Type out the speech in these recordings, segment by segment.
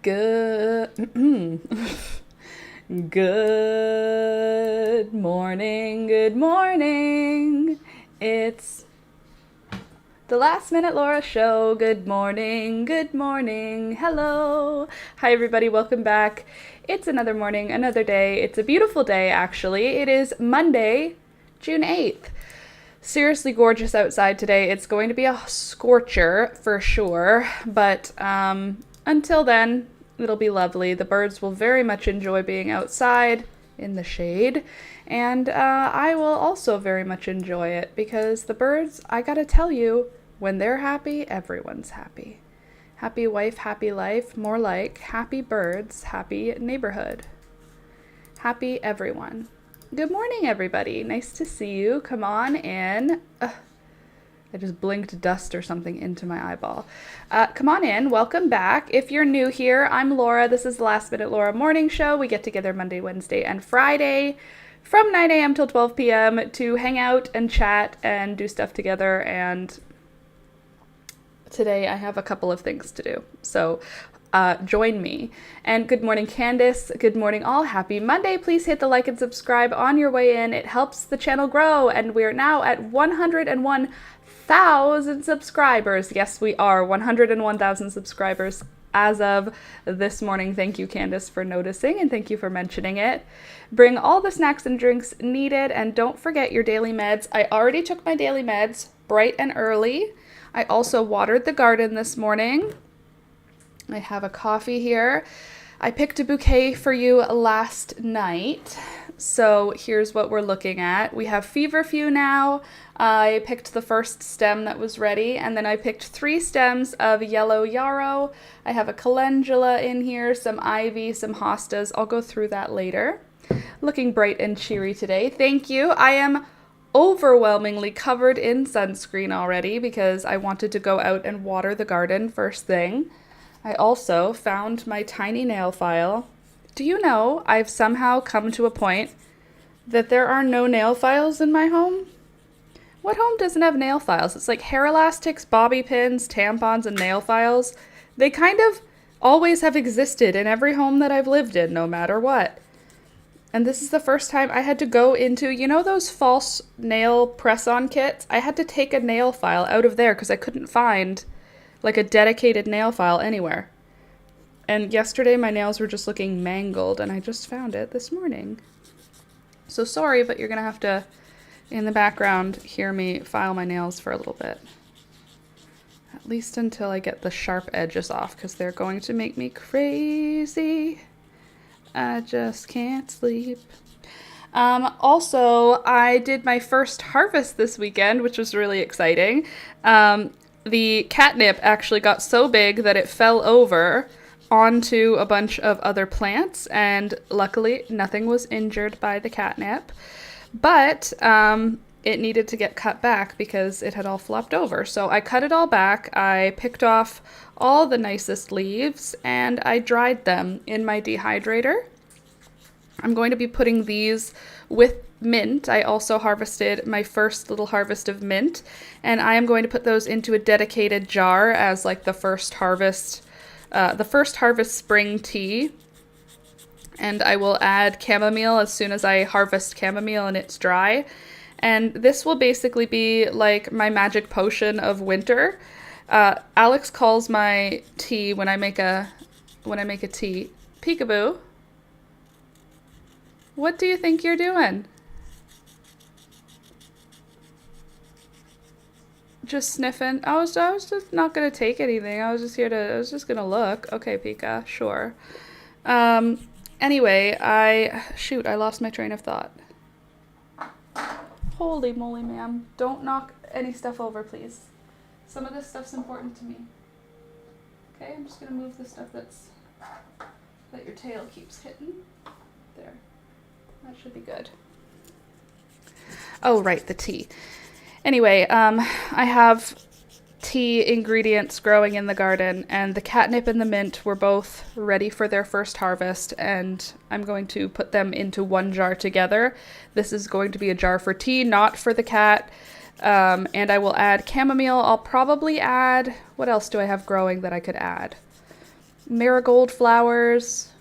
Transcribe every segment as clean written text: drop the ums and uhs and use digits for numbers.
Good. Good morning. Good morning. It's the Last Minute Laura Show. Good morning. Good morning. Hello. Hi, everybody. Welcome back. It's another morning, another day. It's a beautiful day, actually. It is Monday, June 8th. Seriously gorgeous outside today. It's going to be a scorcher for sure, but until then, it'll be lovely. The birds will very much enjoy being outside in the shade, and I will also very much enjoy it because the birds, I gotta tell you, when they're happy, everyone's happy. Happy wife, happy life, more like happy birds, happy neighborhood. Happy everyone. Good morning, everybody. Nice to see you. Come on in. I just blinked dust or something into my eyeball. Come on in. Welcome back. If you're new here, I'm Laura. This is the Last Minute Laura Morning Show. We get together Monday, Wednesday, and Friday from 9 a.m. till 12 p.m. to hang out and chat and do stuff together. And today I have a couple of things to do. So join me. And good morning, Candace. Good morning, all. Happy Monday. Please hit the like and subscribe on your way in. It helps the channel grow. And we're now at 101,000 subscribers. Yes, we are 101,000 subscribers as of this morning. Thank you, Candace, for noticing, and thank you for mentioning it. Bring all the snacks and drinks needed, and don't forget your daily meds. I already took my daily meds bright and early. I also watered the garden this morning. I have a coffee here. I picked a bouquet for you last night. So here's what we're looking at. We have feverfew now. I picked the first stem that was ready, and then I picked 3 stems of yellow yarrow. I have a calendula in here, some ivy, some hostas. I'll go through that later. Looking bright and cheery today. Thank you. I am overwhelmingly covered in sunscreen already because I wanted to go out and water the garden first thing. I also found my tiny nail file. Do you know I've somehow come to a point that there are no nail files in my home? What home doesn't have nail files? It's like hair elastics, bobby pins, tampons, and nail files. They kind of always have existed in every home that I've lived in, no matter what. And this is the first time I had to go into, you know those false nail press-on kits? I had to take a nail file out of there because I couldn't find like a dedicated nail file anywhere. And yesterday my nails were just looking mangled, and I just found it this morning. So sorry, but you're gonna have to, in the background, hear me file my nails for a little bit. At least until I get the sharp edges off, because they're going to make me crazy. I just can't sleep. Also, I did my first harvest this weekend, which was really exciting. The catnip actually got so big that it fell over onto a bunch of other plants, and luckily nothing was injured by the catnip, but it needed to get cut back because it had all flopped over. So I cut it all back, I picked off all the nicest leaves, and I dried them in my dehydrator. I'm going to be putting these with mint. I also harvested my first little harvest of mint, and I am going to put those into a dedicated jar as like the first harvest spring tea. And I will add chamomile as soon as I harvest chamomile and it's dry. And this will basically be like my magic potion of winter. Alex calls my tea when I make a tea, peekaboo. What do you think you're doing? Just sniffing. I was just not gonna take anything. I was just gonna look. Okay, Pika, sure. Anyway, I lost my train of thought. Holy moly, ma'am. Don't knock any stuff over, please. Some of this stuff's important to me. Okay, I'm just gonna move the stuff that your tail keeps hitting. There. That should be good. Oh, right, the tea. Anyway, I have tea ingredients growing in the garden, and the catnip and the mint were both ready for their first harvest, and I'm going to put them into one jar together. This is going to be a jar for tea, not for the cat. And I will add chamomile. I'll probably add, what else do I have growing that I could add? Marigold flowers.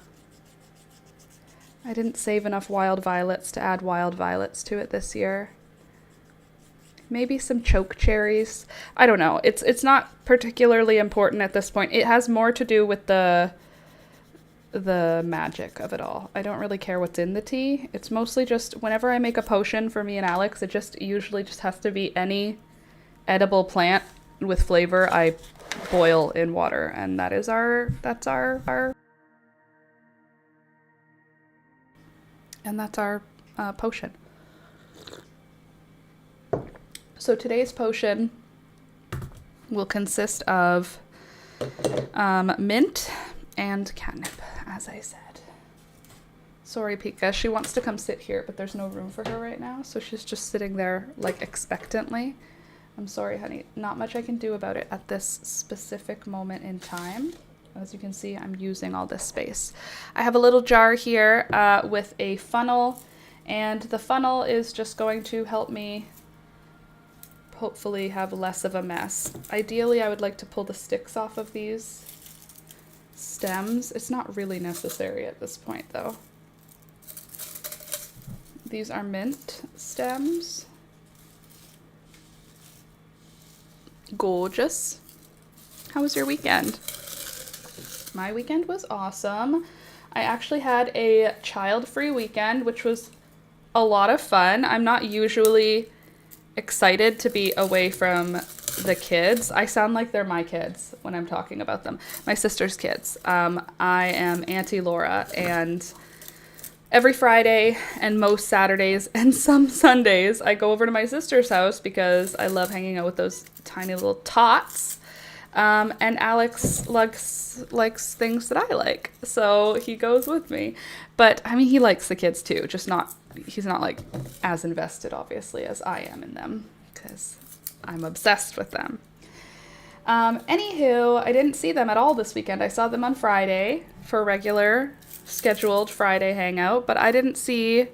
I didn't save enough wild violets to add wild violets to it this year. Maybe some choke cherries. I don't know. It's not particularly important at this point. It has more to do with the magic of it all. I don't really care what's in the tea. It's mostly just whenever I make a potion for me and Alex, it just usually just has to be any edible plant with flavor I boil in water, and that's our potion. So today's potion will consist of mint and catnip, as I said. Sorry, Pika. She wants to come sit here, but there's no room for her right now, so she's just sitting there, like, expectantly. I'm sorry, honey. Not much I can do about it at this specific moment in time. As you can see, I'm using all this space. I have a little jar here with a funnel, and the funnel is just going to help me hopefully have less of a mess. Ideally, I would like to pull the sticks off of these stems. It's not really necessary at this point, though. These are mint stems. Gorgeous. How was your weekend? My weekend was awesome. I actually had a child-free weekend, which was a lot of fun. I'm not usually excited to be away from the kids. I sound like they're my kids when I'm talking about them. My sister's kids. I am Auntie Laura, and every Friday and most Saturdays and some Sundays, I go over to my sister's house because I love hanging out with those tiny little tots. And Alex likes things that I like, so he goes with me. But I mean, he likes the kids too, he's not like as invested, obviously, as I am in them, because I'm obsessed with them. Anywho, I didn't see them at all this weekend. I saw them on Friday for a regular scheduled Friday hangout, but I didn't see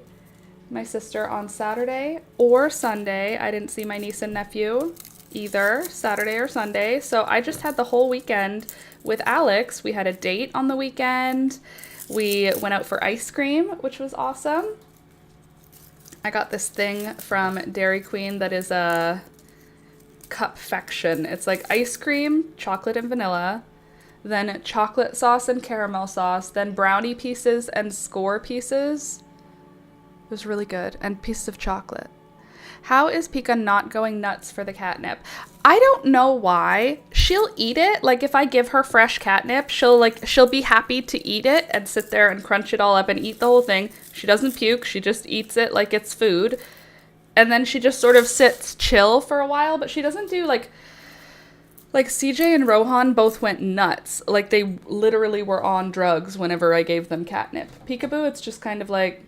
my sister on Saturday or Sunday. I didn't see my niece and nephew either Saturday or Sunday. So I just had the whole weekend with Alex. We had a date on the weekend. We went out for ice cream, which was awesome. I got this thing from Dairy Queen that is a cupfection. It's like ice cream, chocolate and vanilla, then chocolate sauce and caramel sauce, then brownie pieces and score pieces. It was really good. And pieces of chocolate. How is Pika not going nuts for the catnip? I don't know why. She'll eat it. Like, if I give her fresh catnip, she'll be happy to eat it and sit there and crunch it all up and eat the whole thing. She doesn't puke. She just eats it like it's food. And then she just sort of sits chill for a while, but she doesn't do like CJ and Rohan both went nuts. Like, they literally were on drugs whenever I gave them catnip. Peekaboo, it's just kind of like,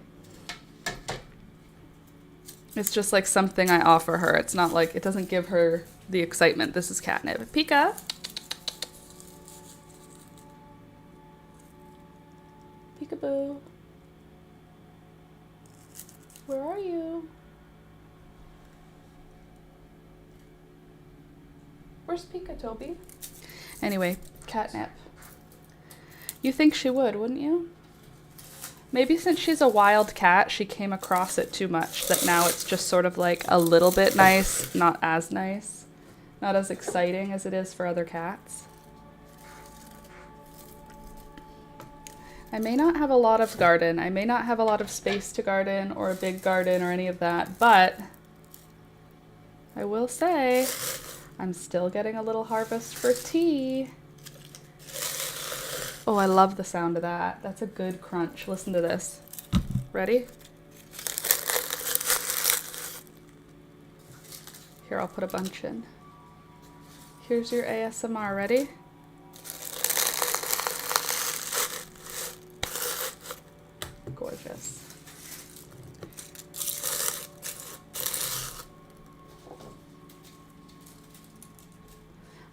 it's just like something I offer her. It's not like, it doesn't give her the excitement. This is catnip. Pika. Peekaboo. Where are you? Where's Pika, Toby? Anyway, catnip. You think she would, wouldn't you? Maybe since she's a wild cat, she came across it too much, that now it's just sort of like a little bit nice, not as nice, not as exciting as it is for other cats. I may not have a lot of garden. I may not have a lot of space to garden or a big garden or any of that, but I will say I'm still getting a little harvest for tea. Oh, I love the sound of that. That's a good crunch. Listen to this. Ready? Here, I'll put a bunch in. Here's your ASMR. Ready? Gorgeous.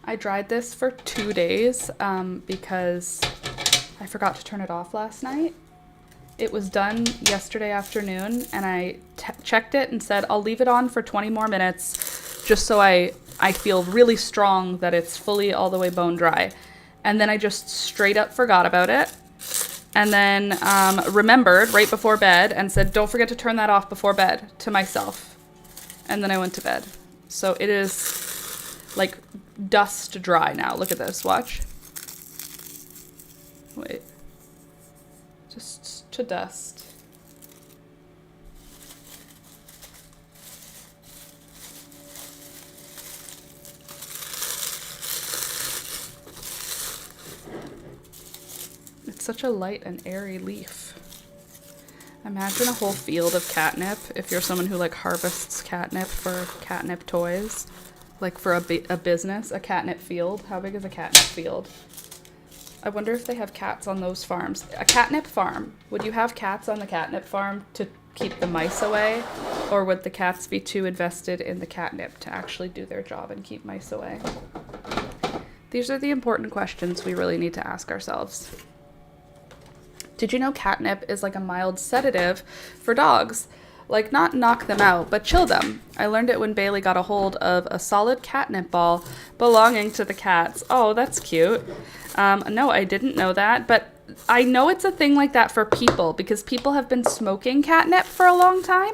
I dried this for 2 days because I forgot to turn it off last night. It was done yesterday afternoon, and I checked it and said, I'll leave it on for 20 more minutes just so I feel really strong that it's fully all the way bone dry. And then I just straight up forgot about it. And then remembered right before bed and said, don't forget to turn that off before bed, to myself. And then I went to bed. So it is like dust dry now. Look at this, watch. Wait. Just to dust. It's such a light and airy leaf. Imagine a whole field of catnip if you're someone who like harvests catnip for catnip toys. Like for a business, a catnip field. How big is a catnip field? I wonder if they have cats on those farms. A catnip farm. Would you have cats on the catnip farm to keep the mice away? Or would the cats be too invested in the catnip to actually do their job and keep mice away? These are the important questions we really need to ask ourselves. Did you know catnip is like a mild sedative for dogs? Like, not knock them out, but chill them. I learned it when Bailey got a hold of a solid catnip ball belonging to the cats. Oh, that's cute. No, I didn't know that, but I know it's a thing like that for people because people have been smoking catnip for a long time.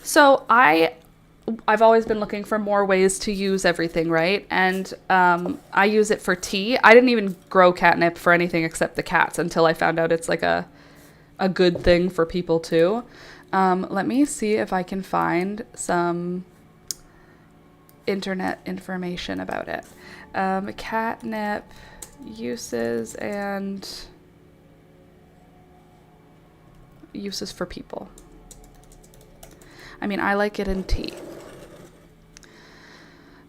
So I've always been looking for more ways to use everything, right? And I use it for tea. I didn't even grow catnip for anything except the cats until I found out it's like a good thing for people too. Let me see if I can find some internet information about it. Catnip uses and uses for people. I mean, I like it in tea.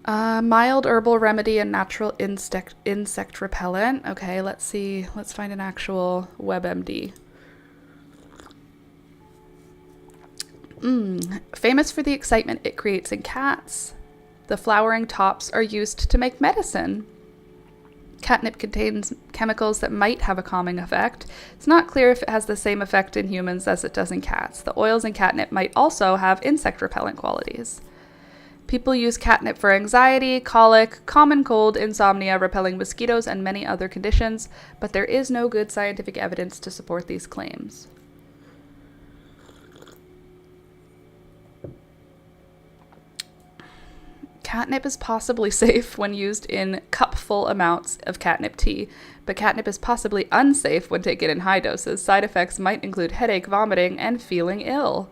Mild herbal remedy and natural insect repellent. Okay, let's see. Let's find an actual WebMD. Famous for the excitement it creates in cats. The flowering tops are used to make medicine. Catnip contains chemicals that might have a calming effect. It's not clear if it has the same effect in humans as it does in cats. The oils in catnip might also have insect repellent qualities. People use catnip for anxiety, colic, common cold, insomnia, repelling mosquitoes, and many other conditions, but there is no good scientific evidence to support these claims. Catnip is possibly safe when used in cupful amounts of catnip tea, but catnip is possibly unsafe when taken in high doses. Side effects might include headache, vomiting, and feeling ill.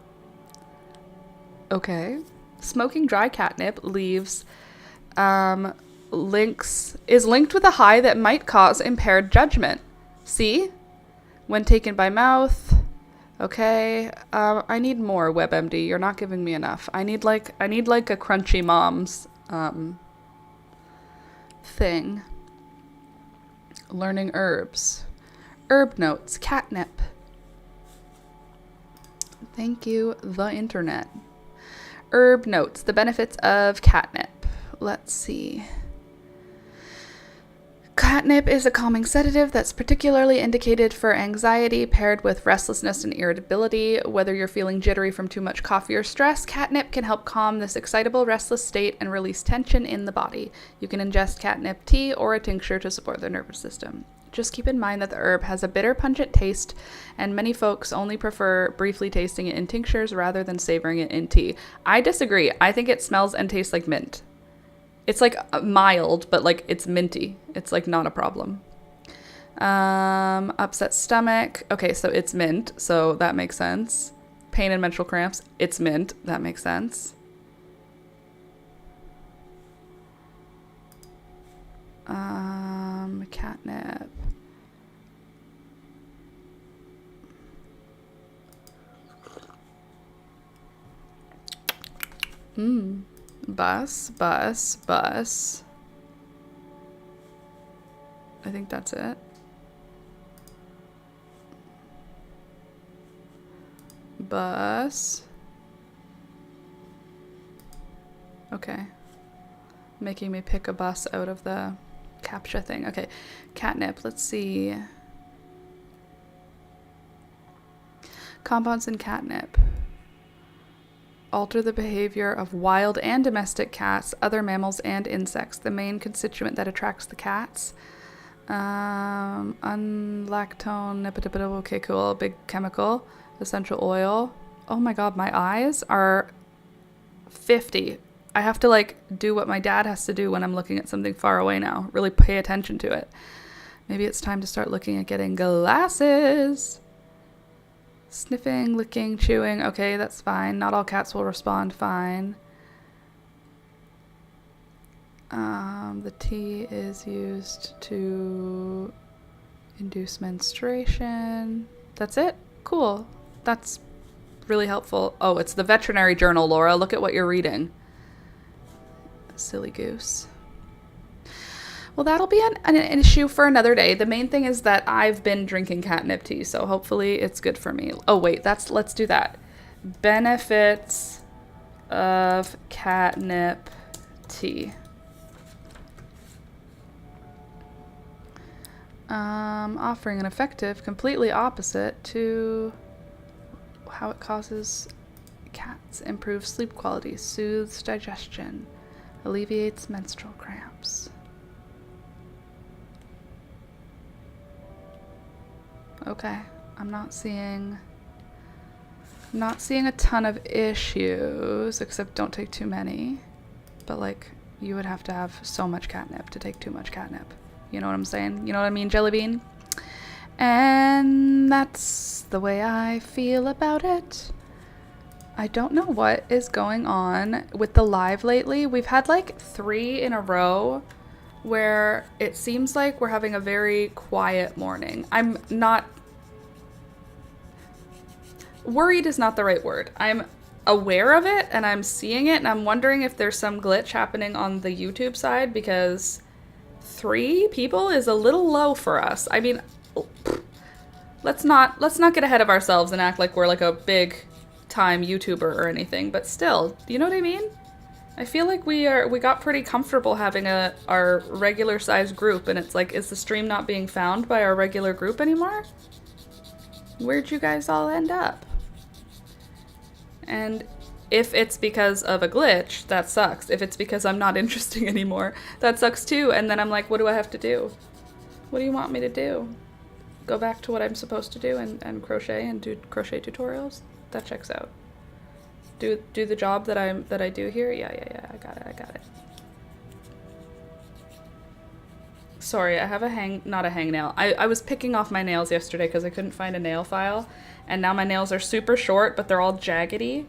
Okay. Smoking dry catnip leaves is linked with a high that might cause impaired judgment. See? When taken by mouth. Okay. I need more WebMD. You're not giving me enough. I need like a Crunchy Moms thing. Learning herbs. Herb notes. Catnip. Thank you, the internet. Herb notes. The benefits of catnip. Let's see. Catnip is a calming sedative that's particularly indicated for anxiety paired with restlessness and irritability. Whether you're feeling jittery from too much coffee or stress, catnip can help calm this excitable, restless state and release tension in the body. You can ingest catnip tea or a tincture to support the nervous system. Just keep in mind that the herb has a bitter, pungent taste, and many folks only prefer briefly tasting it in tinctures rather than savoring it in tea. I disagree. I think it smells and tastes like mint. It's like mild, but like it's minty. It's like not a problem. Upset stomach. Okay, so it's mint, so that makes sense. Pain and menstrual cramps. It's mint. That makes sense. Catnip. Bus. I think that's it. Bus. Okay. Making me pick a bus out of the CAPTCHA thing. Okay. Catnip. Let's see. Compounds in catnip. alter the behavior of wild and domestic cats, other mammals, and insects. The main constituent that attracts the cats. Unlactone, okay, cool. Big chemical. Essential oil. Oh my god, my eyes are 50. I have to like do what my dad has to do when I'm looking at something far away now. Really pay attention to it. Maybe it's time to start looking at getting glasses. Sniffing, licking, chewing. Okay, that's fine. Not all cats will respond fine. The tea is used to induce menstruation. That's it? Cool. That's really helpful. Oh, it's the veterinary journal, Laura. Look at what you're reading. Silly goose. Well, that'll be an issue for another day. The main thing is that I've been drinking catnip tea, so hopefully it's good for me. Oh, wait, let's do that. Benefits of catnip tea. Offering an effective, completely opposite to how it causes cats. Improves sleep quality, soothes digestion, alleviates menstrual cramps. Okay, I'm not seeing a ton of issues, except don't take too many. But like, you would have to have so much catnip to take too much catnip. You know what I'm saying? You know what I mean, Jellybean? And that's the way I feel about it. I don't know what is going on with the live lately. We've had like 3 in a row where it seems like we're having a very quiet morning. I'm not... Worried is not the right word. I'm aware of it and I'm seeing it and I'm wondering if there's some glitch happening on the YouTube side because 3 people is a little low for us. I mean, let's not get ahead of ourselves and act like we're like a big time YouTuber or anything, but still, you know what I mean? I feel like we got pretty comfortable having our regular size group, and it's like, is the stream not being found by our regular group anymore? Where'd you guys all end up? And if it's because of a glitch, that sucks. If it's because I'm not interesting anymore, that sucks too. And then I'm like, what do I have to do? What do you want me to do? Go back to what I'm supposed to do and crochet and do crochet tutorials? That checks out. Do the job that I do here? Yeah, I got it. Sorry, I have not a hangnail. I was picking off my nails yesterday because I couldn't find a nail file, and now my nails are super short, but they're all jaggedy,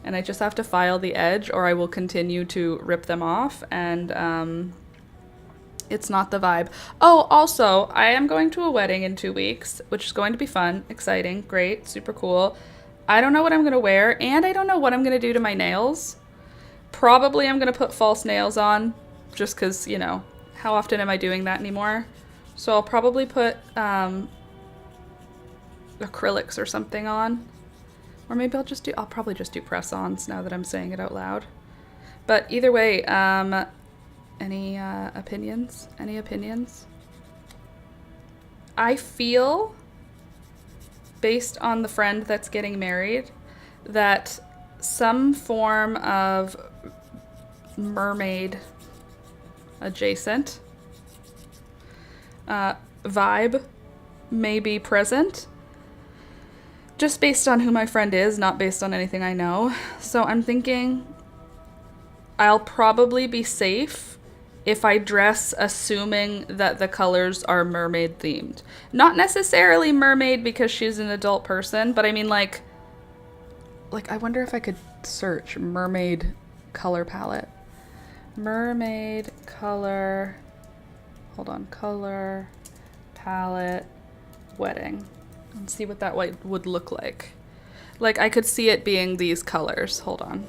and I just have to file the edge or I will continue to rip them off, and it's not the vibe. Oh, also, I am going to a wedding in 2 weeks, which is going to be fun, exciting, great, super cool. I don't know what I'm going to wear, and I don't know what I'm going to do to my nails. Probably I'm going to put false nails on, just because, you know, how often am I doing that anymore? So I'll probably put acrylics or something on. Or maybe I'll probably just do press-ons now that I'm saying it out loud. But either way, any opinions? Any opinions? I feel, based on the friend that's getting married, that some form of mermaid adjacent vibe may be present, just based on who my friend is, not based on anything I know. So I'm thinking I'll probably be safe if I dress assuming that the colors are mermaid themed. Not necessarily mermaid because she's an adult person, but I mean like I wonder if I could search mermaid color palette. Mermaid color, hold on, color palette wedding, and see what that would look like. Like I could see it being these colors, hold on.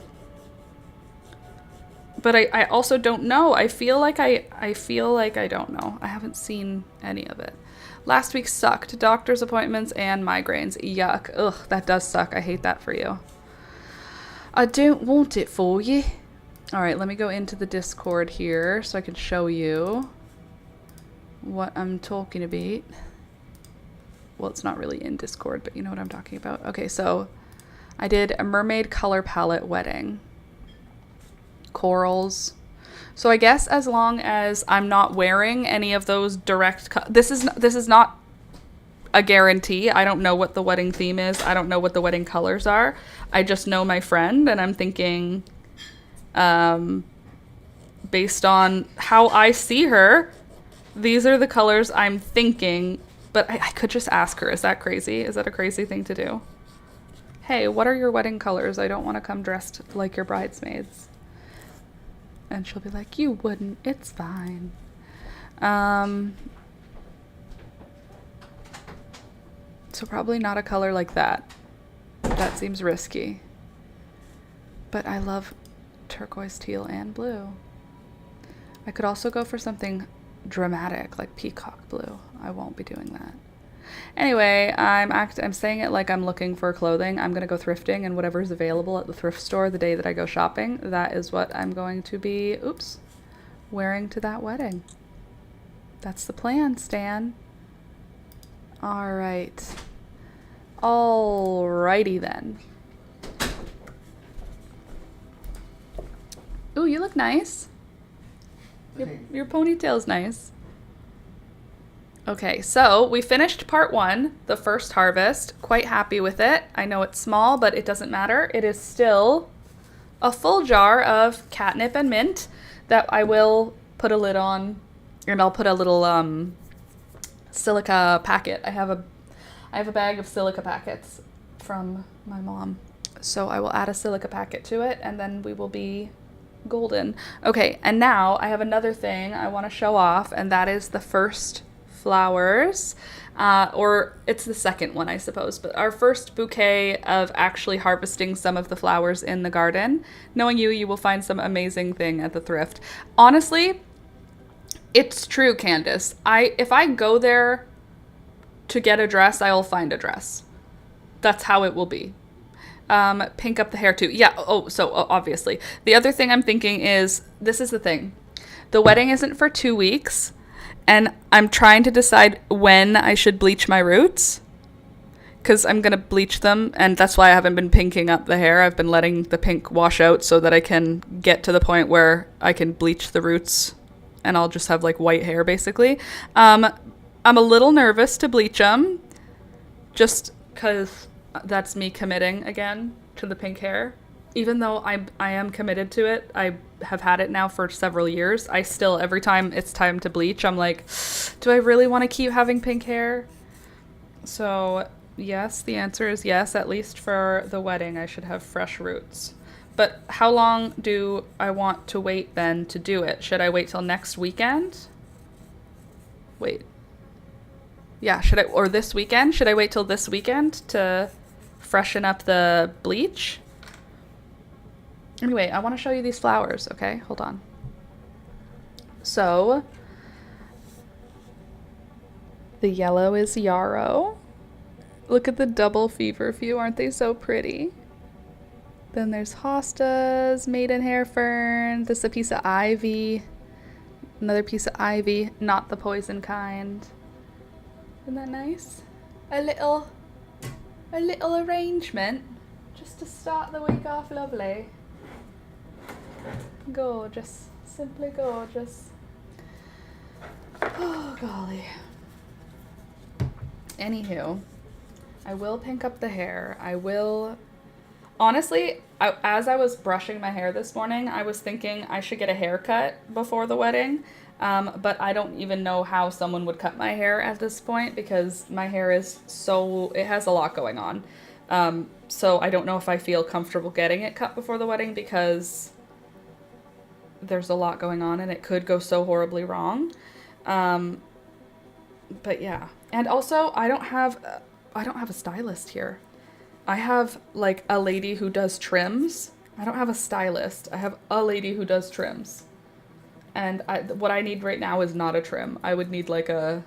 But I also don't know. I feel like I don't know. I haven't seen any of it. Last week sucked. Doctor's appointments and migraines. Yuck. Ugh, that does suck. I hate that for you. I don't want it for you. All right, let me go into the Discord here so I can show you what I'm talking about. Well, it's not really in Discord, but you know what I'm talking about. Okay, so I did a mermaid color palette wedding. Corals. So I guess as long as I'm not wearing any of those direct, this is not a guarantee. I don't know what the wedding theme is. I don't know what the wedding colors are. I just know my friend, and I'm thinking, based on how I see her, these are the colors I'm thinking. But I could just ask her. Is that crazy? Is that a crazy thing to do? Hey, what are your wedding colors? I don't want to come dressed like your bridesmaids. And she'll be like, you wouldn't. It's fine. So probably not a color like that. That seems risky. But I love turquoise, teal, and blue. I could also go for something dramatic like peacock blue. I won't be doing that. Anyway, I'm saying it like I'm looking for clothing. I'm going to go thrifting, and whatever's available at the thrift store the day that I go shopping, that is what I'm going to be, wearing to that wedding. That's the plan, Stan. All right. Alrighty then. Ooh, you look nice. Your ponytail's nice. Okay, so we finished part 1, the first harvest. Quite happy with it. I know it's small, but it doesn't matter. It is still a full jar of catnip and mint that I will put a lid on, and I'll put a little silica packet. I have a bag of silica packets from my mom. So I will add a silica packet to it, and then we will be golden. Okay, and now I have another thing I want to show off, and that is the first flowers, or it's the second one, I suppose, but our first bouquet of actually harvesting some of the flowers in the garden. Knowing you will find some amazing thing at the thrift. Honestly, it's true, Candace. If I go there to get a dress, I'll find a dress. That's how it will be. Pink up the hair too. Yeah, obviously. The other thing I'm thinking is, this is the thing. The wedding isn't for 2 weeks, and I'm trying to decide when I should bleach my roots, because I'm going to bleach them, and that's why I haven't been pinking up the hair. I've been letting the pink wash out so that I can get to the point where I can bleach the roots, and I'll just have like white hair, basically. I'm a little nervous to bleach them, just because that's me committing again to the pink hair. Even though I am committed to it, I have had it now for several years, I still, every time it's time to bleach, I'm like, do I really want to keep having pink hair? So yes, the answer is yes. At least for the wedding, I should have fresh roots. But how long do I want to wait then to do it? Should I wait till next weekend? Wait. Yeah, or this weekend? Should I wait till this weekend to freshen up the bleach? Anyway, I want to show you these flowers, okay? Hold on. So, the yellow is yarrow. Look at the double feverfew, aren't they so pretty? Then there's hostas, maidenhair fern. This is a piece of ivy. Another piece of ivy, not the poison kind. Isn't that nice? A little arrangement just to start the week off lovely. Gorgeous, simply gorgeous. Oh golly. Anywho, I will pink up the hair. I will, honestly, as I was brushing my hair this morning, I was thinking I should get a haircut before the wedding. But I don't even know how someone would cut my hair at this point, because my hair is it has a lot going on. So I don't know if I feel comfortable getting it cut before the wedding, because there's a lot going on and it could go so horribly wrong. But yeah. And also, I don't have a stylist here. I have like a lady who does trims. I don't have a stylist. I have a lady who does trims. And what I need right now is not a trim. I would need like a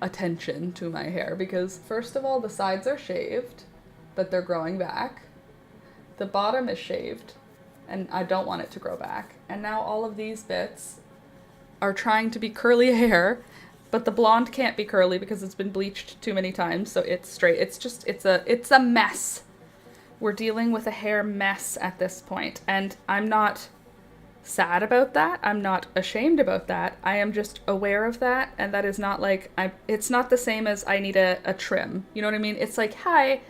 attention to my hair, because first of all, the sides are shaved, but they're growing back. The bottom is shaved, and I don't want it to grow back. And now all of these bits are trying to be curly hair, but the blonde can't be curly because it's been bleached too many times, so it's straight. It's a mess. We're dealing with a hair mess at this point, and I'm not sad about that. I'm not ashamed about that. I am just aware of that, and that is not like it's not the same as I need a trim. You know what I mean? It's like, hi,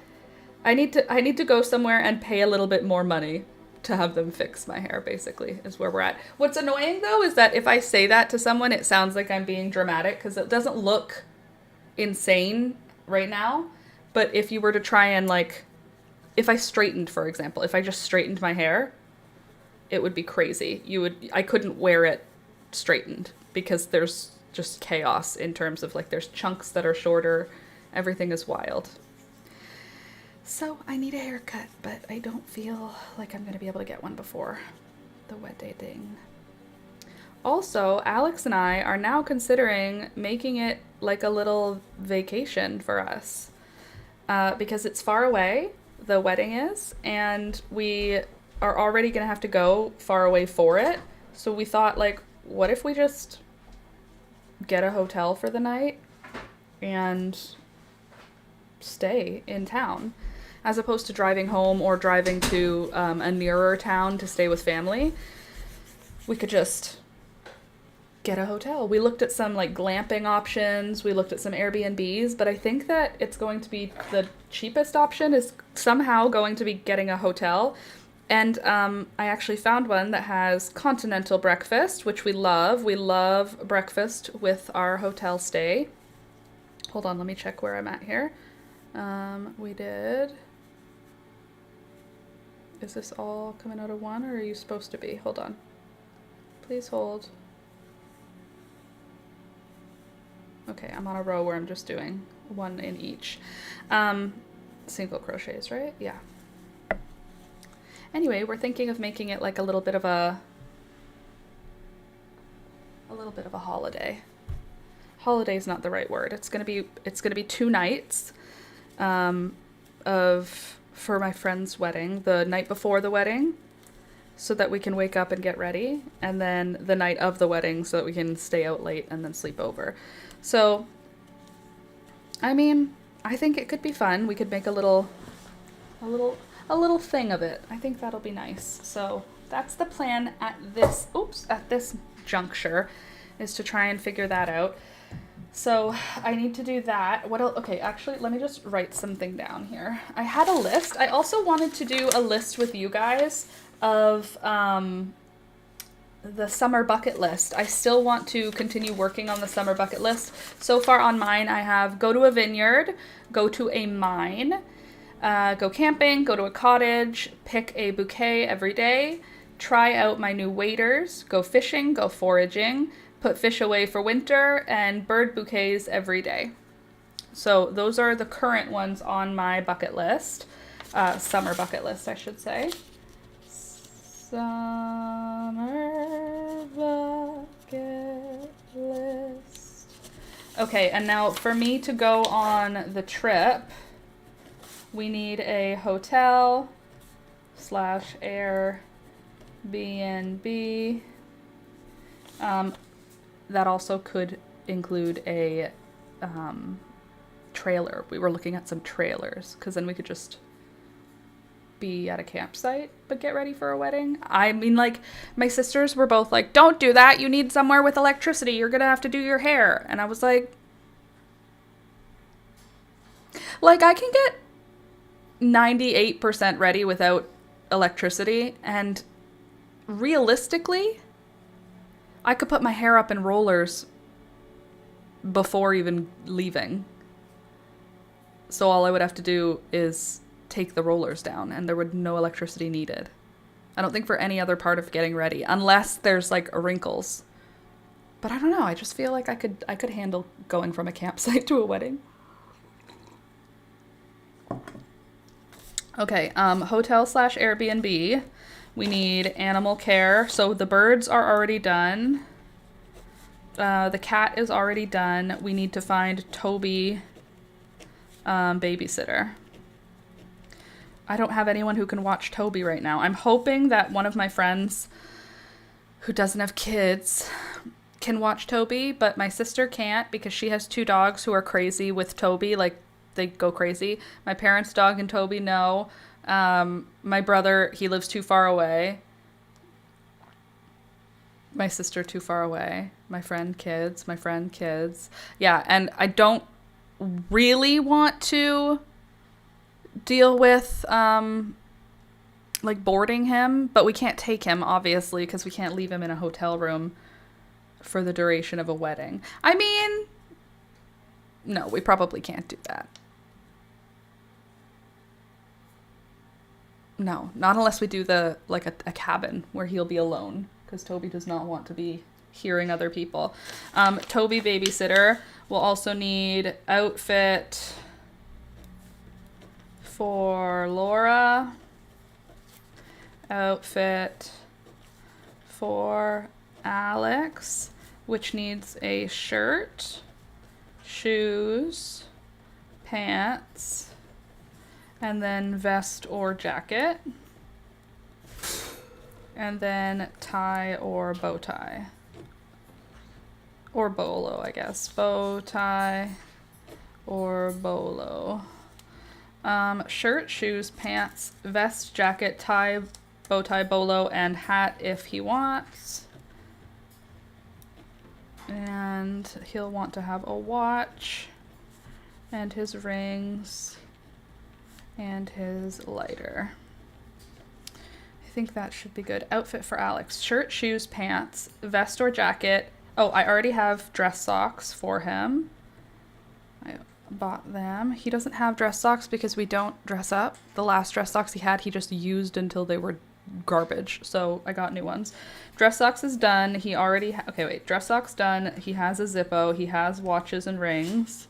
I need to go somewhere and pay a little bit more money to have them fix my hair, basically, is where we're at. What's annoying though is that if I say that to someone, it sounds like I'm being dramatic because it doesn't look insane right now. But if you were to try and like, if I straightened, for example, if I just straightened my hair, it would be crazy. I couldn't wear it straightened because there's just chaos in terms of like, there's chunks that are shorter. Everything is wild. So I need a haircut, but I don't feel like I'm going to be able to get one before the wedding. Also, Alex and I are now considering making it like a little vacation for us because it's far away, the wedding is, and we are already going to have to go far away for it. So we thought, like, what if we just get a hotel for the night and stay in town as opposed to driving home or driving to a nearer town to stay with family? We could just get a hotel. We looked at some like glamping options. We looked at some Airbnbs, but I think that it's going to be the cheapest option is somehow going to be getting a hotel. And I actually found one that has continental breakfast, which we love. We love breakfast with our hotel stay. Hold on, let me check where I'm at here. We did. Is this all coming out of one, or are you supposed to be? Hold on. Please hold. Okay, I'm on a row where I'm just doing one in each. Single crochets, right? Yeah. Anyway, we're thinking of making it like a little bit of a holiday. Holiday's not the right word. It's gonna be 2 nights for my friend's wedding, the night before the wedding, so that we can wake up and get ready, and then the night of the wedding so that we can stay out late and then sleep over. So, I mean, I think it could be fun. We could make a little thing of it. I think that'll be nice. So that's the plan at this juncture, is to try and figure that out. So I need to do that. What else? Okay, actually, let me just write something down here. I had a list. I also wanted to do a list with you guys of the summer bucket list. I still want to continue working on the summer bucket list. So far on mine, I have go to a vineyard, go to a mine, go camping, go to a cottage, pick a bouquet every day, try out my new waders, go fishing, go foraging, put fish away for winter, and bird bouquets every day. So those are the current ones on my bucket list. Summer bucket list, I should say. Summer bucket list. Okay, and now for me to go on the trip, we need a hotel / Airbnb. That also could include a trailer. We were looking at some trailers because then we could just be at a campsite but get ready for a wedding. I mean, like, my sisters were both like, don't do that, you need somewhere with electricity, you're gonna have to do your hair. And I was like I can get 98% ready without electricity, and realistically I could put my hair up in rollers before even leaving. So all I would have to do is take the rollers down, and there would no electricity needed. I don't think for any other part of getting ready, unless there's like wrinkles. But I don't know, I just feel like I could handle going from a campsite to a wedding. Okay, hotel / Airbnb. We need animal care. So the birds are already done. The cat is already done. We need to find Toby babysitter. I don't have anyone who can watch Toby right now. I'm hoping that one of my friends who doesn't have kids can watch Toby, but my sister can't because she has 2 dogs who are crazy with Toby. Like, they go crazy. My parents' dog and Toby, no. My brother, he lives too far away. My sister too far away. My friend kids. Yeah, and I don't really want to deal with like boarding him, but we can't take him obviously because we can't leave him in a hotel room for the duration of a wedding. I mean, no, we probably can't do that. No, not unless we do the like a cabin where he'll be alone, because Toby does not want to be hearing other people. Toby babysitter will also need outfit for Laura, outfit for Alex, which needs a shirt, shoes, pants, and then vest or jacket, and then tie or bow tie, or bolo, I guess. Bow tie or bolo. Shirt, shoes, pants, vest, jacket, tie, bow tie, bolo, and hat if he wants. And he'll want to have a watch, and his rings, and his lighter. I think that should be good. Outfit for Alex. Shirt, shoes, pants, vest or jacket. Oh, I already have dress socks for him. I bought them. He doesn't have dress socks because we don't dress up. The last dress socks he had, he just used until they were garbage. So I got new ones. Dress socks is done. He already okay, wait. Dress socks done. He has a Zippo. He has watches and rings.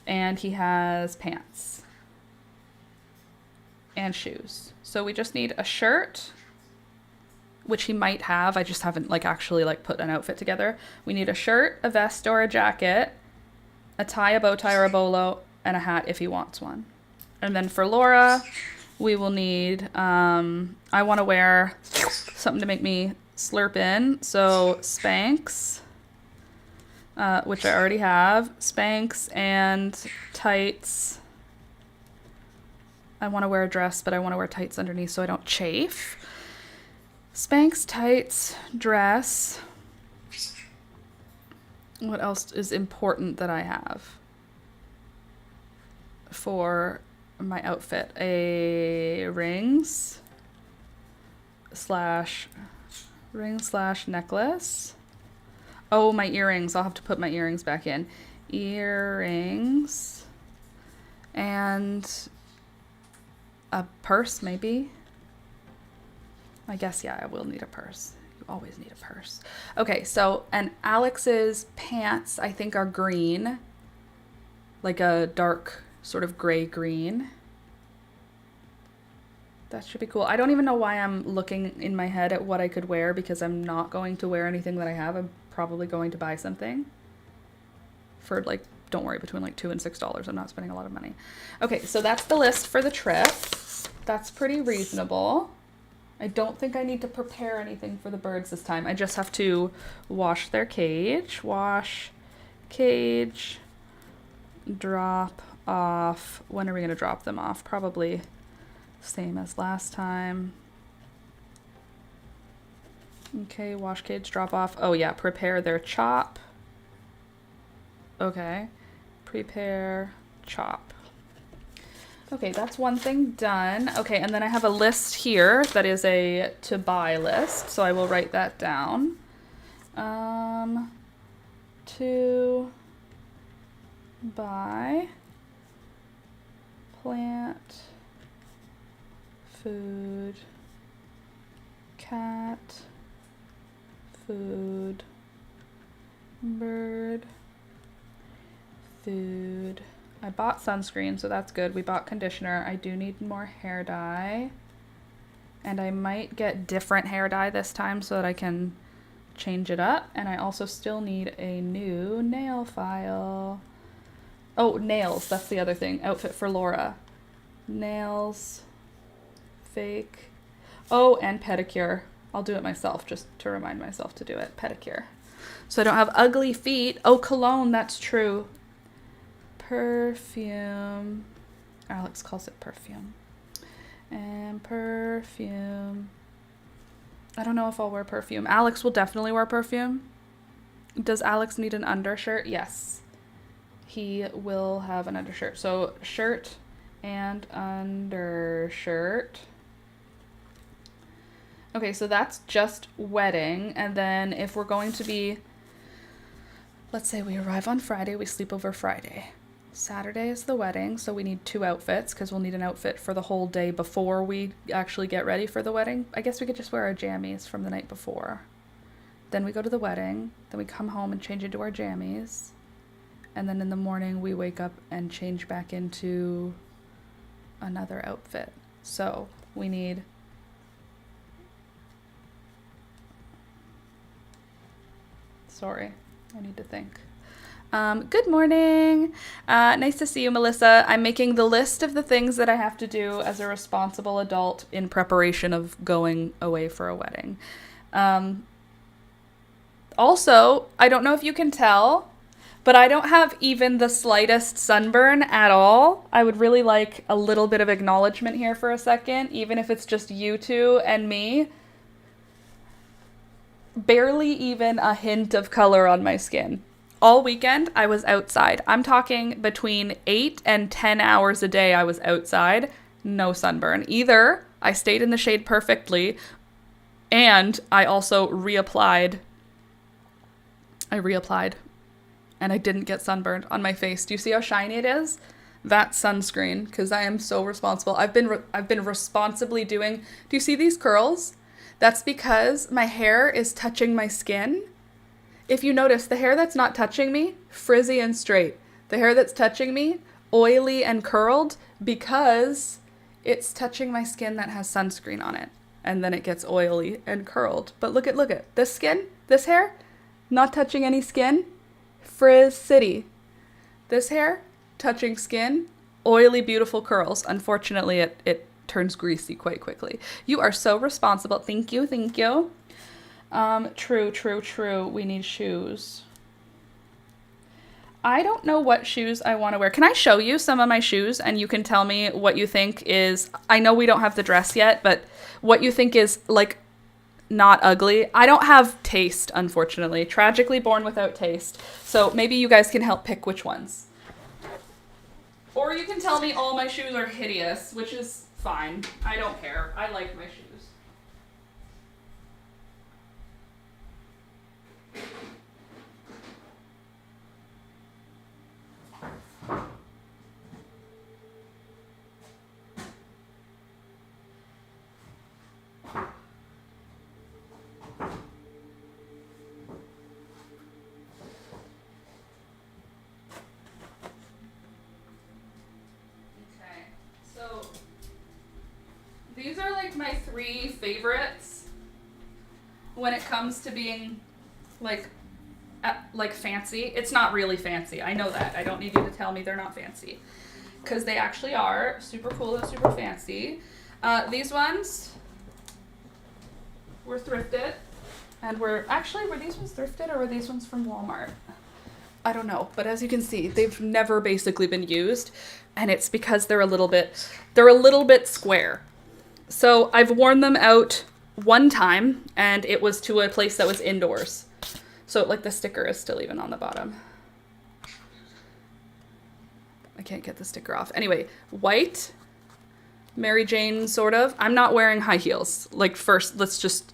And he has pants. And shoes. So we just need a shirt, which he might have. I just haven't like actually like put an outfit together. We need a shirt, a vest or a jacket, a tie, a bow tie or a bolo, and a hat if he wants one. And then for Laura, we will need, I want to wear something to make me slurp in. So Spanx, which I already have. Spanx and tights. I want to wear a dress, but I want to wear tights underneath so I don't chafe. Spanx, tights, dress. What else is important that I have for my outfit? A rings slash necklace. Oh, my earrings. I'll have to put my earrings back in. Earrings and a purse, maybe. I guess, yeah, I will need a purse. You always need a purse. Okay, so, and Alex's pants, I think, are green. Like a dark sort of gray green. That should be cool. I don't even know why I'm looking in my head at what I could wear, because I'm not going to wear anything that I have. I'm probably going to buy something for like, don't worry, between like $2 and $6. I'm not spending a lot of money. Okay, so that's the list for the trip. That's pretty reasonable. I don't think I need to prepare anything for the birds this time. I just have to wash their cage. Wash cage. Drop off. When are we going to drop them off? Probably same as last time. Okay, wash cage, drop off. Oh yeah, prepare their chop. Okay, prepare chop. Okay, that's one thing done. Okay, and then I have a list here that is a to buy list, so I will write that down. To buy plant, food, cat, food, bird, food. I bought sunscreen, so that's good. We bought conditioner. I do need more hair dye. And I might get different hair dye this time so that I can change it up. And I also still need a new nail file. Oh, nails. That's the other thing. Outfit for Laura. Nails. Fake. Oh, and pedicure. I'll do it myself just to remind myself to do it. Pedicure. So I don't have ugly feet. Oh, cologne. That's true. Perfume. Alex calls it perfume. And perfume. I don't know if I'll wear perfume. Alex will definitely wear perfume. Does Alex need an undershirt? Yes. He will have an undershirt. So shirt and undershirt. Okay, so that's just wedding. And then if we're going to be, let's say we arrive on Friday, we sleep over Friday. Saturday is the wedding, so we need 2 outfits because we'll need an outfit for the whole day before we actually get ready for the wedding. I guess we could just wear our jammies from the night before. Then we go to the wedding, then we come home and change into our jammies. And then in the morning we wake up and change back into another outfit. So we need sorry, I need to think. Good morning. Nice to see you, Melissa. I'm making the list of the things that I have to do as a responsible adult in preparation of going away for a wedding. Also, I don't know if you can tell, but I don't have even the slightest sunburn at all. I would really like a little bit of acknowledgement here for a second, even if it's just you two and me. Barely even a hint of color on my skin. All weekend, I was outside. I'm talking between 8 and 10 hours a day I was outside. No sunburn. Either I stayed in the shade perfectly, and I also reapplied. And I didn't get sunburned on my face. Do you see how shiny it is? That's sunscreen, because I am so responsible. I've been responsibly doing... Do you see these curls? That's because my hair is touching my skin. If you notice, the hair that's not touching me, frizzy and straight. The hair that's touching me, oily and curled, because it's touching my skin that has sunscreen on it. And then it gets oily and curled. But look at this skin, this hair, not touching any skin, frizz city. This hair, touching skin, oily, beautiful curls. Unfortunately, it turns greasy quite quickly. You are so responsible. Thank you. True. We need shoes. I don't know what shoes I want to wear. Can I show you some of my shoes and you can tell me what you think is, I know we don't have the dress yet, but what you think is like not ugly. I don't have taste, unfortunately. Tragically born without taste. So maybe you guys can help pick which ones. Or you can tell me all my shoes are hideous, which is fine. I don't care. I like my shoes. These are like my 3 favorites when it comes to being like fancy. It's not really fancy. I know that. I don't need you to tell me they're not fancy, because they actually are super cool and super fancy. These ones were thrifted, and were these ones thrifted or were these ones from Walmart? I don't know, but as you can see, they've never basically been used, and it's because they're a little bit square. So I've worn them out one time, and it was to a place that was indoors. So like the sticker is still even on the bottom. I can't get the sticker off. Anyway, white, Mary Jane sort of. I'm not wearing high heels. Like first, let's just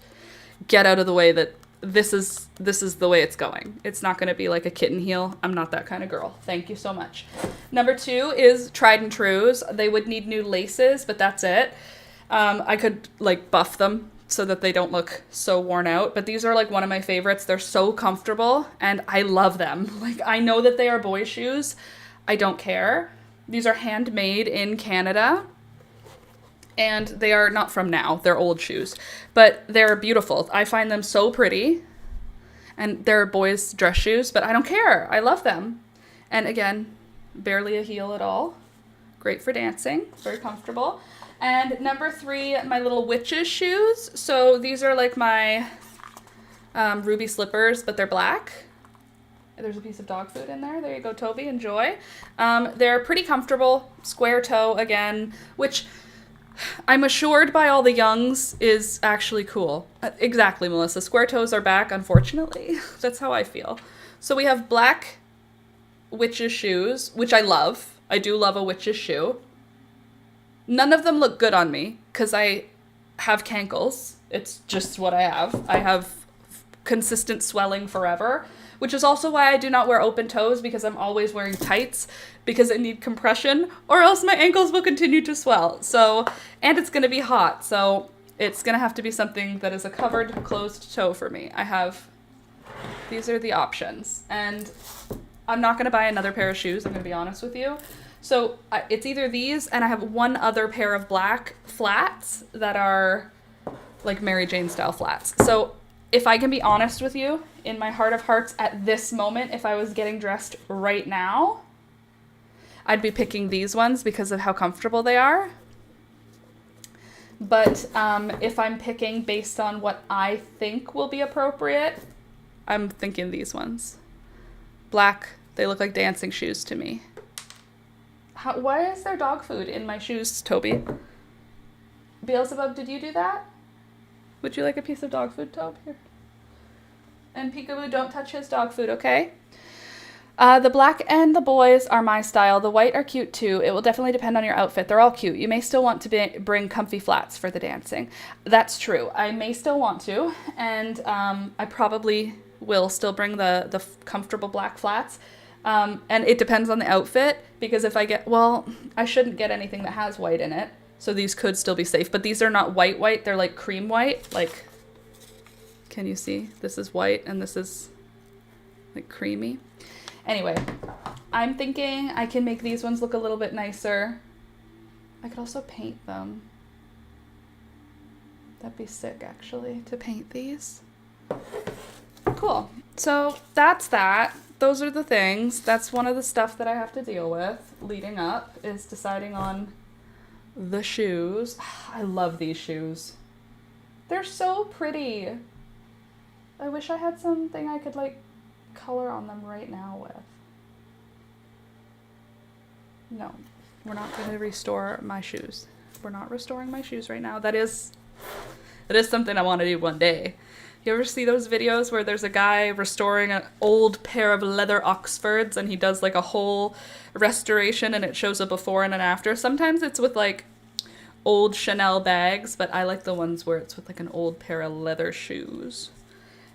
get out of the way that this is the way it's going. It's not going to be like a kitten heel. I'm not that kind of girl. Thank you so much. Number 2 is tried and trues. They would need new laces, but that's it. I could like buff them so that they don't look so worn out, but these are like one of my favorites. They're so comfortable and I love them. Like I know that they are boy shoes. I don't care. These are handmade in Canada and they are not from now. They're old shoes, but they're beautiful. I find them so pretty and they're boys' dress shoes, but I don't care. I love them. And again, barely a heel at all. Great for dancing, very comfortable. And number 3, my little witch's shoes. So these are like my ruby slippers, but they're black. There's a piece of dog food in there. There you go, Toby. Enjoy. They're pretty comfortable. Square toe again, which I'm assured by all the youngs is actually cool. Exactly, Melissa. Square toes are back, unfortunately. That's how I feel. So we have black witch's shoes, which I love. I do love a witch's shoe. None of them look good on me because I have cankles. It's just what I have. I have consistent swelling forever, which is also why I do not wear open toes, because I'm always wearing tights because I need compression, or else my ankles will continue to swell. So, and it's going to be hot, so it's going to have to be something that is a covered, closed toe for me. These are the options, and I'm not going to buy another pair of shoes, I'm going to be honest with you. So it's either these, and I have one other pair of black flats that are like Mary Jane style flats. So if I can be honest with you, in my heart of hearts at this moment, if I was getting dressed right now, I'd be picking these ones because of how comfortable they are. But if I'm picking based on what I think will be appropriate, I'm thinking these ones. Black, they look like dancing shoes to me. Why is there dog food in my shoes, Toby? Beelzebub, did you do that? Would you like a piece of dog food, Toby? Here. And Peekaboo, don't touch his dog food, okay? The black and the boys are my style. The white are cute too. It will definitely depend on your outfit. They're all cute. You may still want to bring comfy flats for the dancing. That's true. I may still want to, and I probably will still bring the comfortable black flats. And it depends on the outfit, because if I I shouldn't get anything that has white in it, so these could still be safe. But these are not white, they're like cream white. Like, can you see? This is white and this is like creamy. Anyway, I'm thinking I can make these ones look a little bit nicer. I could also paint them. That'd be sick, actually, to paint these. Cool. So that's that. Those are the things. That's one of the stuff that I have to deal with leading up, is deciding on the shoes. I love these shoes. They're so pretty. I wish I had something I could like color on them right now with. No, we're not going to restore my shoes. We're not restoring my shoes right now. That is something I want to do one day. You ever see those videos where there's a guy restoring an old pair of leather Oxfords, and he does like a whole restoration and it shows a before and an after? Sometimes it's with like old Chanel bags, but I like the ones where it's with like an old pair of leather shoes.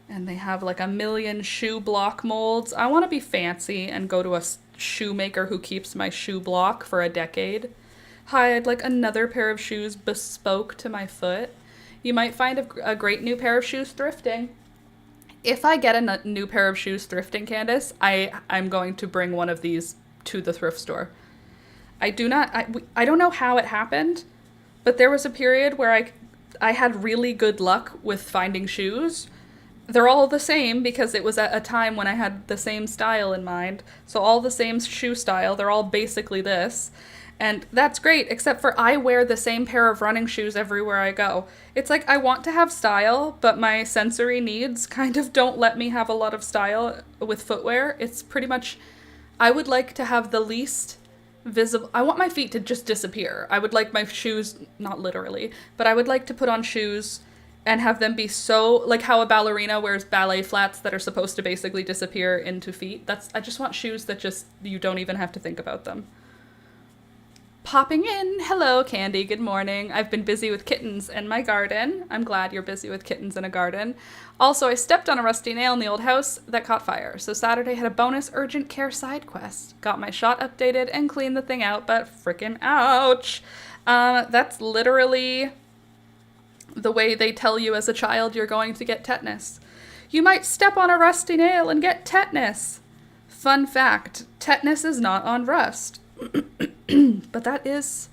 And they have like a million shoe block molds. I want to be fancy and go to a shoemaker who keeps my shoe block for a decade. Hi, I'd like another pair of shoes bespoke to my foot. You might find a great new pair of shoes thrifting. If I get a new pair of shoes thrifting, Candace, I'm going to bring one of these to the thrift store. I don't know how it happened, but there was a period where I had really good luck with finding shoes. They're all the same because it was at a time when I had the same style in mind. So all the same shoe style, they're all basically this. And that's great, except for I wear the same pair of running shoes everywhere I go. It's like I want to have style, but my sensory needs kind of don't let me have a lot of style with footwear. It's pretty much, I would like to have the least visible, I want my feet to just disappear. I would like my shoes, not literally, but I would like to put on shoes and have them be so, like how a ballerina wears ballet flats that are supposed to basically disappear into feet. I just want shoes that just, you don't even have to think about them. Popping in. Hello, Candy. Good morning. I've been busy with kittens and my garden. I'm glad you're busy with kittens and a garden. Also, I stepped on a rusty nail in the old house that caught fire. So Saturday had a bonus urgent care side quest. Got my shot updated and cleaned the thing out, but frickin' ouch. That's literally the way they tell you as a child you're going to get tetanus. You might step on a rusty nail and get tetanus. Fun fact, tetanus is not on rust. But that is,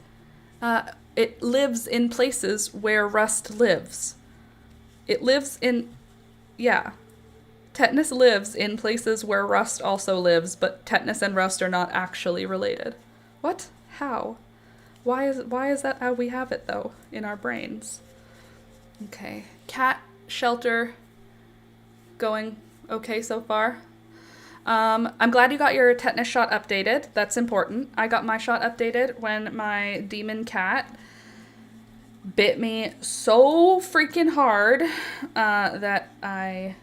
it lives in places where rust lives. It lives in, yeah. Tetanus lives in places where rust also lives, but tetanus and rust are not actually related. What? How? Why is that how we have it, though, in our brains? Okay. Cat shelter going okay so far. I'm glad you got your tetanus shot updated. That's important. I got my shot updated when my demon cat bit me so freaking hard that I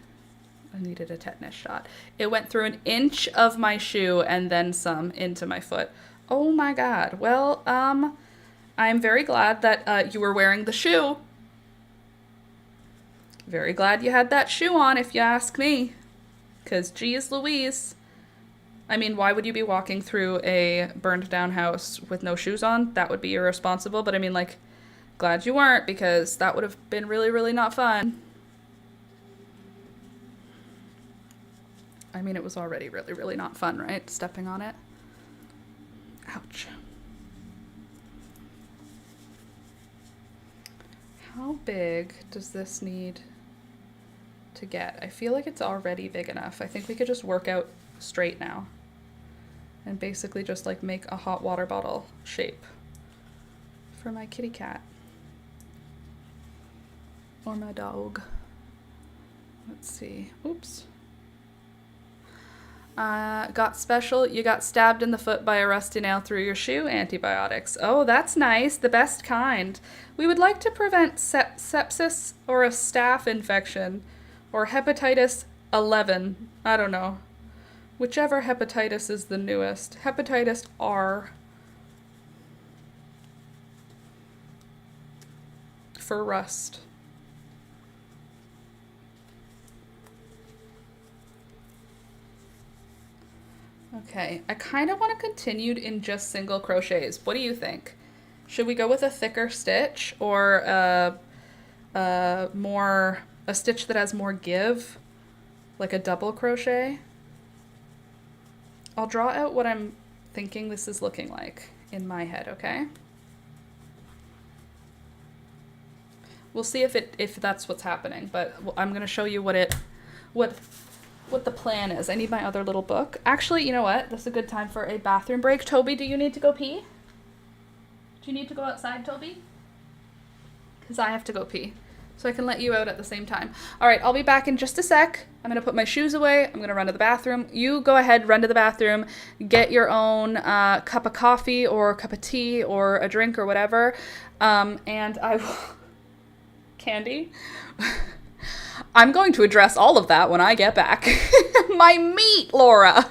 needed a tetanus shot. It went through an inch of my shoe and then some into my foot. Oh my god. Well, I'm very glad that you were wearing the shoe. Very glad you had that shoe on, if you ask me. Because, geez Louise. I mean, why would you be walking through a burned down house with no shoes on? That would be irresponsible. But I mean, like, glad you weren't, because that would have been really, really not fun. I mean, it was already really, really not fun, right? Stepping on it. Ouch. How big does this need to get? I feel like it's already big enough. I think we could just work out straight now. And basically just like make a hot water bottle shape for my kitty cat. Or my dog. Let's see. Oops. Got special. You got stabbed in the foot by a rusty nail through your shoe. Antibiotics. Oh, that's nice. The best kind. We would like to prevent sepsis or a staph infection or hepatitis 11. I don't know. Whichever hepatitis is the newest. Hepatitis R. For rust. Okay, I kind of want to continue in just single crochets. What do you think? Should we go with a thicker stitch or a stitch that has more give, like a double crochet? I'll draw out what I'm thinking this is looking like in my head, okay? We'll see if that's what's happening, but I'm gonna show you what the plan is. I need my other little book. Actually, you know what? This is a good time for a bathroom break. Toby, do you need to go pee? Do you need to go outside, Toby? Because I have to go pee. So I can let you out at the same time. All right, I'll be back in just a sec. I'm going to put my shoes away. I'm going to run to the bathroom. You go ahead, run to the bathroom, get your own cup of coffee or cup of tea or a drink or whatever. And I will... Candy? I'm going to address all of that when I get back. My meat, Laura!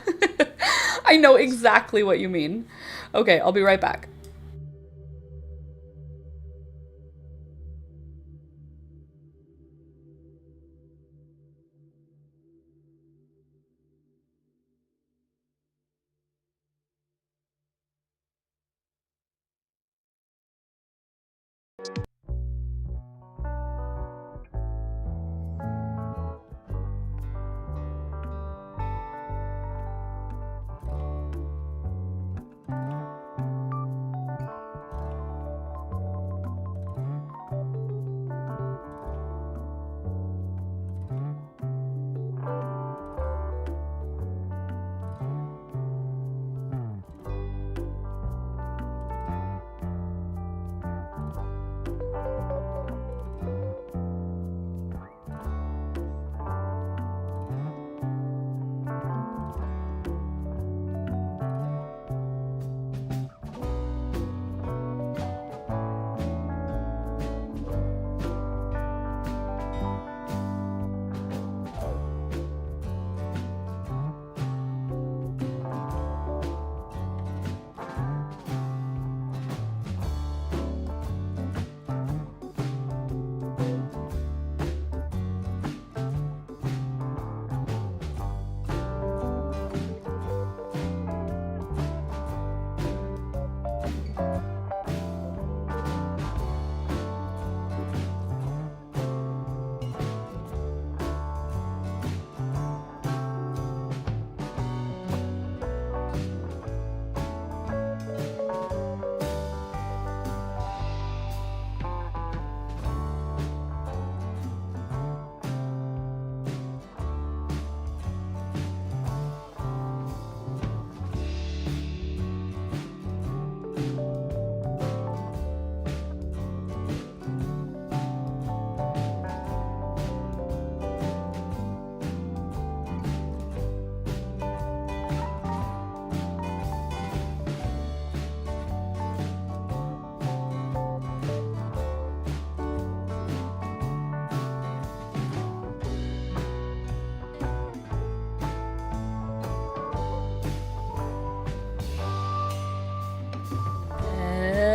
I know exactly what you mean. Okay, I'll be right back.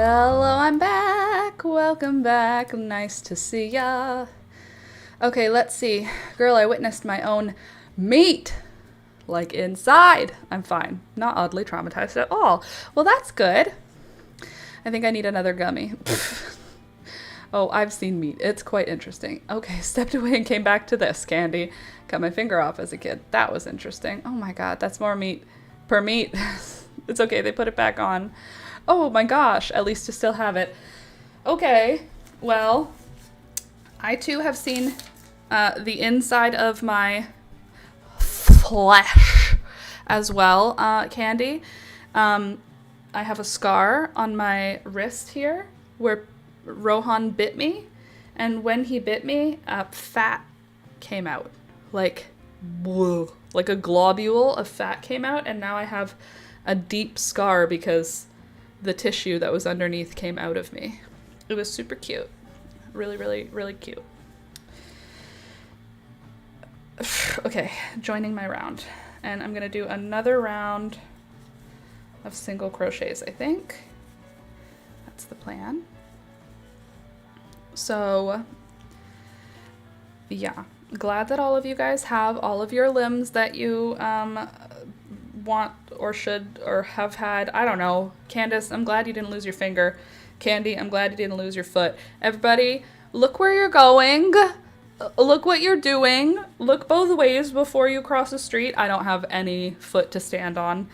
Hello, I'm back. Welcome back. Nice to see ya. Okay, let's see. Girl, I witnessed my own meat. Like inside. I'm fine. Not oddly traumatized at all. Well, that's good. I think I need another gummy. Oh, I've seen meat. It's quite interesting. Okay, stepped away and came back to this candy. Cut my finger off as a kid. That was interesting. Oh my god, that's more meat per meat. It's okay, they put it back on. Oh my gosh, at least to still have it. Okay, well, I too have seen the inside of my flesh as well, candy. I have a scar on my wrist here where Rohan bit me, and when he bit me, fat came out. Like a globule of fat came out, and now I have a deep scar because the tissue that was underneath came out of me. It was super cute. Really, really, really cute. Okay, joining my round. And I'm going to do another round of single crochets, I think. That's the plan. So, yeah. Glad that all of you guys have all of your limbs that you want or should or have had. I don't know. Candace, I'm glad you didn't lose your finger. Candy, I'm glad you didn't lose your foot. Everybody, look where you're going. Look what you're doing. Look both ways before you cross the street. I don't have any foot to stand on.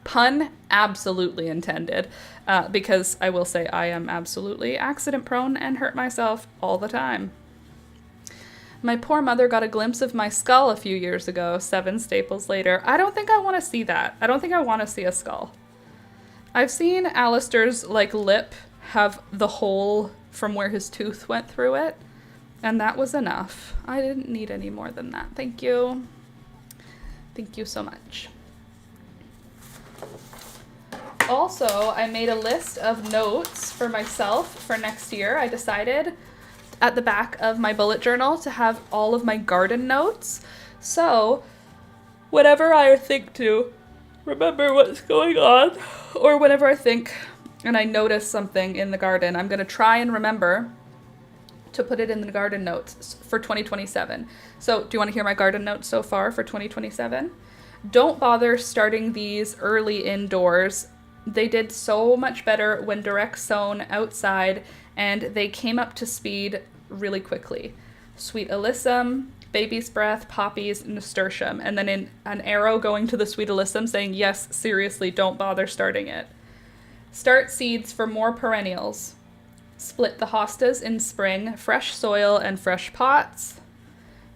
Pun absolutely intended. Because I will say I am absolutely accident prone and hurt myself all the time. My poor mother got a glimpse of my skull a few years ago, 7 staples later. I don't think I want to see that. I don't think I want to see a skull. I've seen Alistair's, lip have the hole from where his tooth went through it, and that was enough. I didn't need any more than that. Thank you. Thank you so much. Also, I made a list of notes for myself for next year. I decided at the back of my bullet journal to have all of my garden notes. So, whenever I think to remember what's going on, or whenever I think and I notice something in the garden, I'm going to try and remember to put it in the garden notes for 2027. So, do you want to hear my garden notes so far for 2027? Don't bother starting these early indoors. They did so much better when direct sown outside, and they came up to speed really quickly. Sweet alyssum, baby's breath, poppies, nasturtium, and then in an arrow going to the sweet alyssum saying, yes, seriously, don't bother starting it. Start seeds for more perennials. Split the hostas in spring, fresh soil and fresh pots.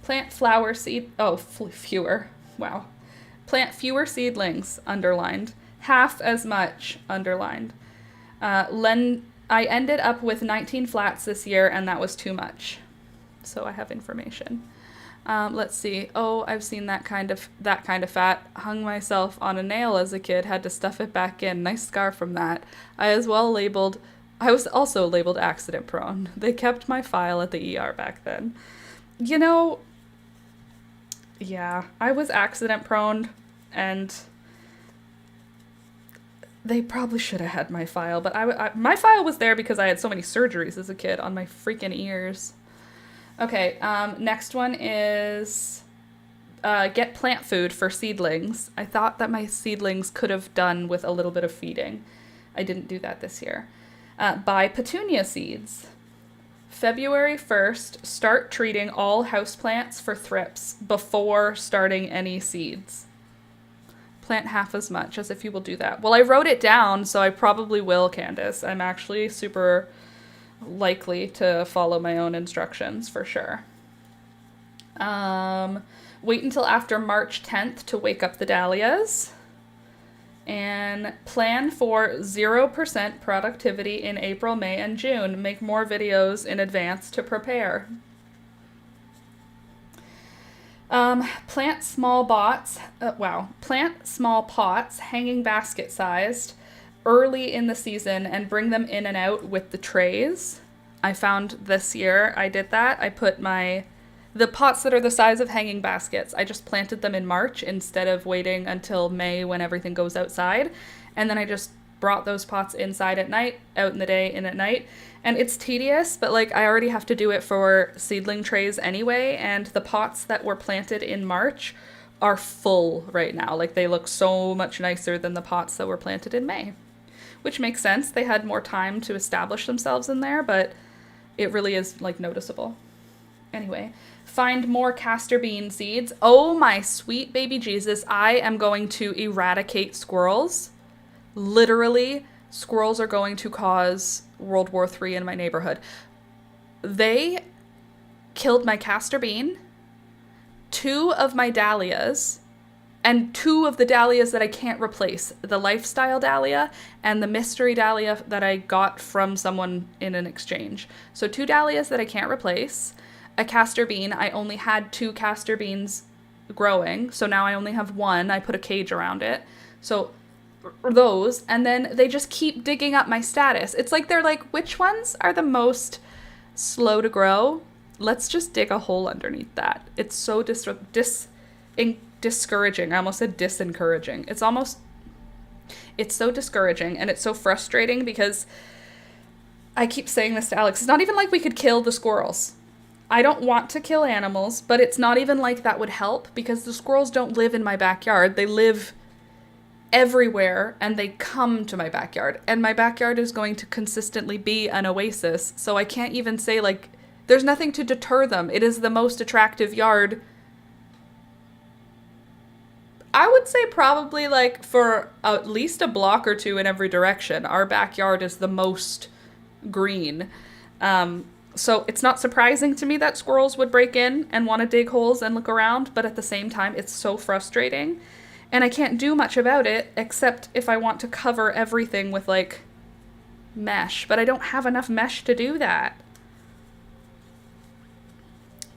Plant flower seed, fewer, wow. Plant fewer seedlings, underlined. Half as much, underlined. I ended up with 19 flats this year, and that was too much. So I have information. Let's see. Oh, I've seen that kind of fat. Hung myself on a nail as a kid, had to stuff it back in. Nice scar from that. I was also labeled accident prone. They kept my file at the ER back then. You know, yeah, I was accident prone, and they probably should have had my file, but my file was there because I had so many surgeries as a kid on my freaking ears. Okay, next one is get plant food for seedlings. I thought that my seedlings could have done with a little bit of feeding. I didn't do that this year. Buy petunia seeds. February 1st, start treating all houseplants for thrips before starting any seeds. Plant half as much, as if you will do that. Well, I wrote it down, so I probably will, Candace. I'm actually super likely to follow my own instructions, for sure. Wait until after March 10th to wake up the dahlias. And plan for 0% productivity in April, May, and June. Make more videos in advance to prepare. Plant small pots, hanging basket sized, early in the season and bring them in and out with the trays. I found this year I did that. I put the pots that are the size of hanging baskets, I just planted them in March instead of waiting until May when everything goes outside. And then I just brought those pots inside at night, out in the day, in at night. And it's tedious, but like I already have to do it for seedling trays anyway. And the pots that were planted in March are full right now. Like they look so much nicer than the pots that were planted in May, which makes sense. They had more time to establish themselves in there, but it really is like noticeable. Anyway, find more castor bean seeds. Oh my sweet baby Jesus, I am going to eradicate squirrels. Literally, squirrels are going to cause World War III in my neighborhood. They killed my castor bean, 2 of my dahlias, and 2 of the dahlias that I can't replace. The lifestyle dahlia and the mystery dahlia that I got from someone in an exchange. So 2 dahlias that I can't replace. A castor bean. I only had 2 castor beans growing, so now I only have 1. I put a cage around it. So those, and then they just keep digging up my status. It's like they're like, which ones are the most slow to grow? Let's just dig a hole underneath that. It's so discouraging. I almost said disencouraging. It's so discouraging, and it's so frustrating because I keep saying this to Alex. It's not even like we could kill the squirrels. I don't want to kill animals, but it's not even like that would help because the squirrels don't live in my backyard. They live everywhere and they come to my backyard. And my backyard is going to consistently be an oasis. So I can't even say like, there's nothing to deter them. It is the most attractive yard. I would say probably like for at least a block or 2 in every direction. Our backyard is the most green. So it's not surprising to me that squirrels would break in and want to dig holes and look around, but at the same time, it's so frustrating. And I can't do much about it, except if I want to cover everything with, like, mesh. But I don't have enough mesh to do that.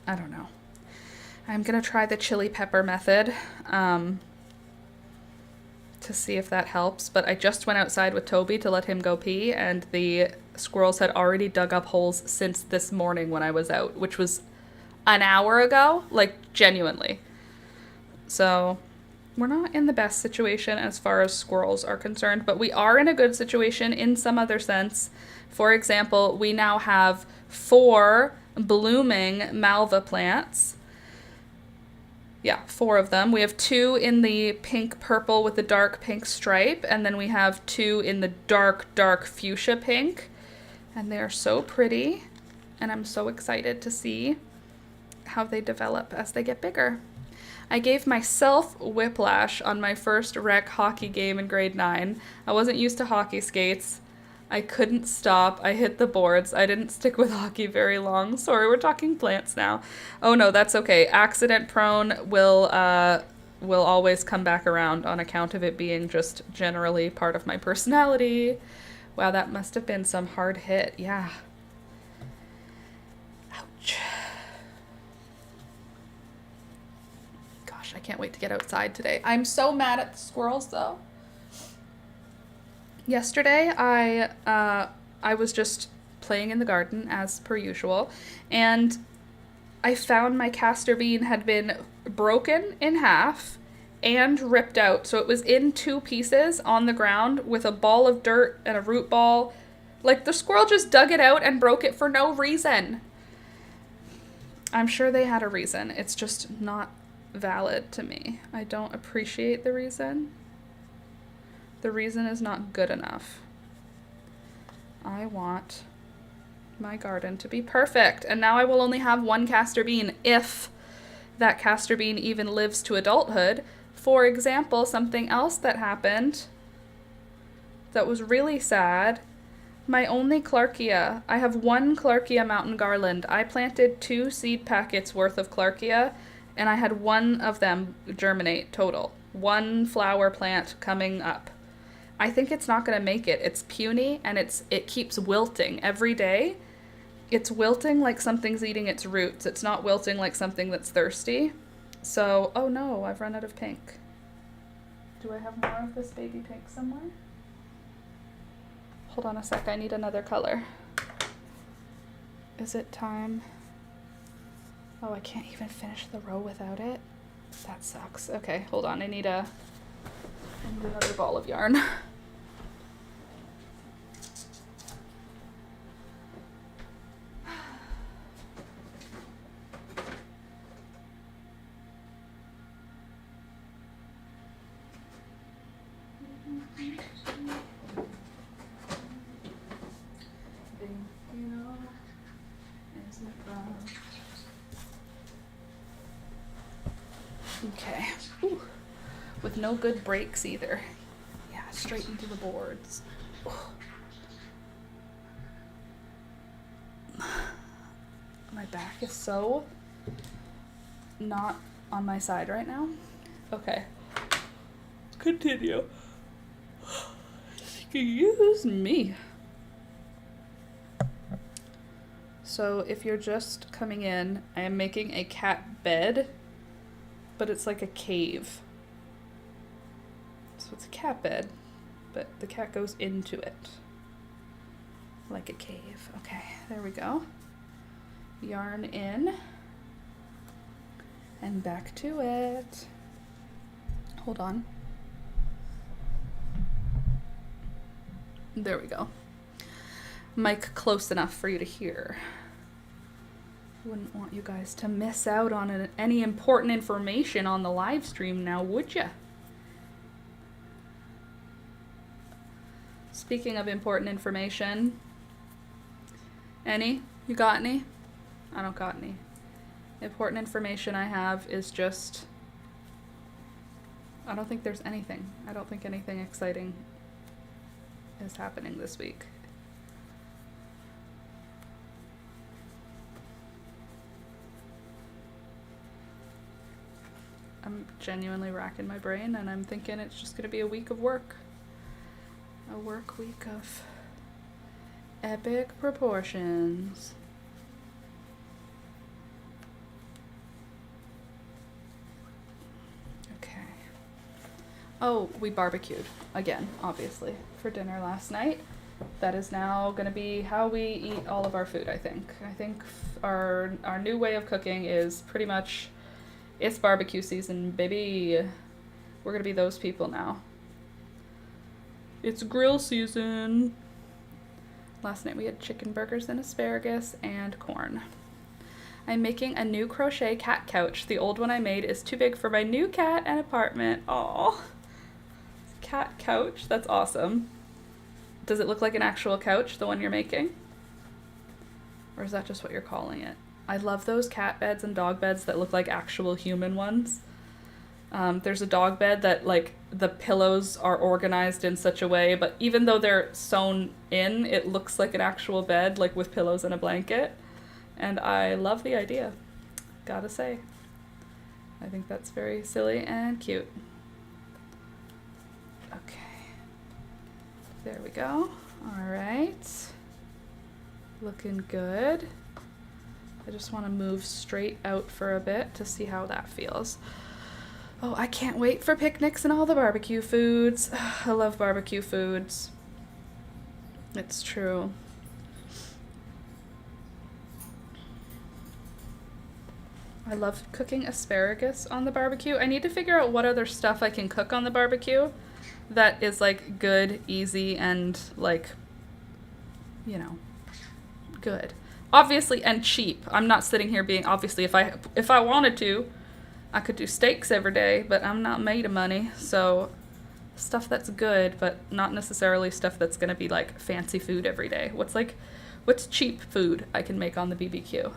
I don't know. I'm going to try the chili pepper method to see if that helps. But I just went outside with Toby to let him go pee, and the squirrels had already dug up holes since this morning when I was out, which was an hour ago, like genuinely. So we're not in the best situation as far as squirrels are concerned, but we are in a good situation in some other sense. For example, we now have 4 blooming malva plants. Yeah, 4 of them. We have 2 in the pink purple with the dark pink stripe, and then we have 2 in the dark fuchsia pink. And they're so pretty, and I'm so excited to see how they develop as they get bigger. I gave myself whiplash on my first rec hockey game in grade 9. I wasn't used to hockey skates. I couldn't stop. I hit the boards. I didn't stick with hockey very long. Sorry, we're talking plants now. Oh no, that's okay. Accident prone will always come back around on account of it being just generally part of my personality. Wow, that must have been some hard hit. Yeah. Ouch. Gosh, I can't wait to get outside today. I'm so mad at the squirrels, though. Yesterday, I was just playing in the garden, as per usual, and I found my castor bean had been broken in half and ripped out. So it was in 2 pieces on the ground with a ball of dirt and a root ball. Like, the squirrel just dug it out and broke it for no reason. I'm sure they had a reason. It's just not valid to me. I don't appreciate the reason. The reason is not good enough. I want my garden to be perfect. And now I will only have 1 castor bean if that castor bean even lives to adulthood. For example, something else that happened that was really sad. My only Clarkia. I have 1 Clarkia mountain garland. I planted 2 seed packets worth of Clarkia, and I had 1 of them germinate total. 1 flower plant coming up. I think it's not going to make it. It's puny, and it keeps wilting every day. It's wilting like something's eating its roots. It's not wilting like something that's thirsty. So, oh no, I've run out of pink. Do I have more of this baby pink somewhere? Hold on a sec, I need another color. Is it time? Oh, I can't even finish the row without it. That sucks. Okay, hold on, I need another ball of yarn. Okay. Ooh. With no good breaks either. Yeah, straight into the boards. Ooh. My back is so not on my side right now. Okay. Continue. Excuse me. So if you're just coming in, I am making a cat bed, but it's like a cave. So it's a cat bed, but the cat goes into it like a cave. Okay, there we go. Yarn in and back to it. Hold on. There we go. Mic close enough for you to hear. Wouldn't want you guys to miss out on any important information on the live stream now, would ya? Speaking of important information, any? You got any? I don't got any. Important information I have is just, I don't think there's anything. I don't think anything exciting is happening this week. I'm genuinely racking my brain and I'm thinking it's just gonna be a week of work. A work week of epic proportions. Okay. Oh, we barbecued again, obviously, for dinner last night. That is now gonna be how we eat all of our food, I think. I think our new way of cooking is pretty much, it's barbecue season, baby. We're gonna be those people now. It's grill season. Last night we had chicken burgers and asparagus and corn. I'm making a new crochet cat couch. The old one I made is too big for my new cat and apartment. Aww. Cat couch, that's awesome. Does it look like an actual couch, the one you're making? Or is that just what you're calling it? I love those cat beds and dog beds that look like actual human ones. There's a dog bed that, like, the pillows are organized in such a way, but even though they're sewn in, it looks like an actual bed, like with pillows and a blanket. And I love the idea, gotta say. I think that's very silly and cute. Okay. There we go. All right. Looking good. I just want to move straight out for a bit to see how that feels. Oh, I can't wait for picnics and all the barbecue foods. I love barbecue foods. It's true. I love cooking asparagus on the barbecue. I need to figure out what other stuff I can cook on the barbecue that is, like, good, easy, and, like, you know, good. Obviously, and cheap. I'm not sitting here being, obviously, if I wanted to, I could do steaks every day, but I'm not made of money, so stuff that's good, but not necessarily stuff that's gonna be like fancy food every day. What's cheap food I can make on the BBQ?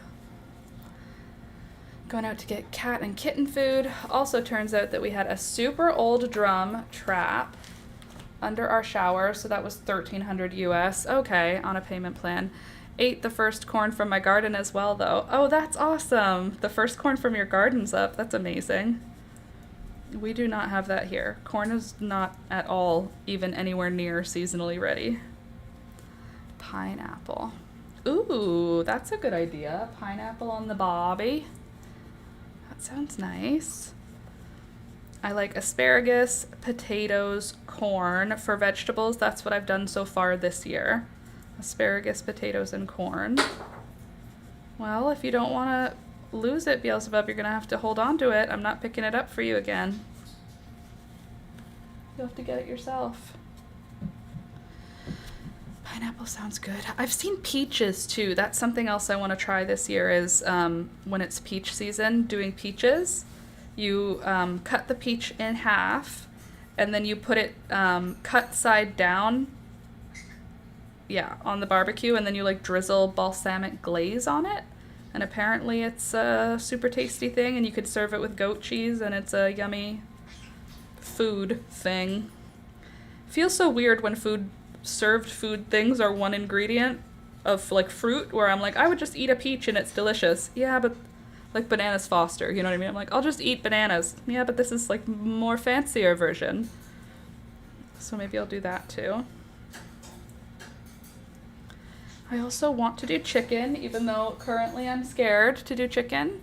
Going out to get cat and kitten food. Also turns out that we had a super old drum trap under our shower, so that was $1,300 US. Okay, on a payment plan. Ate the first corn from my garden as well, though. Oh, that's awesome. The first corn from your garden's up. That's amazing. We do not have that here. Corn is not at all even anywhere near seasonally ready. Pineapple. Ooh, that's a good idea. Pineapple on the bobby. That sounds nice. I like asparagus, potatoes, corn. For vegetables, that's what I've done so far this year. Asparagus, potatoes, and corn. Well, if you don't want to lose it, Beelzebub, you're going to have to hold on to it. I'm not picking it up for you again. You'll have to get it yourself. Pineapple sounds good. I've seen peaches, too. That's something else I want to try this year is when it's peach season, doing peaches. You cut the peach in half, and then you put it cut side down, yeah, on the barbecue, and then you like drizzle balsamic glaze on it. And apparently it's a super tasty thing, and you could serve it with goat cheese, and it's a yummy food thing. Feels so weird when served food things are one ingredient of like fruit, where I'm like, I would just eat a peach and it's delicious. Yeah, but like bananas Foster, you know what I mean? I'm like, I'll just eat bananas. Yeah, but this is like more fancier version. So maybe I'll do that too. I also want to do chicken, even though currently I'm scared to do chicken.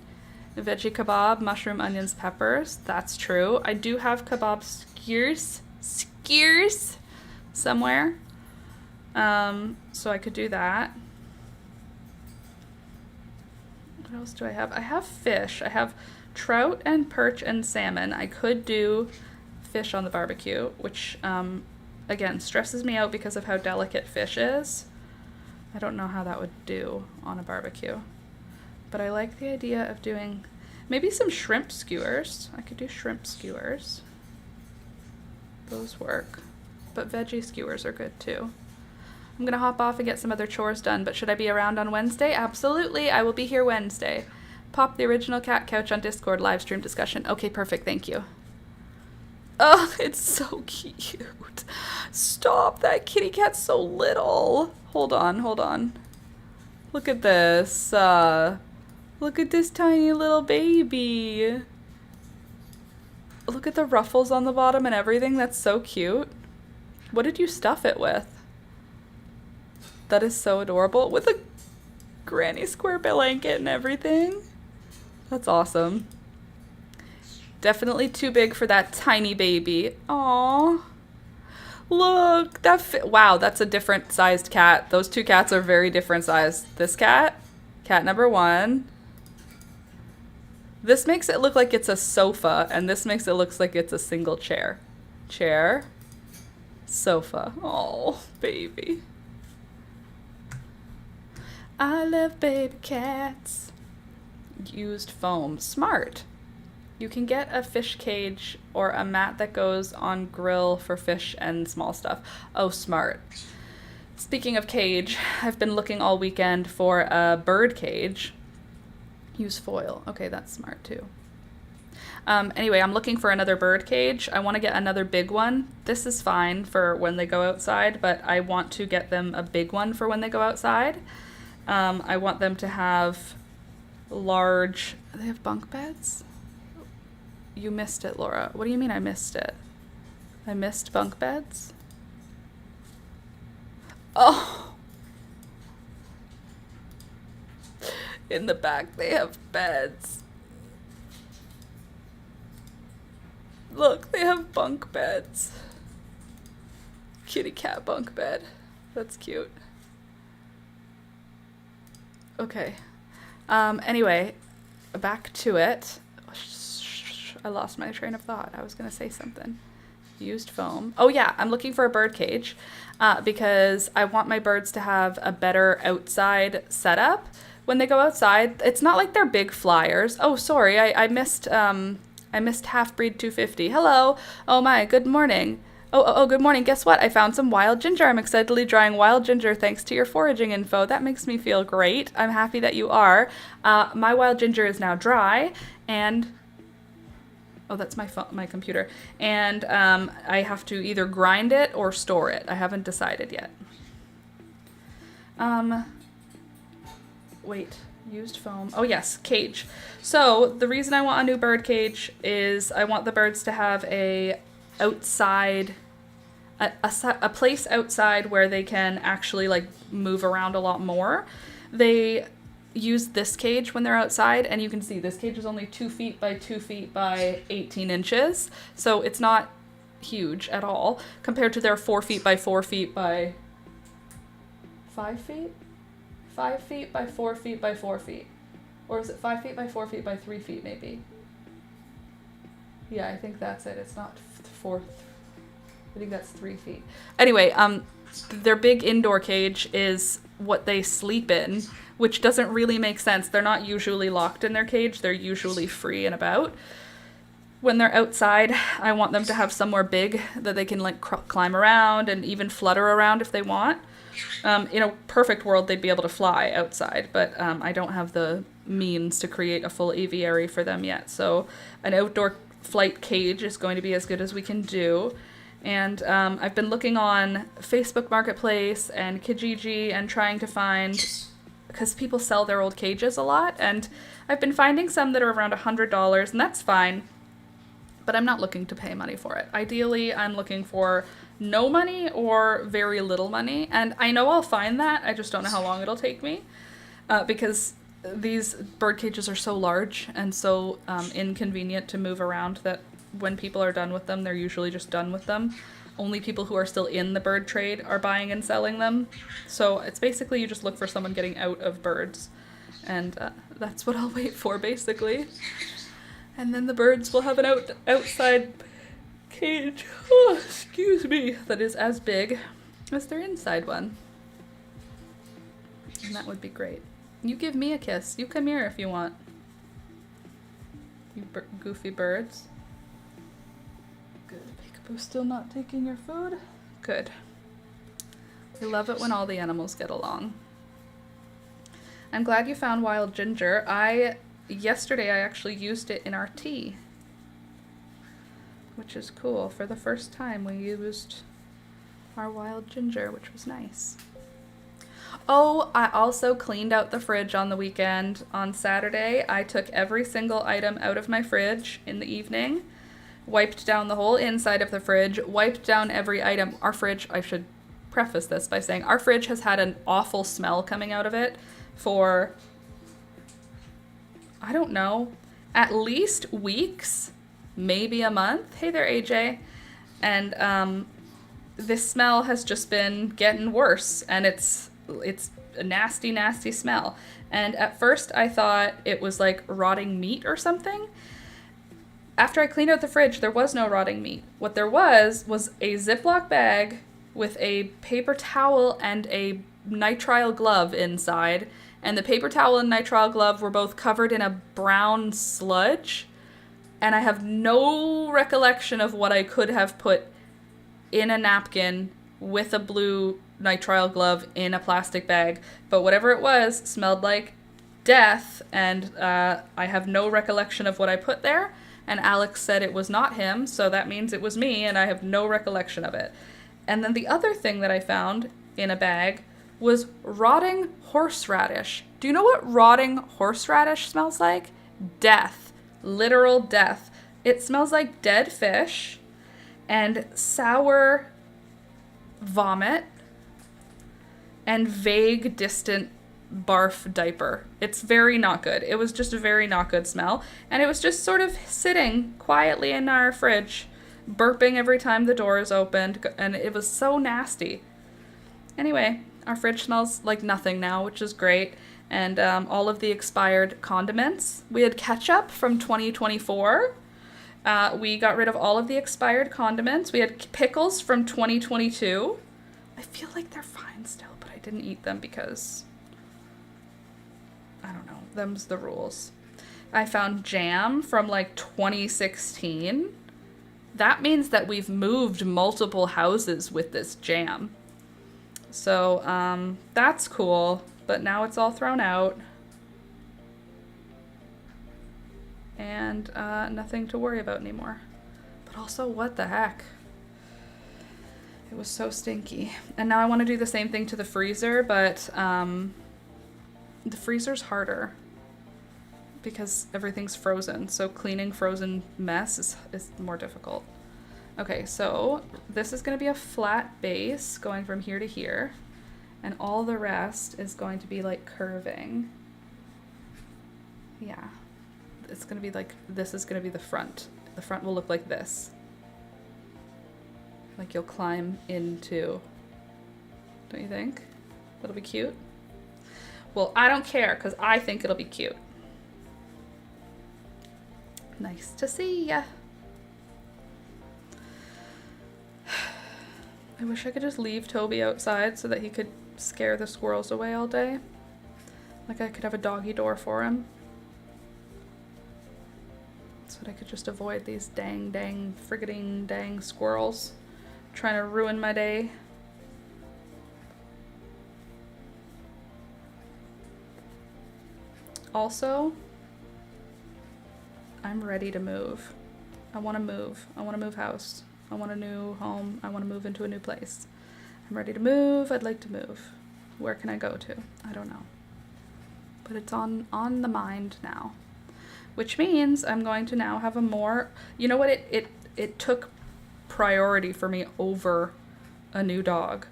Veggie kebab, mushroom, onions, peppers. That's true. I do have kebab skewers somewhere. So I could do that. What else do I have? I have fish. I have trout and perch and salmon. I could do fish on the barbecue, which, again, stresses me out because of how delicate fish is. I don't know how that would do on a barbecue. But I like the idea of doing maybe some shrimp skewers. I could do shrimp skewers. Those work. But veggie skewers are good too. I'm gonna hop off and get some other chores done, but should I be around on Wednesday? Absolutely, I will be here Wednesday. Pop the original cat couch on Discord live stream discussion. Okay, perfect, thank you. Oh, it's so cute. Stop, that kitty cat's so little. Hold on. Look at this. Look at this tiny little baby. Look at the ruffles on the bottom and everything. That's so cute. What did you stuff it with? That is so adorable. With a granny square blanket and everything. That's awesome. Definitely too big for that tiny baby. Aww. Look, wow, that's a different sized cat. Those two cats are very different sized. This cat number 1. This makes it look like it's a sofa, and this makes it look like it's a single chair. Chair, sofa. Oh, baby. I love baby cats. Used foam. Smart. You can get a fish cage or a mat that goes on grill for fish and small stuff. Oh, smart. Speaking of cage, I've been looking all weekend for a bird cage. Use foil. Okay, that's smart too. Anyway, I'm looking for another bird cage. I want to get another big one. This is fine for when they go outside, but I want to get them a big one for when they go outside. I want them to have large... They have bunk beds? You missed it, Laura. What do you mean I missed it? I missed bunk beds? Oh! In the back they have beds. Look, they have bunk beds. Kitty cat bunk bed. That's cute. Okay. Anyway, back to it. I lost my train of thought. I was going to say something. Used foam. Oh yeah, I'm looking for a bird cage because I want my birds to have a better outside setup when they go outside. It's not like they're big flyers. Oh, sorry, I missed Half-Breed 250. Hello. Oh my, good morning. Oh, good morning. Guess what? I found some wild ginger. I'm excitedly drying wild ginger thanks to your foraging info. That makes me feel great. I'm happy that you are. My wild ginger is now dry, and... Oh, that's my computer. And I have to either grind it or store it. I haven't decided yet. Wait, used foam. Oh yes, cage. So the reason I want a new bird cage is I want the birds to have a place outside where they can actually like move around a lot more. They use this cage when they're outside, and you can see this cage is only 2 feet by 2 feet by 18 inches, so it's not huge at all compared to their 4 feet by 4 feet by 5 feet? 5 feet by 4 feet by 4 feet. Or is it 5 feet by 4 feet by 3 feet maybe? Yeah, I think that's it. It's not 4. I think that's 3 feet. Anyway, their big indoor cage is what they sleep in, which doesn't really make sense. They're not usually locked in their cage. They're usually free and about. when they're outside, I want them to have somewhere big that they can like climb around and even flutter around if they want. In a perfect world, they'd be able to fly outside, but I don't have the means to create a full aviary for them yet. So an outdoor flight cage is going to be as good as we can do. And I've been looking on Facebook Marketplace and Kijiji and trying to find, because people sell their old cages a lot, and I've been finding some that are around $100, and that's fine, but I'm not looking to pay money for it. Ideally, I'm looking for no money or very little money, and I know I'll find that, I just don't know how long it'll take me, because these bird cages are so large and so inconvenient to move around that when people are done with them, they're usually just done with them. Only people who are still in the bird trade are buying and selling them. So it's basically you just look for someone getting out of birds. And that's what I'll wait for, basically. And then the birds will have an outside cage, oh, excuse me, that is as big as their inside one. And that would be great. You give me a kiss. You come here if you want. You goofy birds. Good. Peekaboo's still not taking your food? Good. We love it when all the animals get along. I'm glad you found wild ginger. Yesterday I actually used it in our tea, which is cool. For the first time we used our wild ginger, which was nice. Oh, I also cleaned out the fridge on the weekend. On Saturday, I took every single item out of my fridge in the evening, wiped down the whole inside of the fridge, wiped down every item. Our fridge, I should preface this by saying, our fridge has had an awful smell coming out of it for, I don't know, at least weeks, maybe a month. Hey there, AJ. And this smell has just been getting worse, and it's a nasty, nasty smell. And at first I thought it was like rotting meat or something. After I cleaned out the fridge, there was no rotting meat. What there was a Ziploc bag with a paper towel and a nitrile glove inside. And the paper towel and nitrile glove were both covered in a brown sludge. And I have no recollection of what I could have put in a napkin with a blue nitrile glove in a plastic bag, but whatever it was smelled like death, and I have no recollection of what I put there, and Alex said it was not him, so that means it was me, and I have no recollection of it. And then the other thing that I found in a bag was rotting horseradish. Do you know what rotting horseradish smells like? Death. Literal death. It smells like dead fish and sour vomit and vague, distant barf diaper. It's very not good. It was just a very not good smell. And it was just sort of sitting quietly in our fridge, burping every time the door is opened. And it was so nasty. Anyway, our fridge smells like nothing now, which is great. And all of the expired condiments. We had ketchup from 2024. We got rid of all of the expired condiments. We had pickles from 2022. I feel like they're fine still, but I didn't eat them because, I don't know, them's the rules. I found jam from like 2016. That means that we've moved multiple houses with this jam. So that's cool, but now it's all thrown out. And nothing to worry about anymore. But also, what the heck? It was so stinky. And now I want to do the same thing to the freezer, but the freezer's harder because everything's frozen. So cleaning frozen mess is more difficult. Okay, so this is going to be a flat base going from here to here. And all the rest is going to be like curving. Yeah. It's going to be like, this is going to be the front. The front will look like this. Like you'll climb into, don't you think? That'll be cute? Well, I don't care, because I think it'll be cute. Nice to see ya. I wish I could just leave Toby outside so that he could scare the squirrels away all day. Like I could have a doggy door for him. So that I could just avoid these dang friggin' dang squirrels trying to ruin my day. Also, I'm ready to move. I want to move. I want to move house. I want a new home. I want to move into a new place. I'm ready to move. I'd like to move. Where can I go to? I don't know. But it's on the mind now. Which means I'm going to now have a more, you know what, it took priority for me over a new dog.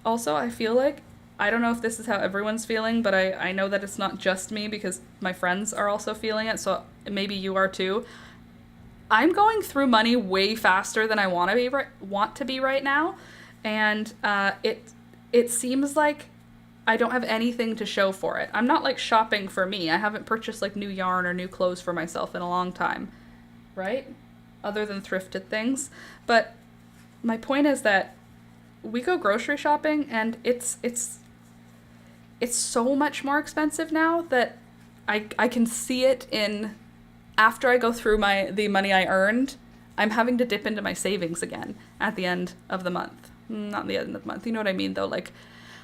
Also, I feel like, I don't know if this is how everyone's feeling, but I know that it's not just me because my friends are also feeling it, so maybe you are too. I'm going through money way faster than I want to be right now, and it seems like I don't have anything to show for it. I'm not like shopping for me. I haven't purchased like new yarn or new clothes for myself in a long time, right? Other than thrifted things. But my point is that we go grocery shopping and it's so much more expensive now that I can see it in, after I go through the money I earned, I'm having to dip into my savings again at the end of the month. Not the end of the month, you know what I mean though, like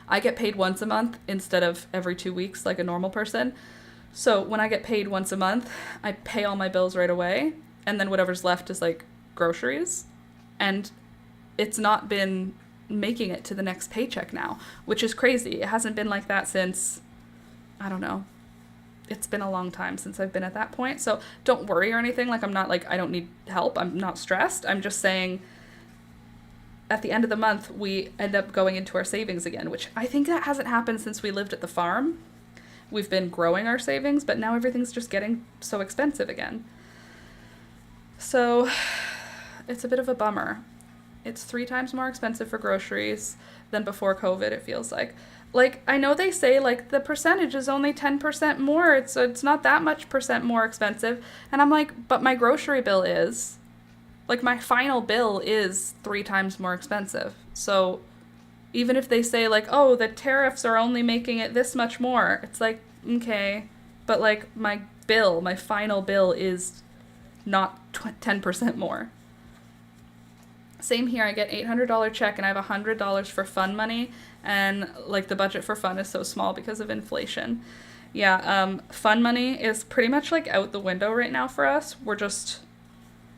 I get paid once a month instead of every 2 weeks like a normal person. So when I get paid once a month, I pay all my bills right away, and then whatever's left is like groceries. And it's not been making it to the next paycheck now, which is crazy. It hasn't been like that since, I don't know. It's been a long time since I've been at that point. So don't worry or anything. Like I'm not like, I don't need help. I'm not stressed. I'm just saying at the end of the month, we end up going into our savings again, which I think that hasn't happened since we lived at the farm. We've been growing our savings, but now everything's just getting so expensive again. So it's a bit of a bummer. It's 3 times more expensive for groceries than before COVID, it feels like. Like, I know they say, like, the percentage is only 10% more. It's not that much percent more expensive. And I'm like, but my grocery bill is. Like, my final bill is 3 times more expensive. So even if they say, like, oh, the tariffs are only making it this much more, it's like, okay. But, like, my final bill is not 10% more. Same here, I get $800 check and I have $100 for fun money, and like the budget for fun is so small because of inflation. Yeah, fun money is pretty much like out the window right now for us. We're just,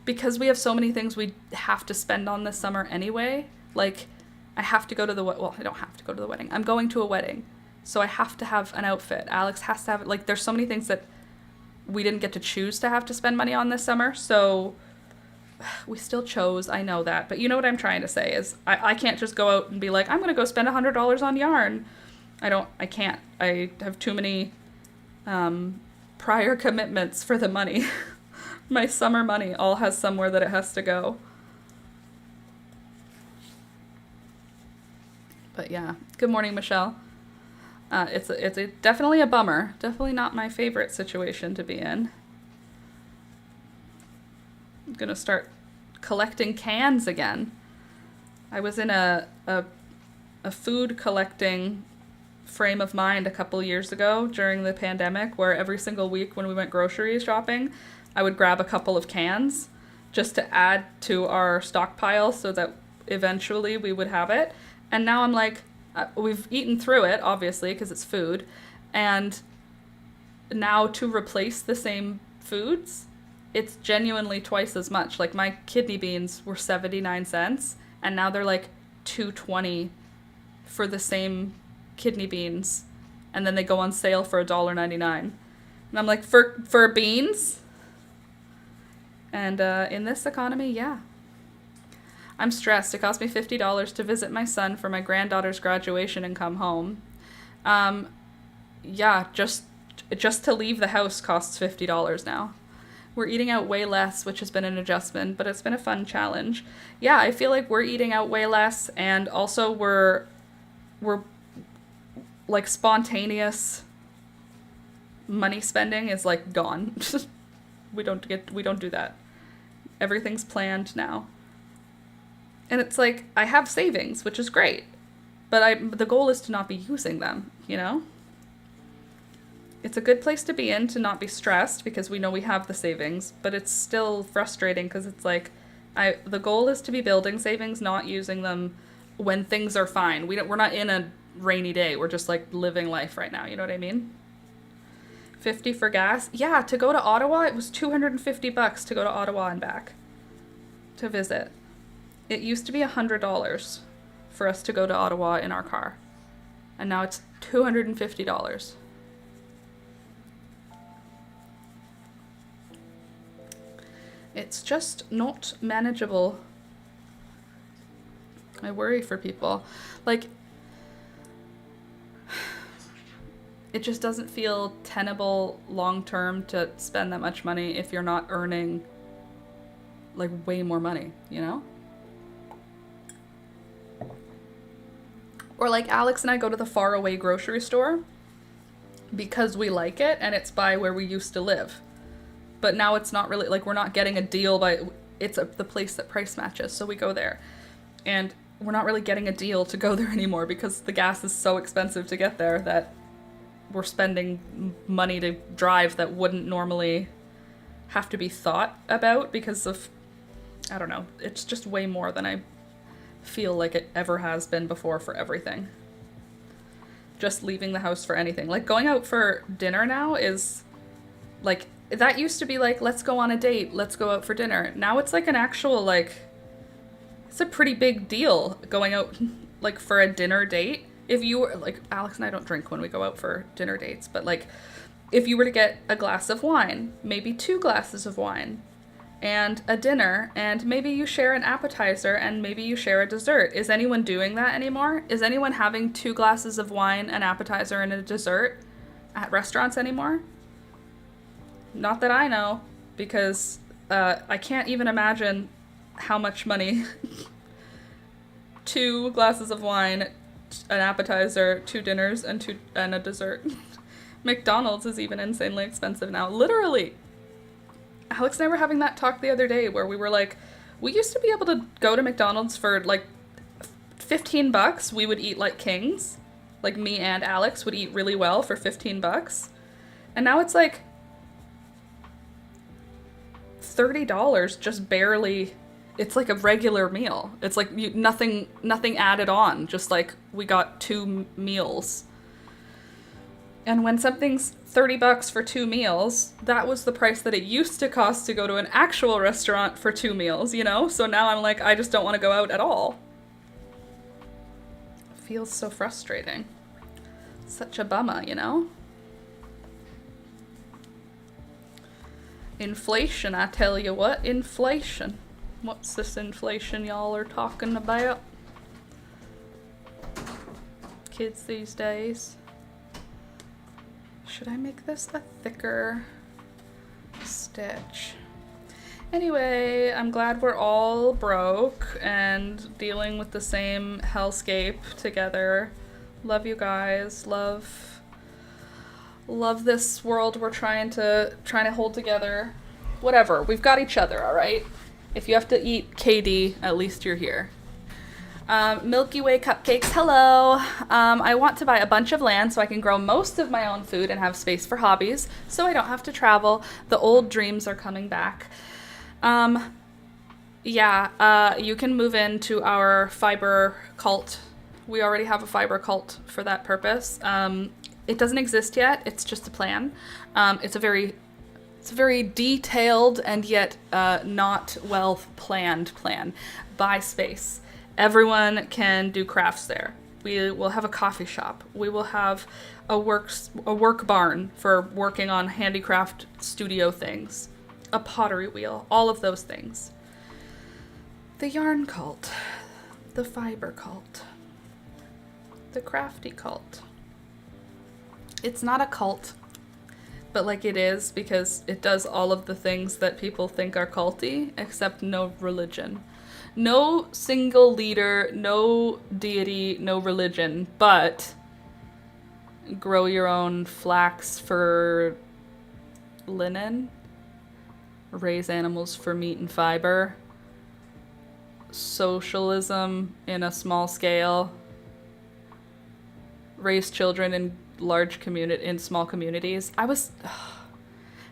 because we have so many things we have to spend on this summer anyway. Like, I have to go to I don't have to go to the wedding. I'm going to a wedding, so I have to have an outfit. Alex has to have, like, there's so many things that we didn't get to choose to have to spend money on this summer, so we still chose, I know that, but you know what I'm trying to say is I can't just go out and be like, I'm going to go spend $100 on yarn. I can't. I have too many prior commitments for the money. My summer money all has somewhere that it has to go. But yeah, good morning, Michelle. It's definitely a bummer. Definitely not my favorite situation to be in. I'm gonna start collecting cans again. I was in a food collecting frame of mind a couple years ago during the pandemic, where every single week when we went grocery shopping, I would grab a couple of cans just to add to our stockpile so that eventually we would have it. And now I'm like, we've eaten through it, obviously, because it's food. And now to replace the same foods, it's genuinely twice as much. Like, my kidney beans were 79 cents, and now they're like $2.20 for the same kidney beans. And then they go on sale for $1.99. And I'm like, for beans? And in this economy, yeah. I'm stressed. It cost me $50 to visit my son for my granddaughter's graduation and come home. Yeah, just to leave the house costs $50 now. We're eating out way less, which has been an adjustment, but it's been a fun challenge. Yeah, I feel like we're eating out way less, and also we're like spontaneous money spending is like gone. We don't do that. Everything's planned now. And it's like, I have savings, which is great, but the goal is to not be using them, you know? it's a good place to be in to not be stressed because we know we have the savings, but it's still frustrating because it's like the goal is to be building savings, not using them when things are fine. We're not in a rainy day. We're just like living life right now. You know what I mean? 50 for gas. Yeah, to go to Ottawa, it was $250 to go to Ottawa and back to visit. It used to be $100 for us to go to Ottawa in our car. And now it's $250. It's just not manageable. I worry for people. Like, it just doesn't feel tenable long term to spend that much money if you're not earning like way more money, you know? Or like Alex and I go to the faraway grocery store because we like it and it's by where we used to live. But now it's not really, like, we're not getting a deal by, it's the place that price matches, so we go there. And we're not really getting a deal to go there anymore because the gas is so expensive to get there that we're spending money to drive that wouldn't normally have to be thought about because of, I don't know, it's just way more than I feel like it ever has been before for everything. Just leaving the house for anything. Like, going out for dinner now is, like, that used to be like, let's go on a date, let's go out for dinner. Now it's like an actual, like, it's a pretty big deal going out, like, for a dinner date. If you were, like, Alex and I don't drink when we go out for dinner dates, but, like, if you were to get a glass of wine, maybe 2 glasses of wine, and a dinner, and maybe you share an appetizer, and maybe you share a dessert. Is anyone doing that anymore? Is anyone having 2 glasses of wine, an appetizer, and a dessert at restaurants anymore? Not that I know, because I can't even imagine how much money 2 glasses of wine, an appetizer, 2 dinners, and a dessert. McDonald's is even insanely expensive now. Literally. Alex and I were having that talk the other day where we were like, we used to be able to go to McDonald's for like $15. We would eat like kings. Like, me and Alex would eat really well for $15. And now it's like $30, just barely. It's like a regular meal. It's like nothing added on, just like we got 2 meals. And when something's $30 for 2 meals, that was the price that it used to cost to go to an actual restaurant for 2 meals, you know? So now I'm like, I just don't want to go out at all. It feels so frustrating. Such a bummer, you know? Inflation, I tell you what, inflation. What's this inflation y'all are talking about? Kids these days. Should I make this a thicker stitch? Anyway, I'm glad we're all broke and dealing with the same hellscape together. Love you guys. Love this world we're trying to hold together. Whatever. We've got each other, all right? If you have to eat KD, at least you're here. Milky Way cupcakes, hello. I want to buy a bunch of land so I can grow most of my own food and have space for hobbies, so I don't have to travel. The old dreams are coming back. You can move into our fiber cult. We already have a fiber cult for that purpose. It doesn't exist yet. It's just a plan. It's a very detailed and yet not well planned plan. Buy space. Everyone can do crafts there. We will have a coffee shop. We will have a work barn for working on handicraft studio things. A pottery wheel. All of those things. The yarn cult. The fiber cult. The crafty cult. It's not a cult, but like it is because it does all of the things that people think are culty, except no religion. No single leader, no deity, no religion, but grow your own flax for linen, raise animals for meat and fiber, socialism in a small scale, raise children in in small communities.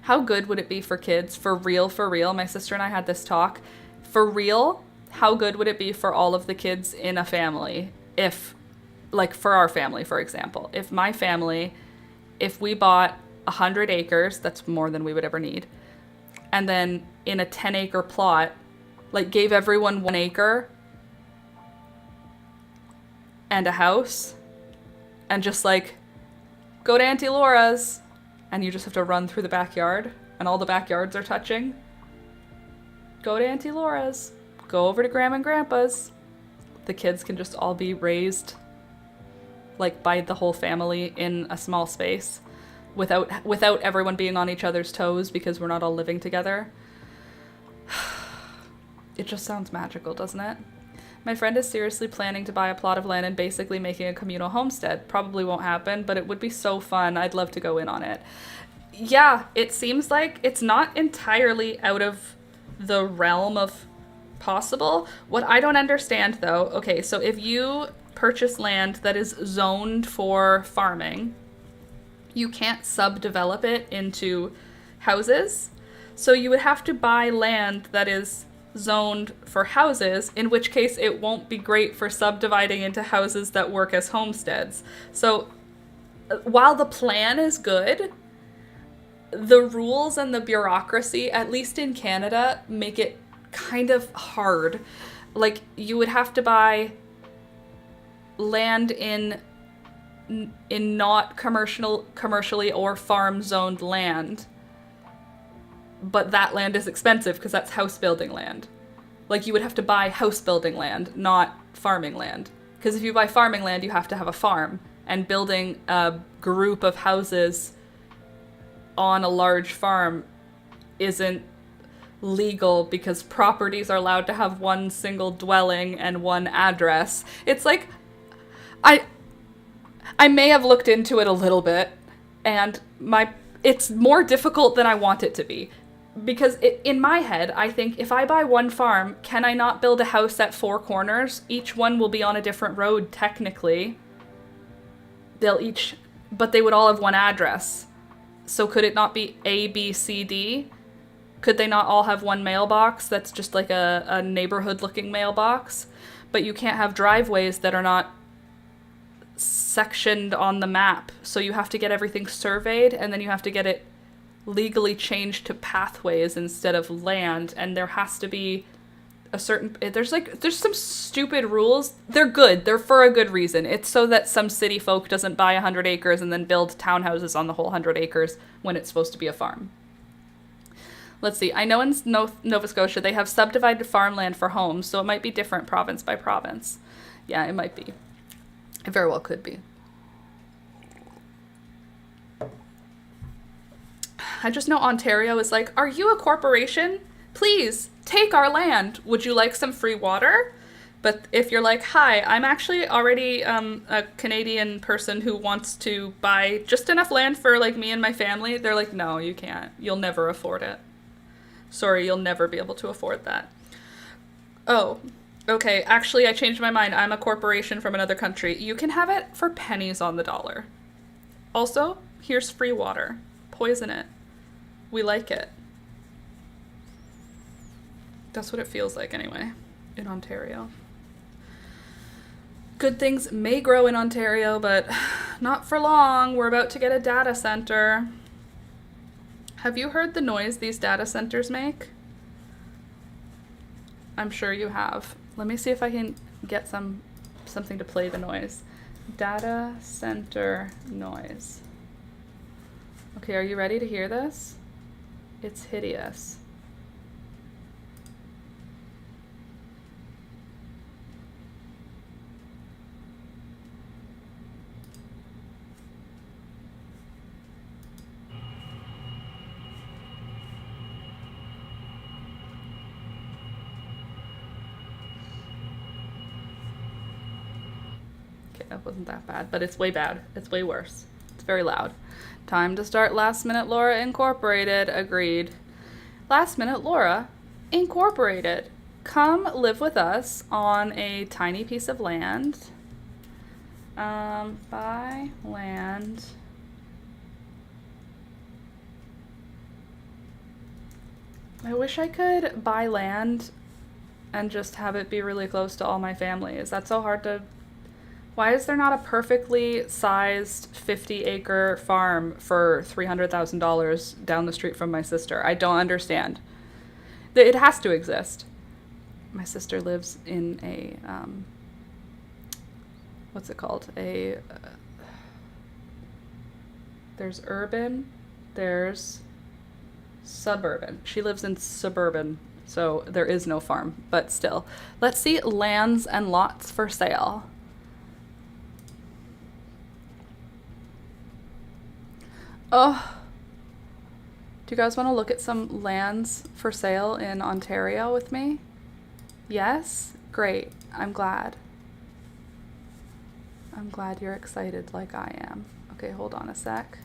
How good would it be for kids? For real, for real. My sister and I had this talk. For real, how good would it be for all of the kids in a family if, like for our family, for example, if my family, if we bought 100 acres, that's more than we would ever need, and then in a 10-acre plot, like gave everyone 1 acre and a house, and just like, go to Auntie Laura's, and you just have to run through the backyard, and all the backyards are touching. Go to Auntie Laura's. Go over to Grandma and Grandpa's. The kids can just all be raised, like, by the whole family in a small space, without everyone being on each other's toes because we're not all living together. It just sounds magical, doesn't it? My friend is seriously planning to buy a plot of land and basically making a communal homestead. Probably won't happen, but it would be so fun. I'd love to go in on it. Yeah, it seems like it's not entirely out of the realm of possible. What I don't understand, though, okay, so if you purchase land that is zoned for farming, you can't subdevelop it into houses. So you would have to buy land that is zoned for houses, in which case it won't be great for subdividing into houses that work as homesteads. So while the plan is good, the rules and the bureaucracy, at least in Canada, make it kind of hard. Like, you would have to buy land in not commercially or farm zoned land, but that land is expensive because that's house building land. Like, you would have to buy house building land, not farming land. Because if you buy farming land, you have to have a farm, and building a group of houses on a large farm isn't legal because properties are allowed to have one single dwelling and one address. It's like, I may have looked into it a little bit, and it's more difficult than I want it to be. Because in my head, I think if I buy one farm, can I not build a house at 4 corners? Each one will be on a different road, technically. But they would all have one address. So could it not be A, B, C, D? Could they not all have one mailbox that's just like a neighborhood-looking mailbox? But you can't have driveways that are not sectioned on the map. So you have to get everything surveyed, and then you have to get it legally changed to pathways instead of land, and there has to be a certain, there's some stupid rules. They're good. They're for a good reason. It's so that some city folk doesn't buy 100 acres and then build townhouses on the whole 100 acres when it's supposed to be a farm. Let's see. I know in Nova Scotia they have subdivided farmland for homes, so it might be different province by province. Yeah, it might be. It very well could be. I just know Ontario is like, are you a corporation? Please, take our land. Would you like some free water? But if you're like, hi, I'm actually already a Canadian person who wants to buy just enough land for like me and my family, they're like, no, you can't. You'll never afford it. Sorry, you'll never be able to afford that. Oh, okay, actually I changed my mind. I'm a corporation from another country. You can have it for pennies on the dollar. Also, here's free water. Poison it. We like it. That's what it feels like anyway, in Ontario. Good things may grow in Ontario, but not for long. We're about to get a data center. Have you heard the noise these data centers make? I'm sure you have. Let me see if I can get something to play the noise. Data center noise. Okay, are you ready to hear this? It's hideous. Okay, that wasn't that bad, but it's way bad. It's way worse. It's very loud. Time to start Last Minute Laura Incorporated. Agreed. Last Minute Laura Incorporated. Come live with us on a tiny piece of land. Buy land. I wish I could buy land and just have it be really close to all my family. Is that so hard to... Why is there not a perfectly sized 50-acre farm for $300,000 down the street from my sister? I don't understand. It has to exist. My sister lives in a, what's it called? There's urban, there's suburban. She lives in suburban, so there is no farm, but still. Let's see lands and lots for sale. Oh, do you guys want to look at some lands for sale in Ontario with me? Yes? Great. I'm glad. I'm glad you're excited like I am. Okay, hold on a sec.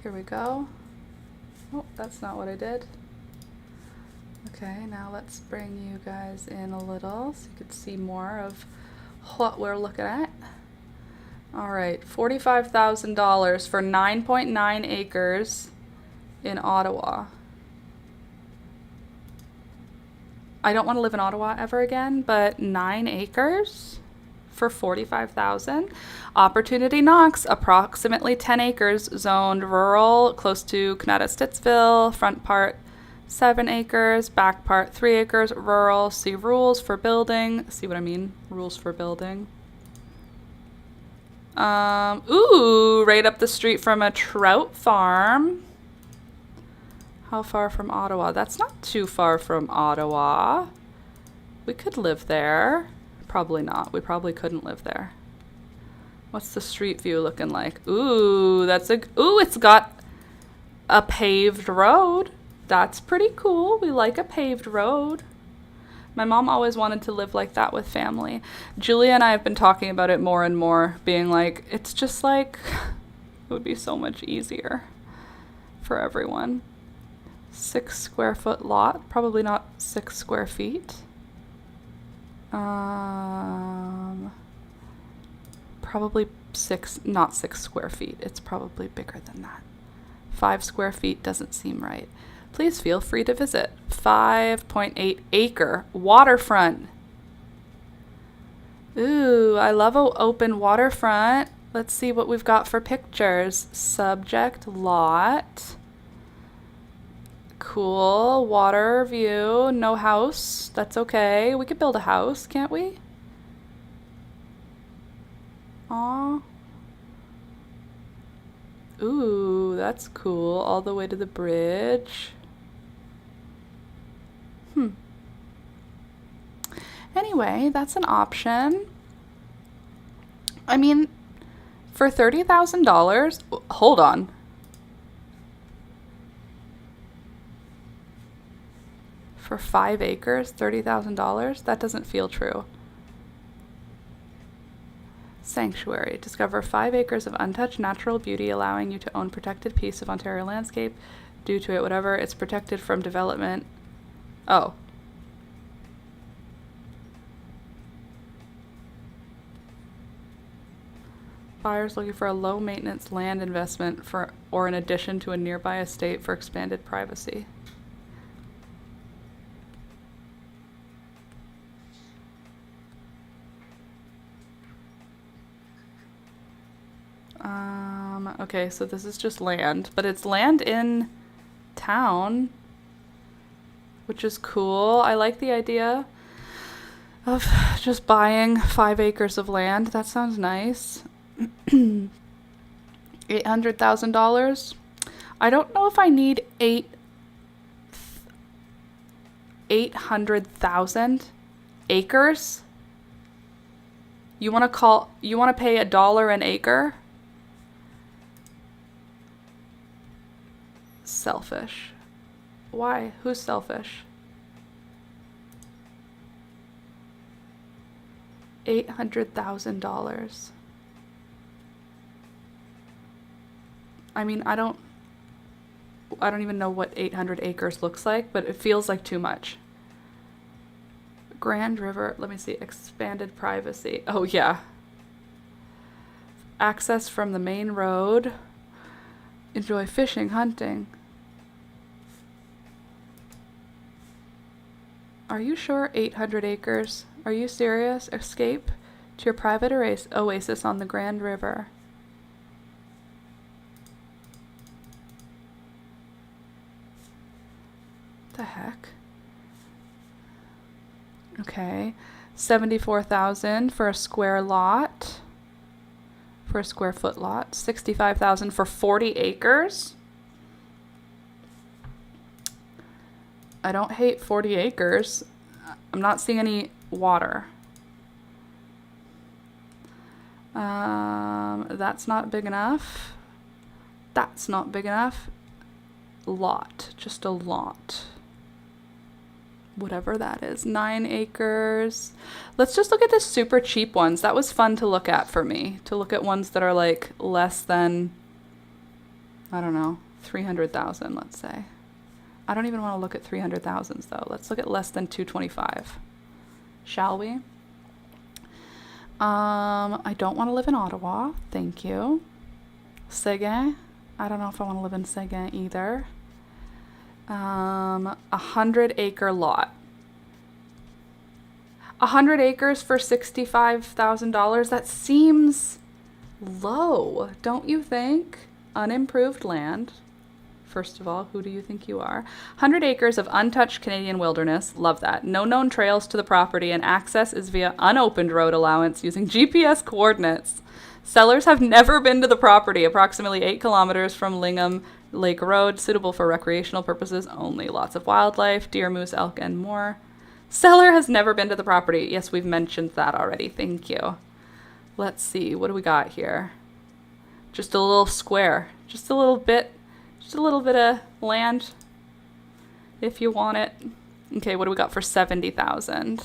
Here we go. Oh, that's not what I did. Okay, now let's bring you guys in a little so you could see more of what we're looking at. All right, $45,000 for 9.9 acres in Ottawa. I don't want to live in Ottawa ever again, but 9 acres for $45,000. Opportunity knocks, approximately 10 acres, zoned rural, close to Connecticut-Stittsville, front part 7 acres, back part 3 acres, rural. See rules for building. See what I mean? Rules for building. Ooh, right up the street from a trout farm. How far from Ottawa? That's not too far from Ottawa. We could live there. Probably not. We probably couldn't live there. What's the street view looking like? Ooh, ooh, it's got a paved road. That's pretty cool. We like a paved road. My mom always wanted to live like that with family. Julia and I have been talking about it more and more, being like, it's just like, it would be so much easier for everyone. 6 square foot lot, probably not 6 square feet. Probably not 6 square feet. It's probably bigger than that. 5 square feet doesn't seem right. Please feel free to visit. 5.8 acre waterfront. Ooh, I love an open waterfront. Let's see what we've got for pictures. Subject lot. Cool. Water view. No house. That's okay. We could build a house, can't we? Aw. Ooh, that's cool. All the way to the bridge. Anyway, that's an option. I mean, for $30,000, hold on. For 5 acres, $30,000? That doesn't feel true. Sanctuary. Discover 5 acres of untouched natural beauty, allowing you to own protected piece of Ontario landscape. Due to it, whatever, it's protected from development. Oh. Buyers looking for a low-maintenance land investment or an addition to a nearby estate for expanded privacy. Okay, so this is just land, but it's land in town, which is cool. I like the idea of just buying 5 acres of land. That sounds nice. $800,000. I don't know if I need 800,000 acres. You want to pay $1 an acre? Selfish. Why? Who's selfish? $800,000. I mean, I don't even know what 800 acres looks like, but it feels like too much. Grand River, let me see, expanded privacy. Oh yeah. Access from the main road. Enjoy fishing, hunting. Are you sure 800 acres? Are you serious? Escape to your private oasis on the Grand River. The heck? Okay. 74,000 for a square lot. For a square foot lot. 65,000 for 40 acres. I don't hate 40 acres. I'm not seeing any water. That's not big enough. That's not big enough. Lot. Just a lot. Whatever that is. 9 acres. Let's just look at the super cheap ones. That was fun to look at for me. To look at ones that are like less than, I don't know, 300,000, let's say. I don't even want to look at 300,000s though. Let's look at less than 225. Shall we? I don't want to live in Ottawa. Thank you. Seguin. I don't know if I want to live in Seguin either. 100 acre lot. 100 acres for $65,000. That seems low, don't you think? Unimproved land. First of all, who do you think you are? 100 acres of untouched Canadian wilderness. Love that. No known trails to the property, and access is via unopened road allowance using GPS coordinates. Sellers have never been to the property. Approximately 8 kilometers from Lingham Lake Road. Suitable for recreational purposes only. Lots of wildlife, deer, moose, elk, and more. Seller has never been to the property. Yes, we've mentioned that already. Thank you. Let's see. What do we got here? Just a little square. Just a little bit of land if you want it. Okay, what do we got for 70,000?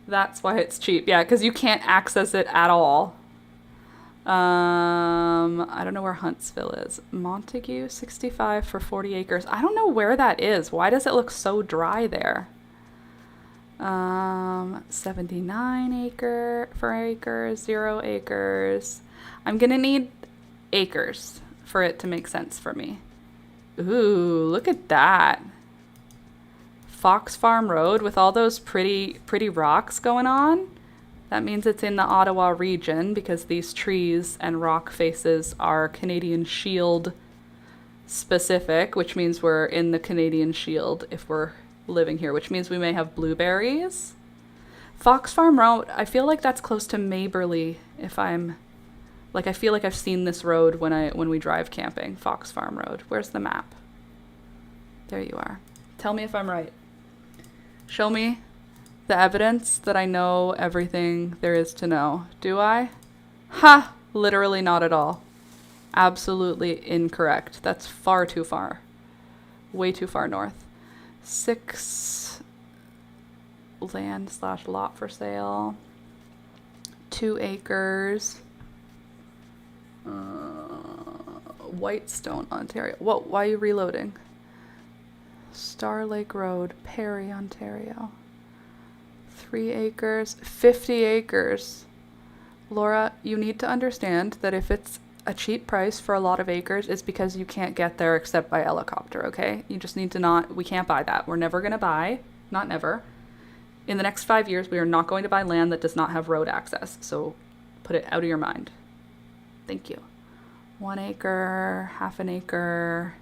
That's why it's cheap. Yeah, because you can't access it at all. I don't know where Huntsville is. Montague, 65 for 40 acres. I don't know where that is. Why does it look so dry there? 79 acres, 0 acres. I'm gonna need acres for it to make sense for me. Ooh, look at that. Fox Farm Road with all those pretty rocks going on. That means it's in the Ottawa region because these trees and rock faces are Canadian Shield specific, which means we're in the Canadian Shield if we're living here, which means we may have blueberries. Fox Farm Road, I feel like that's close to Maberly if I'm like, I feel like I've seen this road when we drive camping. Fox Farm Road. Where's the map? There you are. Tell me if I'm right. Show me the evidence that I know everything there is to know. Do I? Ha! Literally not at all. Absolutely incorrect. That's far too far. Way too far north. 6 land/lot for sale. 2 acres. Whitestone, Ontario. Whoa, why are you reloading? Star Lake Road, Perry, Ontario. 3 acres, 50 acres. Laura, you need to understand that if it's a cheap price for a lot of acres, it's because you can't get there except by helicopter, okay? You just need to we can't buy that. We're never going to buy, not never. In the next 5 years, we are not going to buy land that does not have road access. So put it out of your mind. Thank you. 1 acre, half an acre,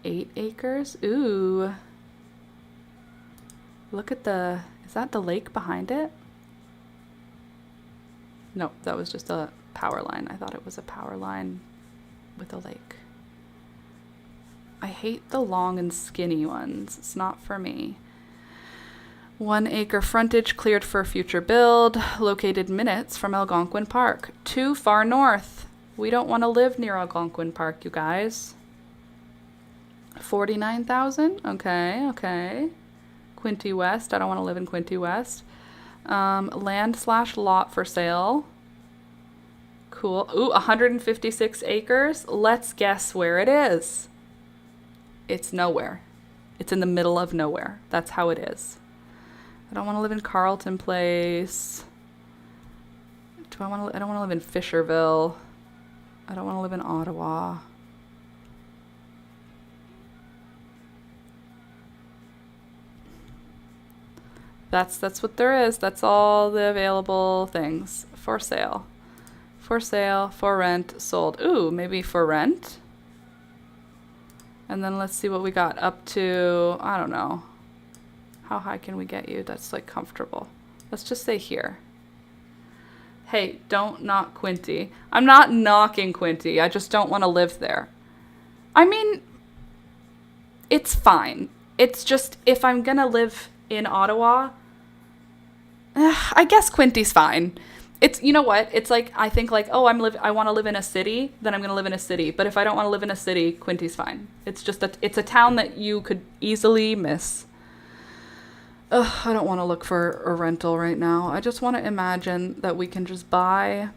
8 acres. Ooh. Look at is that the lake behind it? No, that was just a power line. I thought it was a power line with a lake. I hate the long and skinny ones. It's not for me. 1 acre frontage cleared for future build, located minutes from Algonquin Park. Too far north. We don't want to live near Algonquin Park, you guys. 49,000? Okay. Quinte West. I don't want to live in Quinte West. Land/lot for sale. Cool. Ooh, 156 acres. Let's guess where it is. It's nowhere. It's in the middle of nowhere. That's how it is. I don't want to live in Carlton Place. I don't want to live in Fisherville. I don't want to live in Ottawa. That's what there is. That's all the available things for sale. For sale, for rent, sold. Ooh, maybe for rent. And then let's see what we got up to. I don't know. How high can we get you? That's like comfortable. Let's just say here. Hey, don't knock Quinty. I'm not knocking Quinty. I just don't want to live there. I mean, it's fine. It's just if I'm gonna live in Ottawa, I guess Quinty's fine. It's, you know what? It's like, I think like, oh, I want to live in a city, then I'm going to live in a city. But if I don't want to live in a city, Quinty's fine. It's just it's a town that you could easily miss. Ugh, I don't want to look for a rental right now. I just want to imagine that we can just buy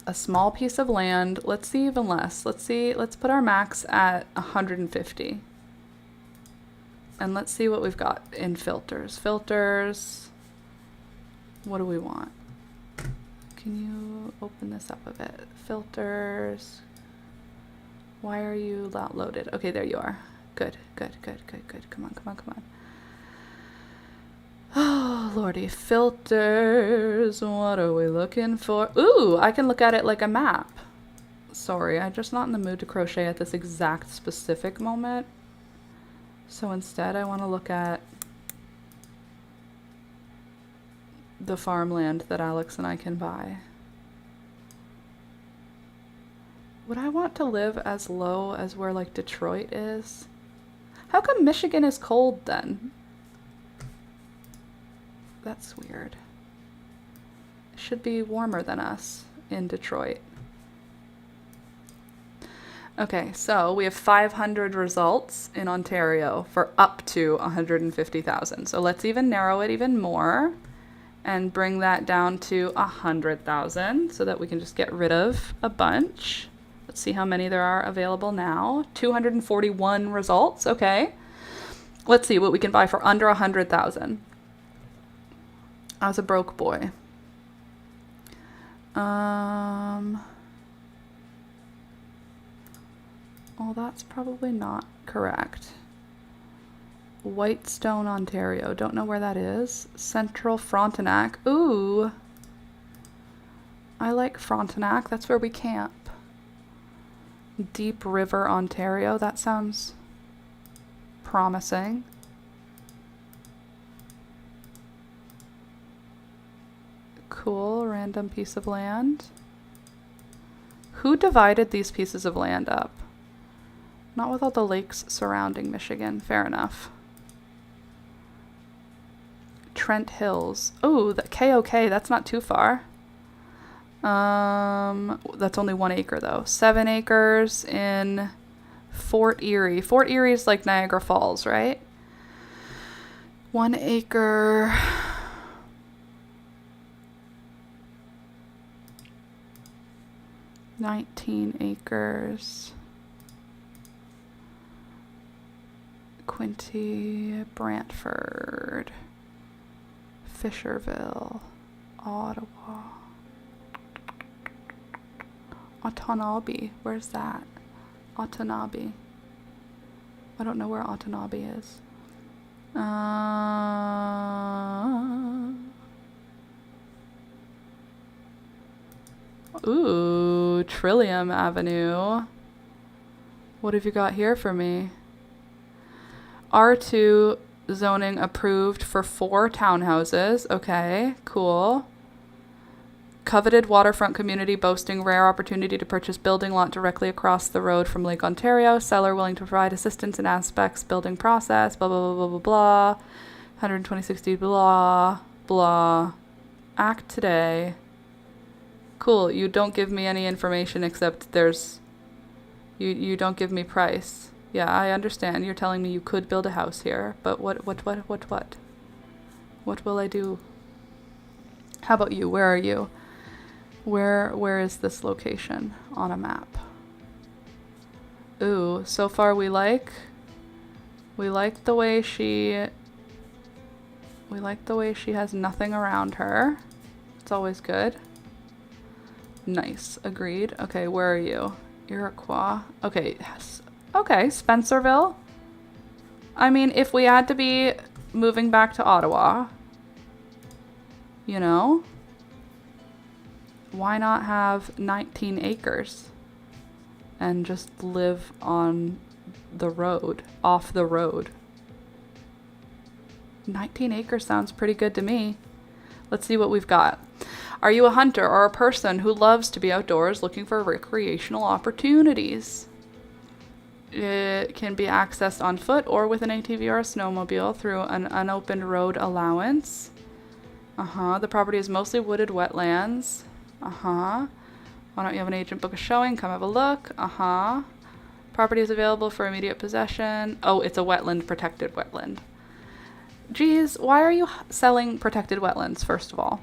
a small piece of land. Let's see even less. Let's put our max at 150. And let's see what we've got in filters. Filters. What do we want? Can you open this up a bit? Filters. Why are you not loaded? Okay, there you are. Good. Come on. Oh, lordy. Filters. What are we looking for? Ooh, I can look at it like a map. Sorry, I'm just not in the mood to crochet at this exact specific moment. So instead, I want to look at the farmland that Alex and I can buy. Would I want to live as low as where like Detroit is? How come Michigan is cold then? That's weird. It should be warmer than us in Detroit. Okay, so we have 500 results in Ontario for up to 150,000. So let's even narrow it even more and bring that down to 100,000 so that we can just get rid of a bunch. Let's see how many there are available now. 241 results, okay. Let's see what we can buy for under 100,000 as a broke boy. Well, that's probably not correct. Whitestone, Ontario. Don't know where that is. Central Frontenac. Ooh. I like Frontenac. That's where we camp. Deep River, Ontario. That sounds promising. Cool. Random piece of land. Who divided these pieces of land up? Not with all the lakes surrounding Michigan. Fair enough. Trent Hills. Oh, the KOK. That's not too far. That's only 1 acre though. 7 acres in Fort Erie. Fort Erie is like Niagara Falls, right? 1 acre. $19 acres. Quinty, Brantford, Fisherville, Ottawa, Otonabee. Where's that? Otonabee. I don't know where Otonabee is. Ooh, Trillium Avenue. What have you got here for me? R2 zoning approved for 4 townhouses. Okay, cool. Coveted waterfront community boasting rare opportunity to purchase building lot directly across the road from Lake Ontario. Seller willing to provide assistance in aspects building process. Blah, blah, blah, blah, blah, blah. 12060 blah, blah. Act today. Cool. You don't give me any information except there's... You don't give me price. Yeah, I understand. You're telling me you could build a house here, but what? What will I do? How about you? Where are you? Where is this location on a map? Ooh, so far we like the way she We like the way she has nothing around her. It's always good. Nice. Agreed. Okay, where are you? Iroquois. Okay. Yes. Okay, Spencerville. I mean, if we had to be moving back to Ottawa, you know, why not have 19 acres and just live on the road, off the road? 19 acres sounds pretty good to me. Let's see what we've got. Are you a hunter or a person who loves to be outdoors looking for recreational opportunities? It can be accessed on foot or with an ATV or a snowmobile through an unopened road allowance. The property is mostly wooded wetlands. Why don't you have an agent book a showing? Come have a look. Property is available for immediate possession. Oh, it's a wetland, protected wetland. Geez, why are you selling protected wetlands, first of all?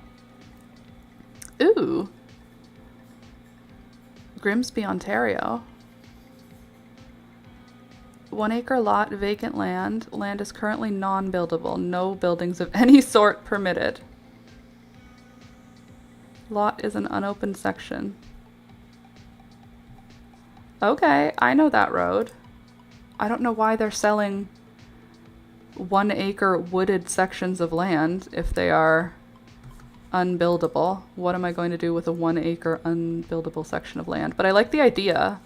Ooh. Grimsby, Ontario. 1 acre lot, vacant land. Land is currently non-buildable. No buildings of any sort permitted. Lot is an unopened section. Okay, I know that road. I don't know why they're selling 1 acre wooded sections of land if they are unbuildable. What am I going to do with a 1 acre unbuildable section of land? But I like the idea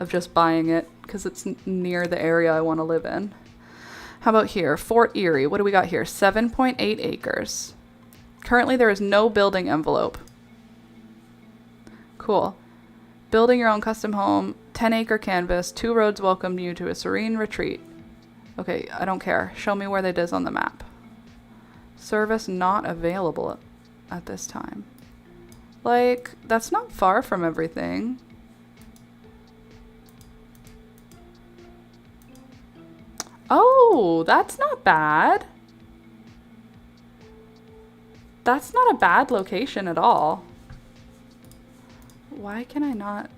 of just buying it because it's near the area I want to live in. How about here? Fort Erie. What do we got here? 7.8 acres. Currently there is no building envelope. Cool. Building your own custom home. 10 acre canvas. 2 roads welcome you to a serene retreat. Okay, I don't care. Show me where that is on the map. Service not available at this time. Like, that's not far from everything. Oh, that's not bad. That's not a bad location at all. Why can I not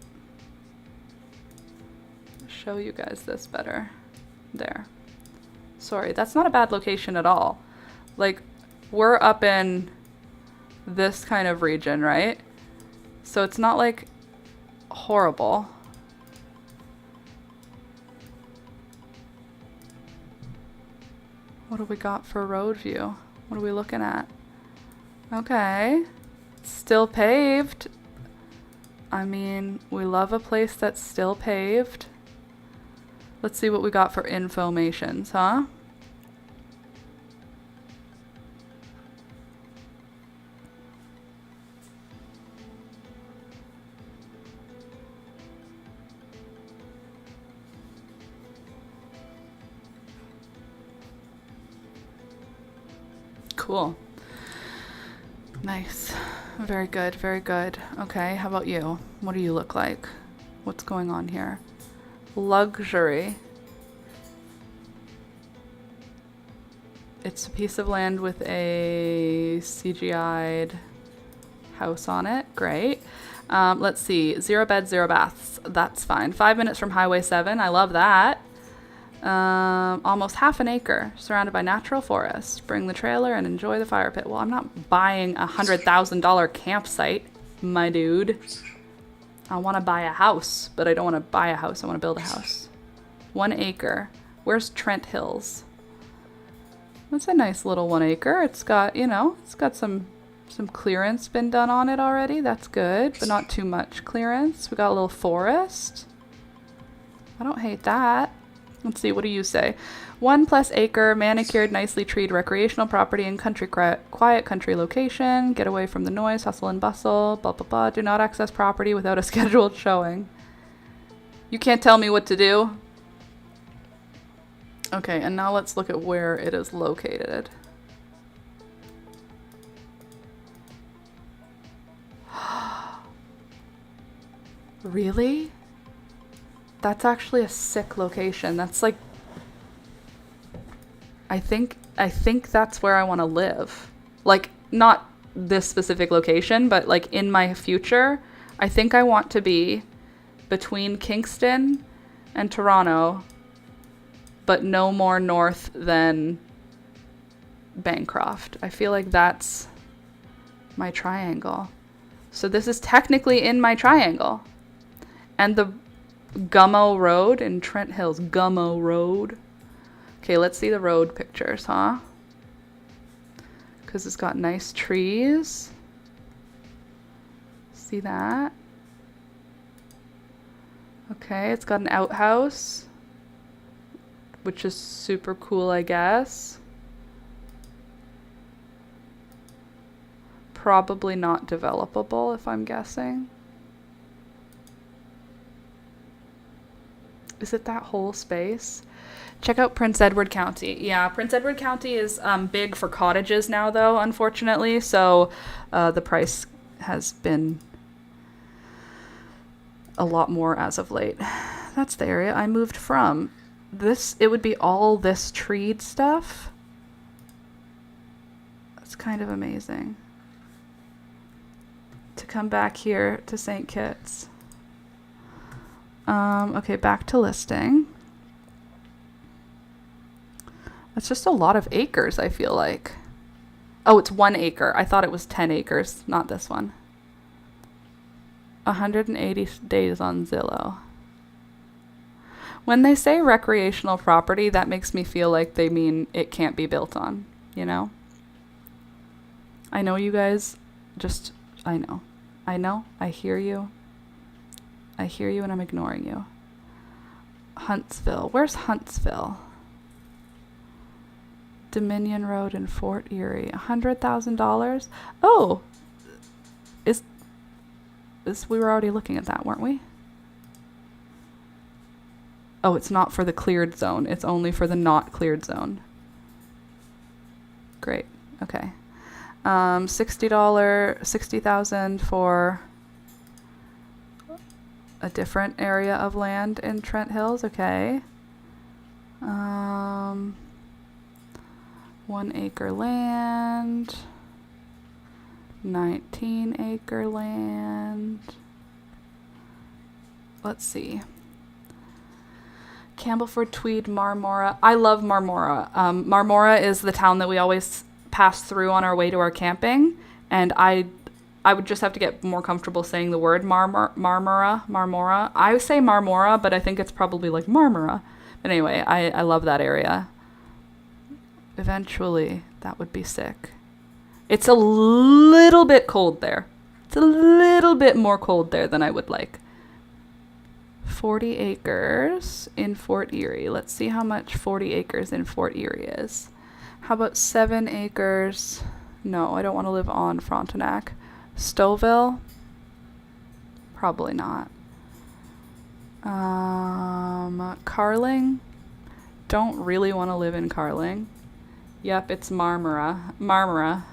show you guys this better? There. Sorry, that's not a bad location at all. Like, we're up in this kind of region, right? So it's not like horrible. What do we got for road view? What are we looking at? Okay. Still paved. I mean, we love a place that's still paved. Let's see what we got for informations, huh? Cool. Nice. Very good, very good. Okay, how about you? What do you look like? What's going on here? Luxury. It's a piece of land with a CGI'd house on it. Great. Let's see. 0 beds, 0 baths. That's fine. 5 minutes from Highway 7. I love that. Almost half an acre, surrounded by natural forest. Bring the trailer and enjoy the fire pit. Well, I'm not buying a $100,000 campsite, my dude. I want to buy a house, but I don't want to buy a house. I want to build a house. 1 acre. Where's Trent Hills? That's a nice little 1 acre. It's got, you know, it's got some clearance been done on it already. That's good, but not too much clearance. We got a little forest. I don't hate that. Let's see, what do you say? 1+ acre, manicured, nicely treed recreational property in quiet country location. Get away from the noise, hustle and bustle, blah, blah, blah. Do not access property without a scheduled showing. You can't tell me what to do. Okay, and now let's look at where it is located. Really? That's actually a sick location. That's like, I think that's where I want to live. Like, not this specific location, but like in my future, I think I want to be between Kingston and Toronto, but no more north than Bancroft. I feel like that's my triangle. So this is technically in my triangle. And the Gummo Road in Trent Hills. Gummo Road. Okay, let's see the road pictures, huh? Because it's got nice trees. See that? Okay, it's got an outhouse, which is super cool, I guess. Probably not developable, if I'm guessing. Is it that whole space? Check out Prince Edward County. Yeah, Prince Edward County is big for cottages now, though, unfortunately. So the price has been a lot more as of late. That's the area I moved from. This, it would be all this treed stuff. That's kind of amazing. To come back here to St. Kitts. Okay, back to listing. That's just a lot of acres, I feel like. Oh, it's 1 acre. I thought it was 10 acres, not this one. 180 days on Zillow. When they say recreational property, that makes me feel like they mean it can't be built on, you know? I know you guys just, I know, I hear you. I hear you and I'm ignoring you. Huntsville. Where's Huntsville? Dominion Road in Fort Erie. $100,000? Oh! Is we were already looking at that, weren't we? Oh, it's not for the cleared zone. It's only for the not cleared zone. Great. Okay. $60,000 for a different area of land in Trent Hills. Okay. 1 acre land. 19 acre land. Let's see. Campbellford, Tweed, Marmora. I love Marmora. Marmora is the town that we always pass through on our way to our camping, and I would just have to get more comfortable saying the word Marmora. I say Marmora, but I think it's probably like Marmora. But anyway, I love that area. Eventually, that would be sick. It's a little bit cold there. It's a little bit more cold there than I would like. 40 acres in Fort Erie. Let's see how much 40 acres in Fort Erie is. How about 7 acres? No, I don't want to live on Frontenac. Stouffville? Probably not. Carling? Don't really want to live in Carling. Yep, it's Marmora.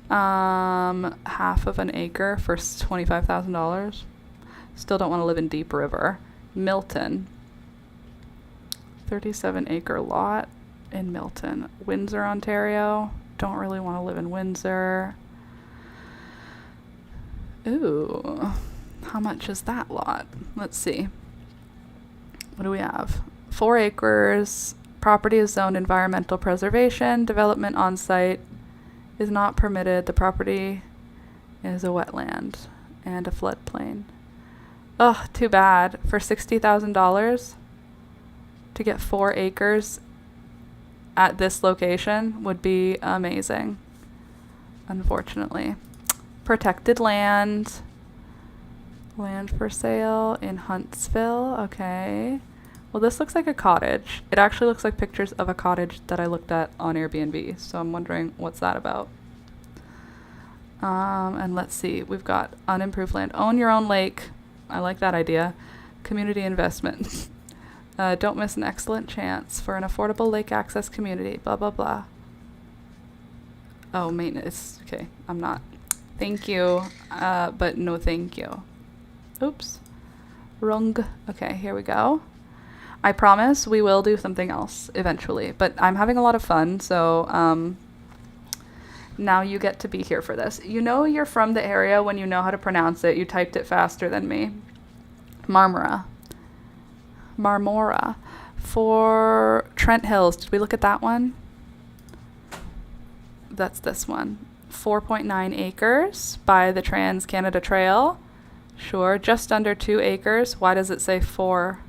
Half of an acre for $25,000. Still don't want to live in Deep River. Milton. 37 acre lot in Milton. Windsor, Ontario. Don't really want to live in Windsor. Ooh. How much is that lot? Let's see. What do we have? 4 acres. Property is zoned environmental preservation. Development on site is not permitted. The property is a wetland and a floodplain. Ugh, too bad. For $60,000 to get 4 acres at this location would be amazing. Unfortunately. Protected land. Land for sale in Huntsville. Okay. Well, this looks like a cottage. It actually looks like pictures of a cottage that I looked at on Airbnb. So I'm wondering what's that about. And let's see. We've got unimproved land. Own your own lake. I like that idea. Community investment. Don't miss an excellent chance for an affordable lake access community. Blah, blah, blah. Oh, maintenance. Okay, I'm not. Thank you, but no thank you. Oops. Wrong. Okay, here we go. I promise we will do something else eventually, but I'm having a lot of fun, so now you get to be here for this. You know you're from the area when you know how to pronounce it. You typed it faster than me. Marmora. For Trent Hills. Did we look at that one? That's this one. 4.9 acres by the Trans Canada Trail. Sure, just under 2 acres. Why does it say 4?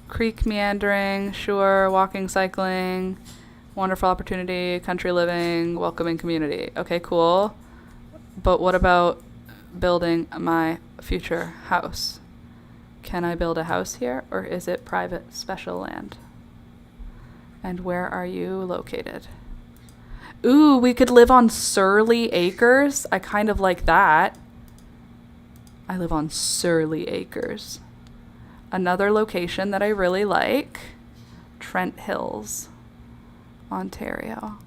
Creek meandering, sure, walking, cycling, wonderful opportunity, country living, welcoming community. Okay, cool. But what about building my future house? Can I build a house here, or is it private special land? And where are you located? Ooh, we could live on Surly Acres. I kind of like that. I live on Surly Acres. Another location that I really like, Trent Hills, Ontario.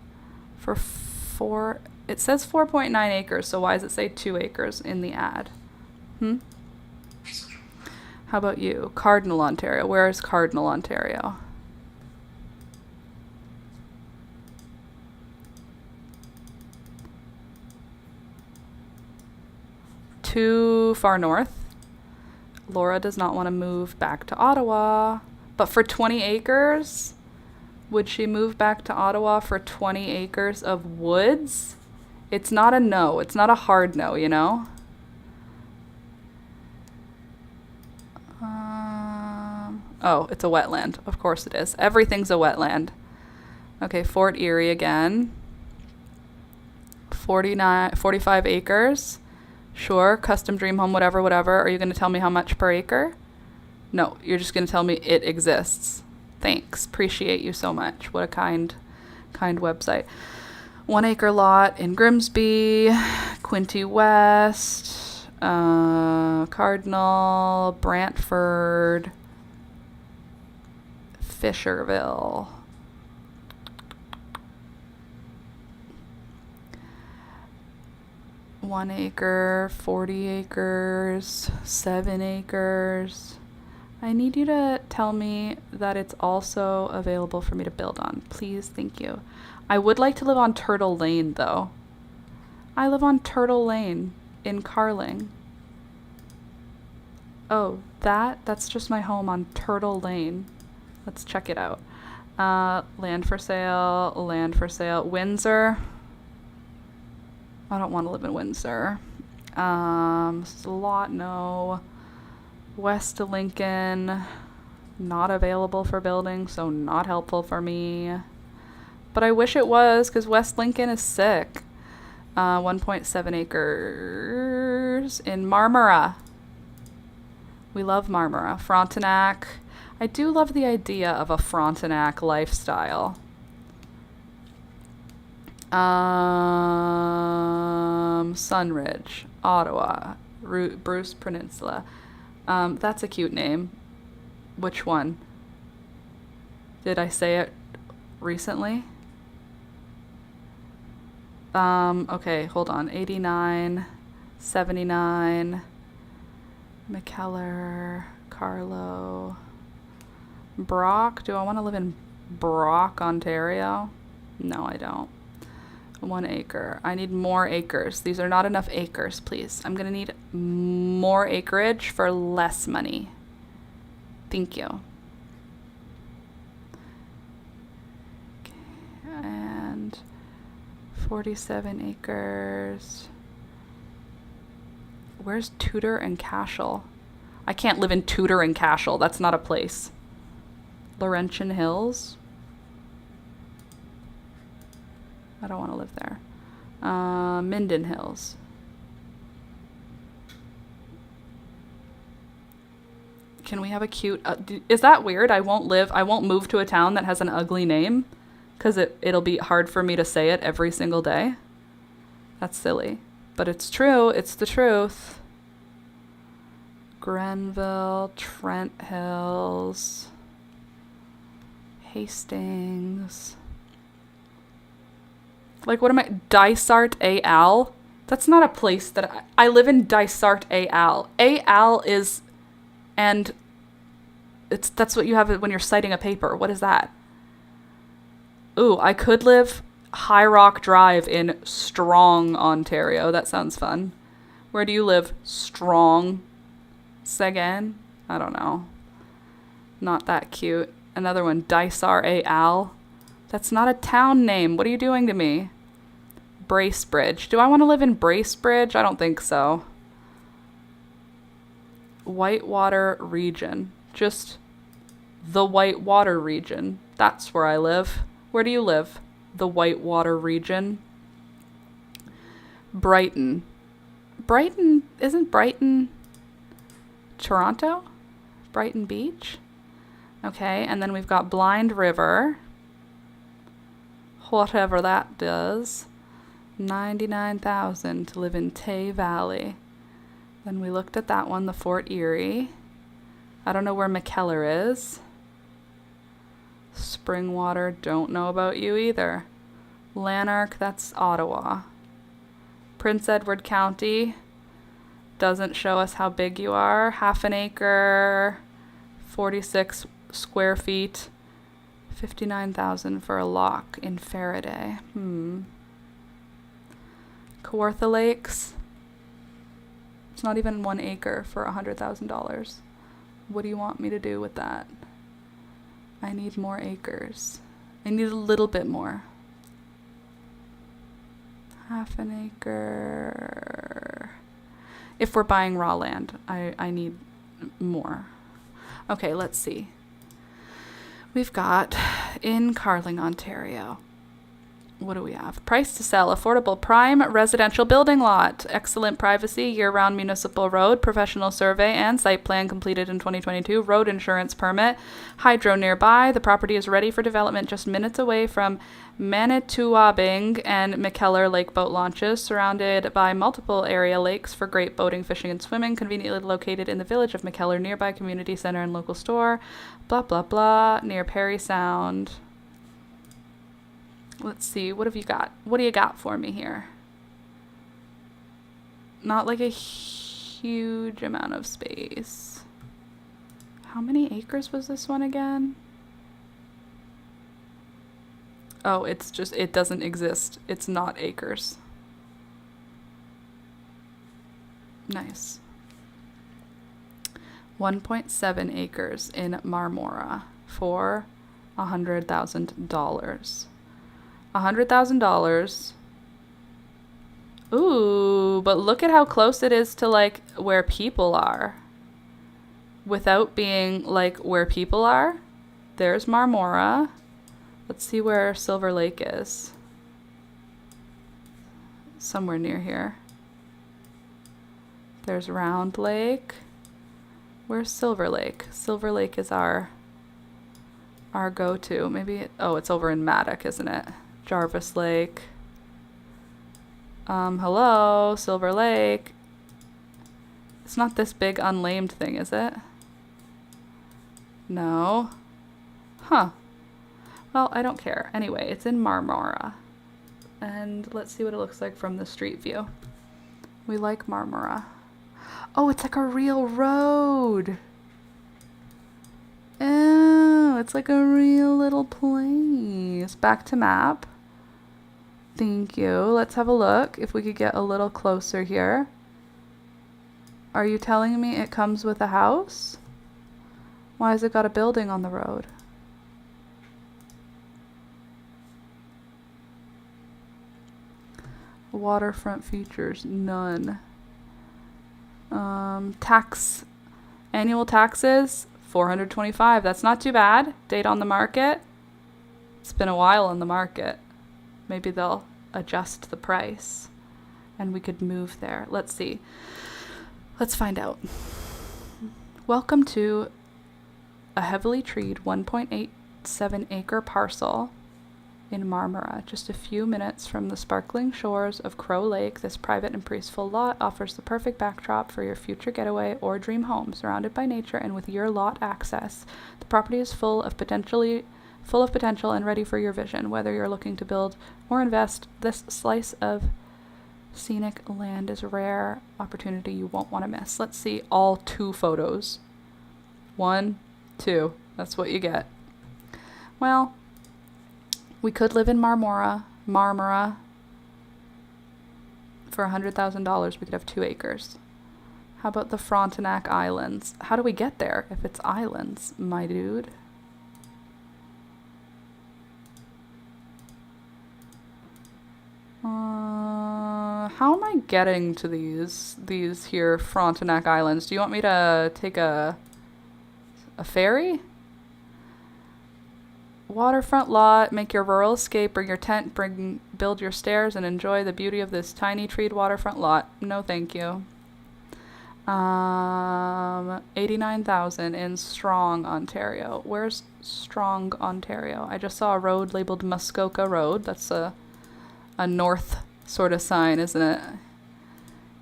It says 4.9 acres, so why does it say 2 acres in the ad? How about you? Cardinal, Ontario. Where is Cardinal, Ontario? Too far north. Laura does not want to move back to Ottawa. But for 20 acres? Would she move back to Ottawa for 20 acres of woods? It's not a no. It's not a hard no, you know? Oh, it's a wetland. Of course it is. Everything's a wetland. Okay, Fort Erie again. 45 acres. Sure, custom dream home, whatever, whatever. Are you going to tell me how much per acre? No, you're just going to tell me it exists. Thanks. Appreciate you so much. What a kind website. 1 acre lot in Grimsby, Quinte West, Cardinal, Brantford, Fisherville. One acre, 40 acres, 7 acres. I need you to tell me that it's also available for me to build on. Please, thank you. I would like to live on Turtle Lane, though. I live on Turtle Lane in Carling. Oh, that's just my home on Turtle Lane. Let's check it out. Land for sale, land for sale. Windsor. I don't want to live in Windsor. Slot, no. West Lincoln, not available for building, so not helpful for me. But I wish it was, because West Lincoln is sick. 1.7 acres in Marmora. We love Marmora. Frontenac. I do love the idea of a Frontenac lifestyle. Sunridge, Ottawa, Bruce Peninsula. That's a cute name. Which one? Did I say it recently? Okay, hold on. 89, 79, McKellar, Carlo, Brock. Do I want to live in Brock, Ontario? No, I don't. 1 acre. I need more acres. These are not enough acres, please. I'm going to need more acreage for less money. Thank you. Okay, and 47 acres. Where's Tudor and Cashel? I can't live in Tudor and Cashel. That's not a place. Laurentian Hills. I don't want to live there. Minden Hills. Can we have a cute... is that weird? I won't move to a town that has an ugly name because it'll be hard for me to say it every single day. That's silly. But it's true. It's the truth. Grenville, Trent Hills, Hastings... Like, what am I? Dysart A.Al.? That's not a place that I live in Dysart A.Al. A.Al. is, and that's what you have when you're citing a paper. What is that? Ooh, I could live High Rock Drive in Strong, Ontario. That sounds fun. Where do you live? Strong. Seguin? I don't know. Not that cute. Another one, Dysart A.Al. That's not a town name. What are you doing to me? Bracebridge. Do I want to live in Bracebridge? I don't think so. Whitewater region. Just the Whitewater region. That's where I live. Where do you live? The Whitewater region. Brighton. Brighton, isn't Brighton Toronto? Brighton Beach? Okay, and then we've got Blind River. Whatever that does. 99,000 to live in Tay Valley. Then we looked at that one, the Fort Erie. I don't know where McKellar is. Springwater, don't know about you either. Lanark, that's Ottawa. Prince Edward County doesn't show us how big you are. Half an acre, 46 square feet, 59,000 for a lock in Faraday. Kawartha Lakes. It's not even 1 acre for $100,000. What do you want me to do with that? I need more acres. I need a little bit more. Half an acre. If we're buying raw land, I need more. Okay, let's see. We've got in Carling, Ontario. What do we have? Price to sell, affordable prime residential building lot. Excellent privacy, year-round municipal road, professional survey and site plan completed in 2022. Road insurance permit, hydro nearby. The property is ready for development just minutes away from Manitowoc and McKellar lake boat launches, surrounded by multiple area lakes for great boating, fishing, and swimming, conveniently located in the village of McKellar, nearby community center and local store, blah, blah, blah, near Perry Sound. Let's see, what have you got? What do you got for me here? Not like a huge amount of space. How many acres was this one again? Oh, it's just, it doesn't exist. It's not acres. Nice. 1.7 acres in Marmora for $100,000. $100,000. Ooh, but look at how close it is to like where people are. Without being like where people are. There's Marmora. Let's see where Silver Lake is. Somewhere near here. There's Round Lake. Where's Silver Lake? Silver Lake is our go-to. Maybe, oh, it's over in Maddock, isn't it? Jarvis Lake. Hello, Silver Lake. It's not this big unlamed thing, is it? No. Huh. Well, I don't care. Anyway, it's in Marmora. And let's see what it looks like from the street view. We like Marmora. Oh, it's like a real road. Oh, it's like a real little place. Back to map. Thank you. Let's have a look if we could get a little closer here. Are you telling me it comes with a house? Why has it got a building on the road? Waterfront features, none. Annual taxes, $425. That's not too bad. Date on the market. It's been a while on the market. Maybe they'll adjust the price and we could move there. Let's see. Let's find out. Welcome to a heavily treed 1.87 acre parcel in Marmora, just a few minutes from the sparkling shores of Crow Lake. This private and peaceful lot offers the perfect backdrop for your future getaway or dream home. Surrounded by nature and with your lot access, the property is full of potential and ready for your vision. Whether you're looking to build or invest, this slice of scenic land is a rare opportunity you won't want to miss. Let's see all 2 photos. 1, 2. That's what you get. Well, we could live in Marmora for $100,000. We could have 2 acres. How about the Frontenac Islands? How do we get there if it's islands, my dude? How am I getting to these here Frontenac Islands? Do you want me to take a ferry? Waterfront lot, make your rural escape, bring your tent, build your stairs, and enjoy the beauty of this tiny treed waterfront lot. No, thank you. 89,000 in Strong, Ontario. Where's Strong, Ontario? I just saw a road labeled Muskoka Road. That's a north sort of sign, isn't it?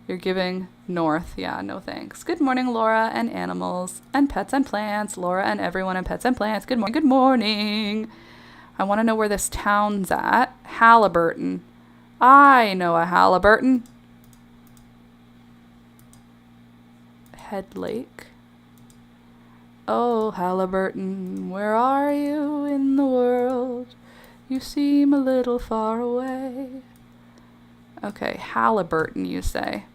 You're giving north. Yeah, no thanks. Good morning, Laura and animals and pets and plants. Laura and everyone and pets and plants. Good morning. Good morning. I want to know where this town's at. Halliburton. I know a Halliburton. Head Lake. Oh, Halliburton, where are you in the world? You seem a little far away. Okay, Halliburton, you say.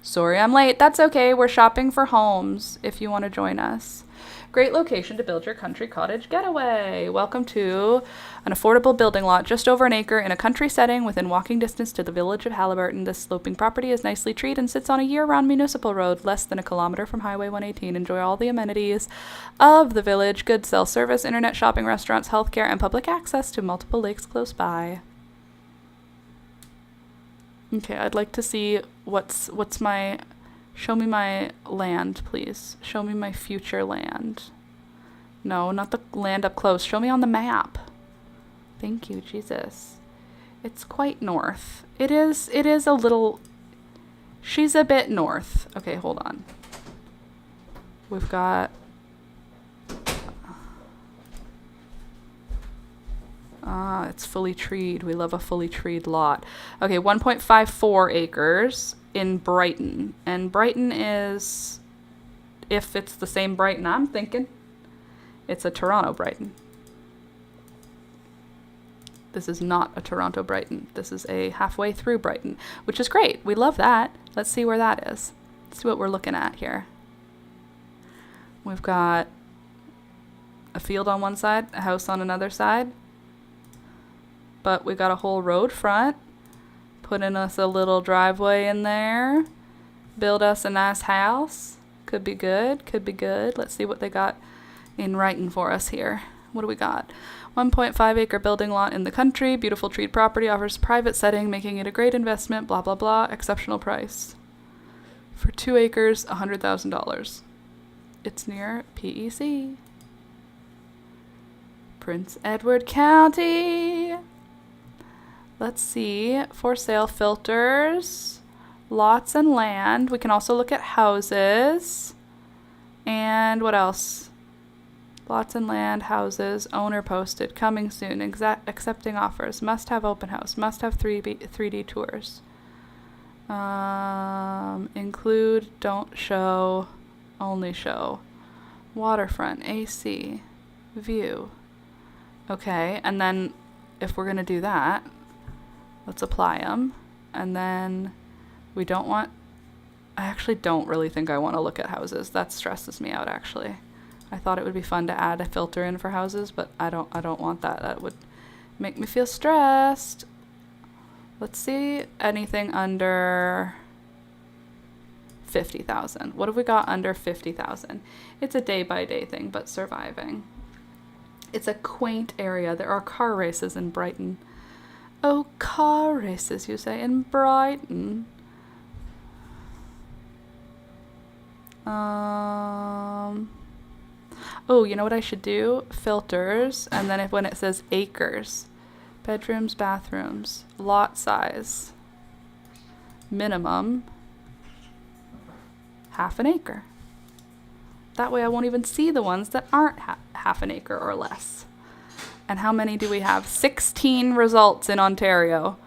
Sorry I'm late. That's okay. We're shopping for homes if you want to join us. Great location to build your country cottage getaway. Welcome to an affordable building lot just over an acre in a country setting within walking distance to the village of Halliburton. This sloping property is nicely treed and sits on a year-round municipal road less than a kilometer from Highway 118. Enjoy all the amenities of the village. Good cell service, internet, shopping, restaurants, healthcare, and public access to multiple lakes close by. Okay, I'd like to see what's my... Show me my land, please. Show me my future land. No, not the land up close. Show me on the map. Thank you, Jesus. It's quite north. It is a little... She's a bit north. Okay, hold on. We've got... it's fully treed. We love a fully treed lot. Okay, 1.54 acres in Brighton. And Brighton is, if it's the same Brighton I'm thinking, it's a Toronto Brighton. This is not a Toronto Brighton. This is a halfway through Brighton, which is great. We love that. Let's see where that is. Let's see what we're looking at here. We've got a field on one side, a house on another side. But we got a whole road front. Put in us a little driveway in there. Build us a nice house. Could be good. Could be good. Let's see what they got in writing for us here. What do we got? 1.5 acre building lot in the country. Beautiful treed property. Offers private setting, making it a great investment. Blah, blah, blah. Exceptional price. For 2 acres, $100,000. It's near PEC. Prince Edward County. Let's see, for sale filters, lots and land. We can also look at houses. And what else? Lots and land, houses, owner posted, coming soon, accepting offers, must have open house, must have 3D tours. Include, don't show, only show. Waterfront, AC, view. Okay, and then if we're going to do that, let's apply them. And then we don't want... I actually don't really think I want to look at houses. That stresses me out, actually. I thought it would be fun to add a filter in for houses, but I don't want that. That would make me feel stressed. Let's see anything under 50,000. What have we got under 50,000? It's a day-by-day thing, but surviving. It's a quaint area. There are car races in Brighton. Oh, car races, you say, in Brighton. Oh, you know what I should do? Filters, and then when it says acres, bedrooms, bathrooms, lot size, minimum, half an acre. That way I won't even see the ones that aren't half an acre or less. And how many do we have? 16 results in Ontario.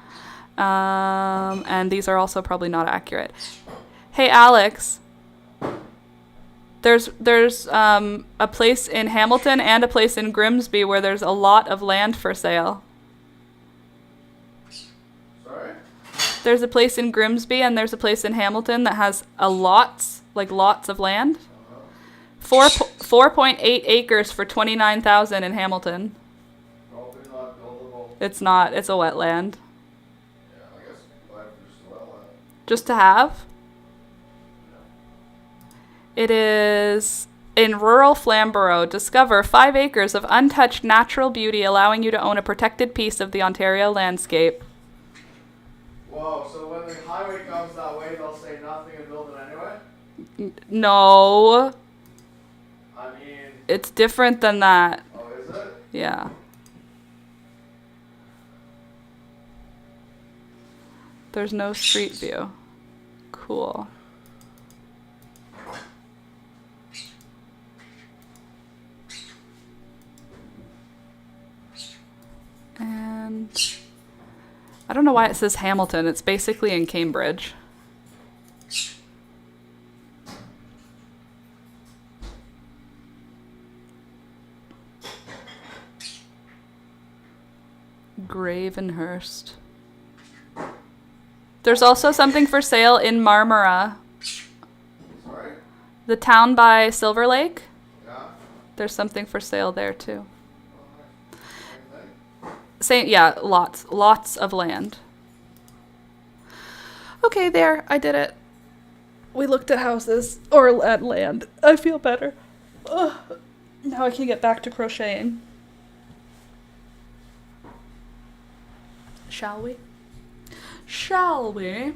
And these are also probably not accurate. Hey, Alex. There's a place in Hamilton and a place in Grimsby where there's a lot of land for sale. Sorry? There's a place in Grimsby and there's a place in Hamilton that has lots of land. 4.8 acres for 29,000 in Hamilton. Probably not buildable. It's not. It's a wetland. Yeah, I guess 5 is well. Just to have? It is in rural Flamborough. Discover 5 acres of untouched natural beauty, allowing you to own a protected piece of the Ontario landscape. Whoa, so when the highway comes that way, they'll say nothing and build it anyway? No. I mean... It's different than that. Oh, is it? Yeah. There's no street view. Cool. And I don't know why it says Hamilton. It's basically in Cambridge. Gravenhurst. There's also something for sale in Marmora. Sorry? The town by Silver Lake. Yeah. There's something for sale there too. Okay. Same, yeah, lots of land. Okay, there, I did it. We looked at houses, or at land. I feel better. Ugh. Now I can get back to crocheting. Shall we? Shall we?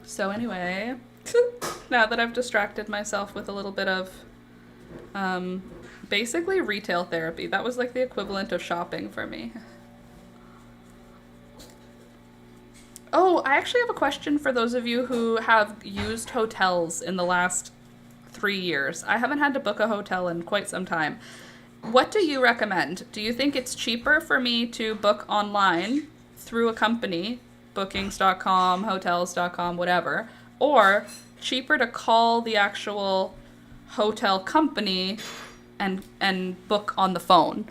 So anyway, now that I've distracted myself with a little bit of basically retail therapy, that was like the equivalent of shopping for me. Oh, I actually have a question for those of you who have used hotels in the last 3 years. I haven't had to book a hotel in quite some time. What do you recommend? Do you think it's cheaper for me to book online through a company, bookings.com, hotels.com, whatever, or cheaper to call the actual hotel company and book on the phone?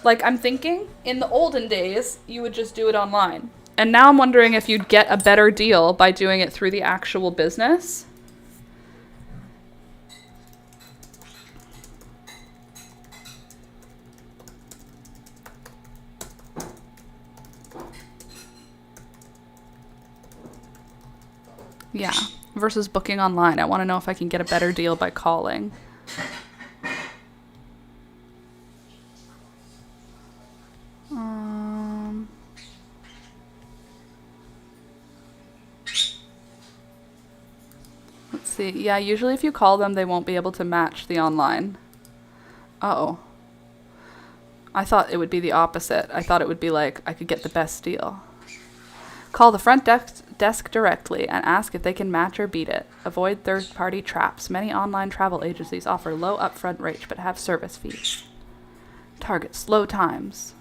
Like, I'm thinking in the olden days, you would just do it online. And now I'm wondering if you'd get a better deal by doing it through the actual business. Yeah, versus booking online. I want to know if I can get a better deal by calling. Let's see. Yeah, usually if you call them, they won't be able to match the online. Uh-oh. I thought it would be the opposite. I thought it would be like I could get the best deal. Call the front desk directly and ask if they can match or beat it. Avoid third-party traps. Many online travel agencies offer low upfront rates but have service fees. Target slow times.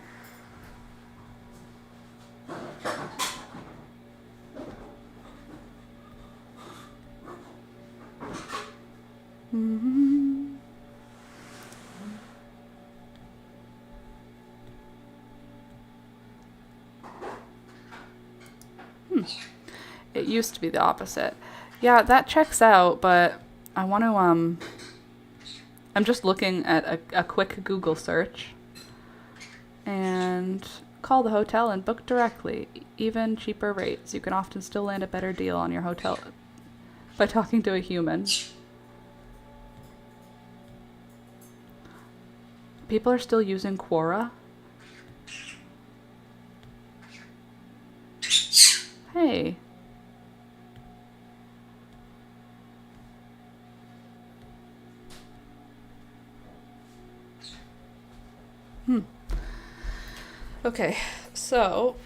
It used to be the opposite. Yeah, that checks out, but I want to, I'm just looking at a quick Google search. And call the hotel and book directly. Even cheaper rates. You can often still land a better deal on your hotel by talking to a human. People are still using Quora. Hey. Okay, so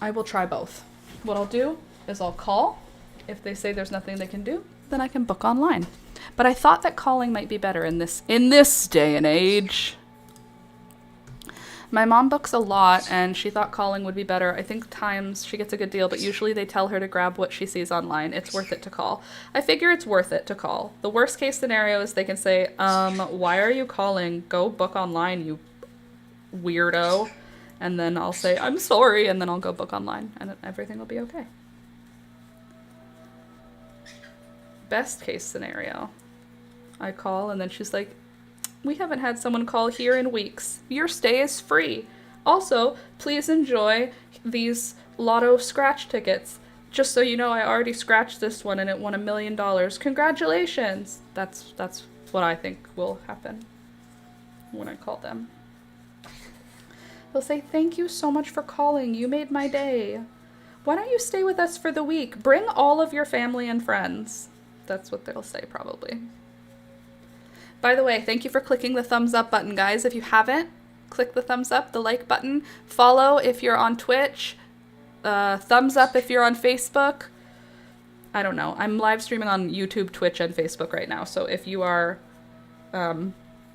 I will try both. What I'll do is I'll call. If they say there's nothing they can do, then I can book online. But I thought that calling might be better in this day and age. My mom books a lot, and she thought calling would be better. I think times she gets a good deal, but usually they tell her to grab what she sees online. It's worth it to call. I figure it's worth it to call. The worst case scenario is they can say, why are you calling? Go book online, you weirdo. And then I'll say, I'm sorry, and then I'll go book online, and everything will be okay. Best case scenario. I call, and then she's like, We haven't had someone call here in weeks. Your stay is free. Also, please enjoy these lotto scratch tickets. Just so you know, I already scratched this one and it won $1 million. Congratulations! That's what I think will happen when I call them. They'll say, thank you so much for calling. You made my day. Why don't you stay with us for the week? Bring all of your family and friends. That's what they'll say probably. By the way, thank you for clicking the thumbs up button, guys. If you haven't, click the thumbs up, the like button. Follow if you're on Twitch. Thumbs up if you're on Facebook. I don't know. I'm live streaming on YouTube, Twitch, and Facebook right now. So if you are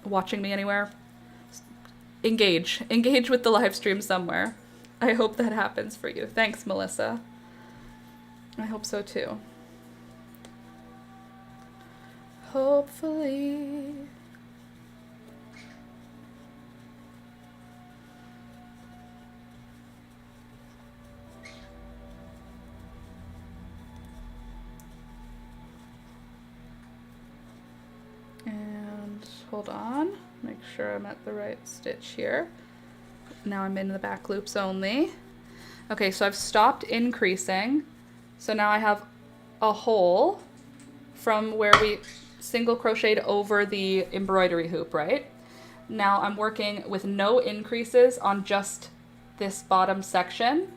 watching me anywhere, engage with the live stream somewhere. I hope that happens for you. Thanks, Melissa. I hope so too. Hopefully. And hold on, make sure I'm at the right stitch here. Now I'm in the back loops only. Okay, so I've stopped increasing. So now I have a hole from where we single crocheted over the embroidery hoop, right? Now I'm working with no increases on just this bottom section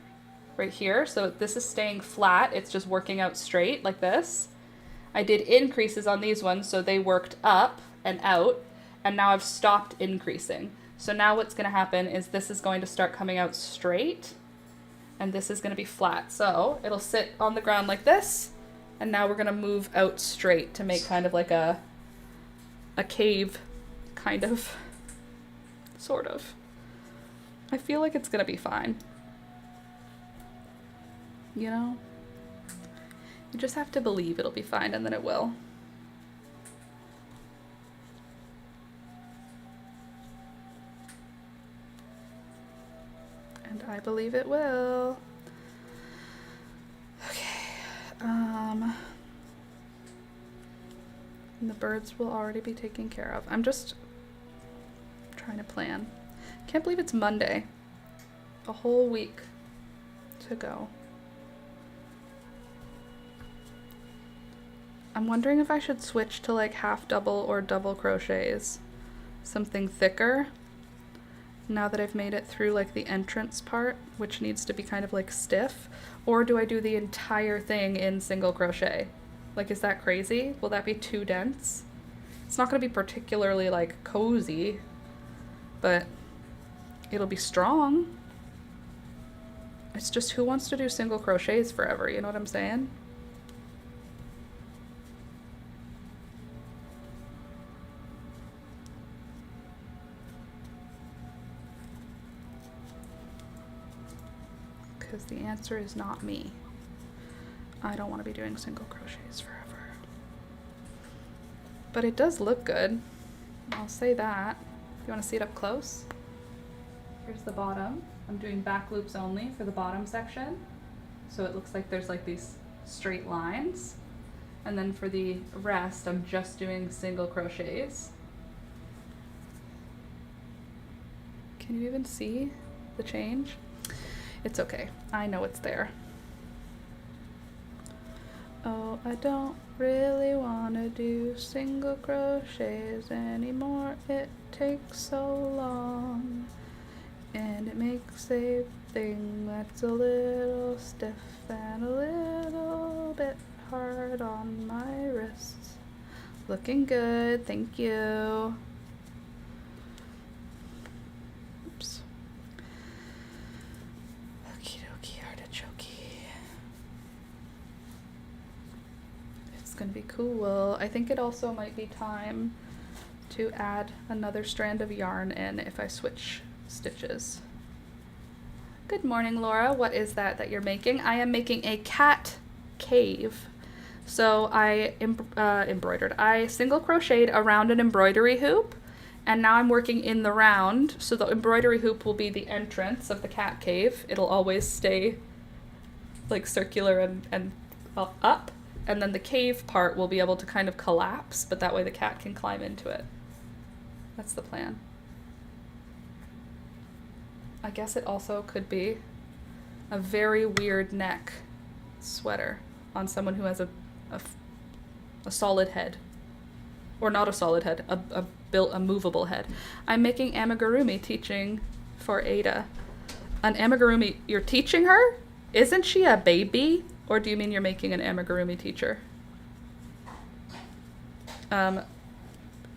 right here. So this is staying flat. It's just working out straight like this. I did increases on these ones, so they worked up and out, and now I've stopped increasing. So now what's going to happen is this is going to start coming out straight, and this is going to be flat. So it'll sit on the ground like this, and now we're going to move out straight to make kind of like a cave, kind of, sort of. I feel like it's going to be fine. You know? You just have to believe it'll be fine, and then it will. And I believe it will. Okay. And the birds will already be taken care of. I'm just trying to plan. Can't believe it's Monday. A whole week to go. I'm wondering if I should switch to like half double or double crochets. Something thicker. Now that I've made it through like the entrance part, which needs to be kind of like stiff. Or do I do the entire thing in single crochet? Like, is that crazy? Will that be too dense? It's not going to be particularly like cozy, but it'll be strong. It's just, who wants to do single crochets forever? You know what I'm saying? Because the answer is not me. I don't want to be doing single crochets forever. But it does look good. I'll say that. You want to see it up close? Here's the bottom. I'm doing back loops only for the bottom section. So it looks like there's like these straight lines. And then for the rest, I'm just doing single crochets. Can you even see the change? It's okay. I know it's there. Oh, I don't really want to do single crochets anymore. It takes so long. And it makes a thing that's a little stiff and a little bit hard on my wrists. Looking good, thank you. Oops. Okie dokie, artichoke. It's gonna be cool. I think it also might be time to add another strand of yarn in if I switch stitches. Good morning, Laura. What is that you're making? I am making a cat cave. So I embroidered. I single crocheted around an embroidery hoop, and now I'm working in the round. So the embroidery hoop will be the entrance of the cat cave. It'll always stay like circular and up, and then the cave part will be able to kind of collapse, but that way the cat can climb into it. That's the plan. I guess it also could be a very weird neck sweater on someone who has a solid head. Or not a solid head, a movable head. I'm making amigurumi teaching for Ada. An amigurumi, you're teaching her? Isn't she a baby? Or do you mean you're making an amigurumi teacher?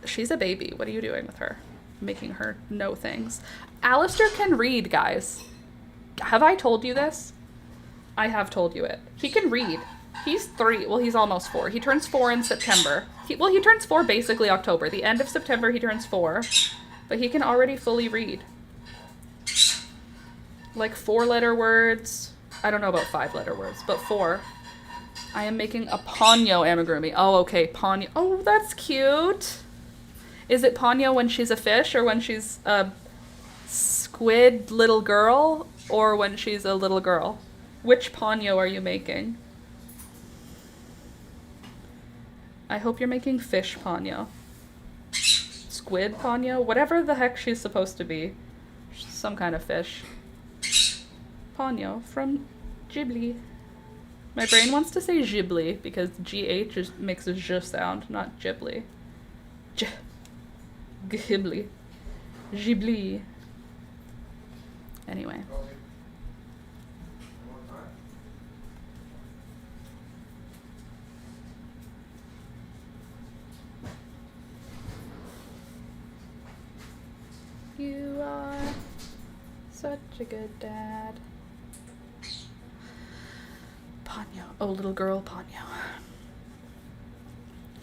She's a baby. What are you doing with her? Making her know things. Alistair can read, guys. Have I told you this? I have told you it. He can read. He's 3. Well, he's almost 4. He turns 4 in September. He turns 4 basically October. The end of September, he turns 4. But he can already fully read. Like 4-letter words. I don't know about 5-letter words, but 4. I am making a Ponyo amigurumi. Oh, okay, Ponyo. Oh, that's cute. Is it Ponyo when she's a fish or when she's a squid little girl or when she's a little girl? Which Ponyo are you making? I hope you're making fish Ponyo. Squid Ponyo? Whatever the heck she's supposed to be. Some kind of fish. Ponyo from Ghibli. My brain wants to say Ghibli because GH makes a J sound, not Ghibli. Ghibli. Ghibli. Anyway. You are such a good dad. Ponyo. Oh, little girl Ponyo.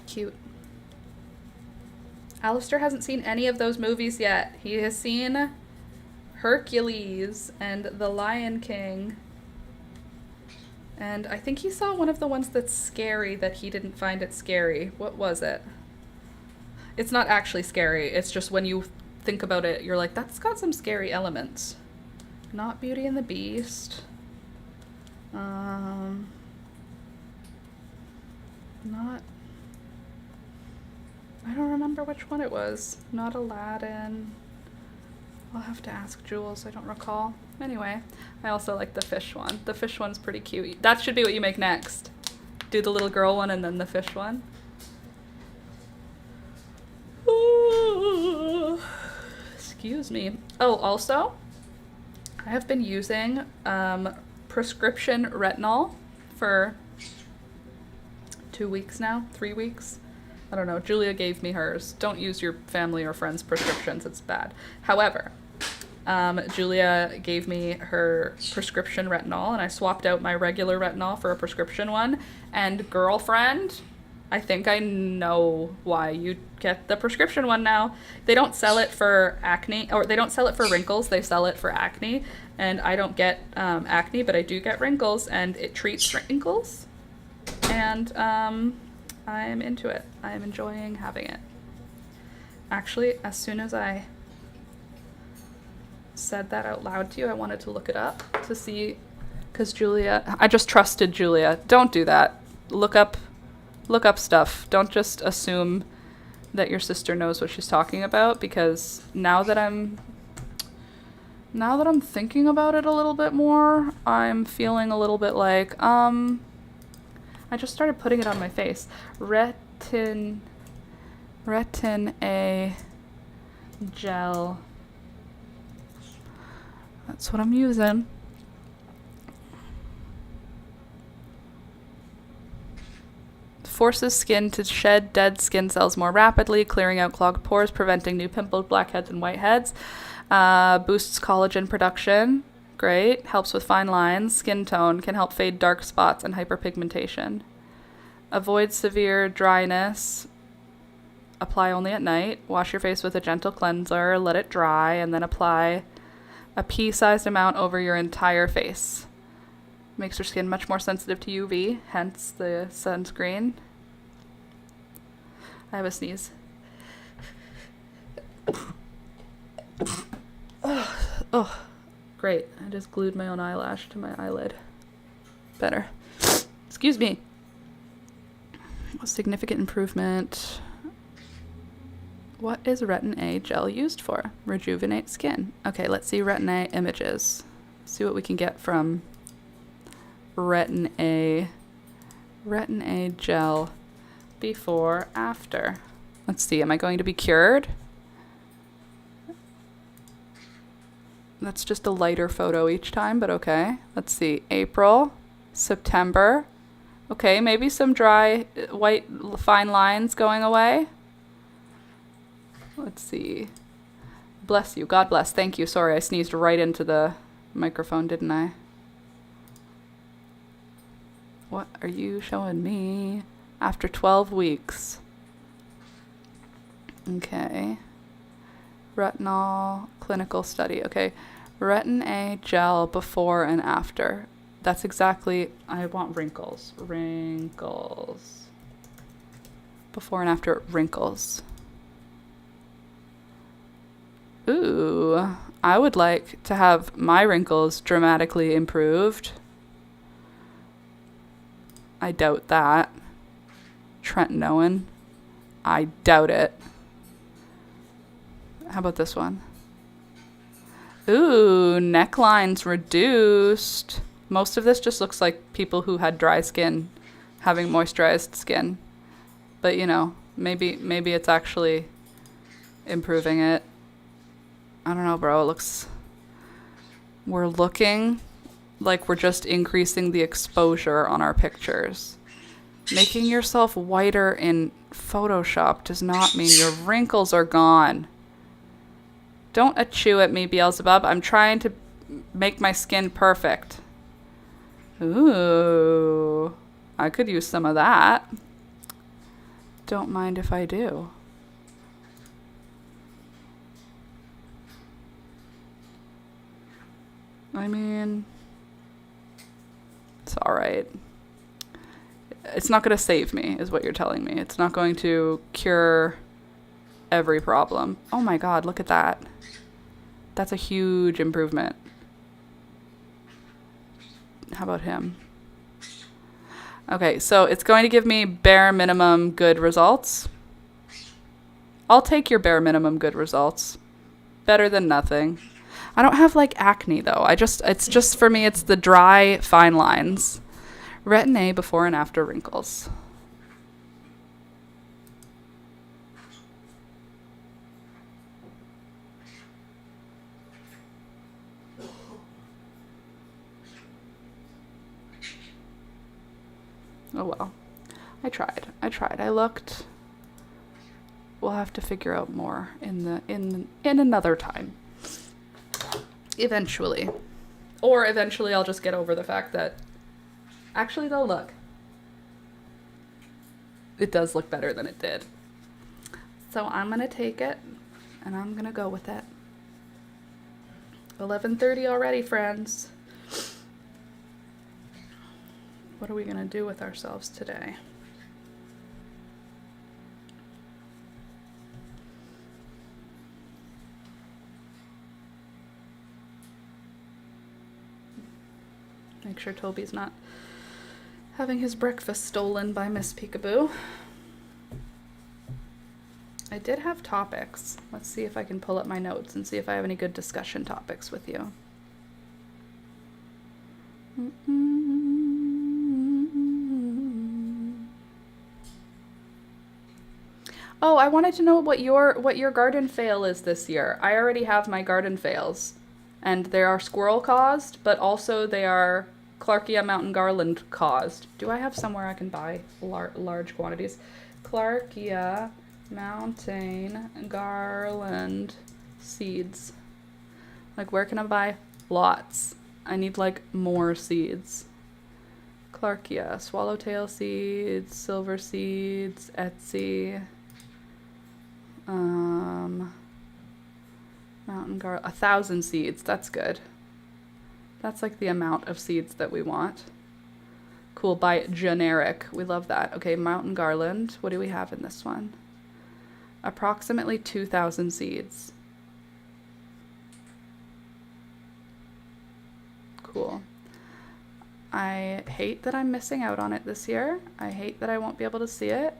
Cute. Alistair hasn't seen any of those movies yet. He has seen Hercules and The Lion King. And I think he saw one of the ones that's scary that he didn't find it scary. What was it? It's not actually scary. It's just when you think about it, you're like, that's got some scary elements. Not Beauty and the Beast. Not... I don't remember which one it was. Not Aladdin. I'll have to ask Jules. I don't recall. Anyway, I also like the fish one. The fish one's pretty cute. That should be what you make next. Do the little girl one and then the fish one. Ooh. Excuse me. Oh, also, I have been using prescription retinol for 2 weeks now, 3 weeks. I don't know. Julia gave me hers. Don't use your family or friends' prescriptions. It's bad. However, Julia gave me her prescription retinol, and I swapped out my regular retinol for a prescription one. And girlfriend, I think I know why you get the prescription one now. They don't sell it for acne, or they don't sell it for wrinkles. They sell it for acne. And I don't get acne, but I do get wrinkles, and it treats wrinkles. And I am into it. I am enjoying having it. Actually, as soon as I said that out loud to you, I wanted to look it up to see, because Julia, I just trusted Julia. Don't do that. Look up stuff. Don't just assume that your sister knows what she's talking about, because now that I'm thinking about it a little bit more, I'm feeling a little bit like, I just started putting it on my face. Retin A gel. That's what I'm using. Forces skin to shed dead skin cells more rapidly, clearing out clogged pores, preventing new pimples, blackheads, and whiteheads. Boosts collagen production. Great. Helps with fine lines. Skin tone. Can help fade dark spots and hyperpigmentation. Avoid severe dryness. Apply only at night. Wash your face with a gentle cleanser. Let it dry, and then apply a pea-sized amount over your entire face. Makes your skin much more sensitive to UV, hence the sunscreen. I have a sneeze. Oh, great. I just glued my own eyelash to my eyelid. Better. Excuse me. A significant improvement What is Retin A gel used for? Rejuvenate skin. Okay, let's see Retin A images. See what we can get from Retin A gel before, after. Let's see, am I going to be cured? That's just a lighter photo each time, but okay. Let's see, April, September. Okay, maybe some dry, white, fine lines going away. Let's see. Bless you. God bless. Thank you. Sorry, I sneezed right into the microphone, didn't I? What are you showing me? After 12 weeks. Okay. Retinol clinical study. Okay. Retin A gel before and after. That's exactly... I want wrinkles. Wrinkles. Before and after wrinkles. Ooh, I would like to have my wrinkles dramatically improved. I doubt that. Trent Nowen. I doubt it. How about this one? Ooh, necklines reduced. Most of this just looks like people who had dry skin having moisturized skin. But you know, maybe it's actually improving it. I don't know, bro. It looks... We're looking like we're just increasing the exposure on our pictures. Making yourself whiter in Photoshop does not mean your wrinkles are gone. Don't achoo at me, Beelzebub. I'm trying to make my skin perfect. Ooh. I could use some of that. Don't mind if I do. I mean, it's alright. It's not going to save me, is what you're telling me. It's not going to cure every problem. Oh my god, look at that. That's a huge improvement. How about him? Okay, so it's going to give me bare minimum good results. I'll take your bare minimum good results. Better than nothing. I don't have like acne though. It's just for me, it's the dry fine lines. Retin A before and after wrinkles. Oh well. I tried. I looked. We'll have to figure out more in another time. Eventually. Or eventually I'll just get over the fact that actually though, look. It does look better than it did. So I'm going to take it and I'm going to go with it. 11:30 already, friends. What are we going to do with ourselves today? Make sure Toby's not having his breakfast stolen by Miss Peekaboo. I did have topics. Let's see if I can pull up my notes and see if I have any good discussion topics with you. Oh, I wanted to know what your garden fail is this year. I already have my garden fails. And they are squirrel caused, but also they are Clarkia mountain garland caused. Do I have somewhere I can buy large quantities? Clarkia mountain garland seeds. Like, where can I buy lots? I need like more seeds. Clarkia, swallowtail seeds, silver seeds, Etsy. Mountain garland, 1,000 seeds. That's good. That's like the amount of seeds that we want. Cool, buy generic. We love that. Okay, mountain garland. What do we have in this one? Approximately 2,000 seeds. Cool. I hate that I'm missing out on it this year. I hate that I won't be able to see it.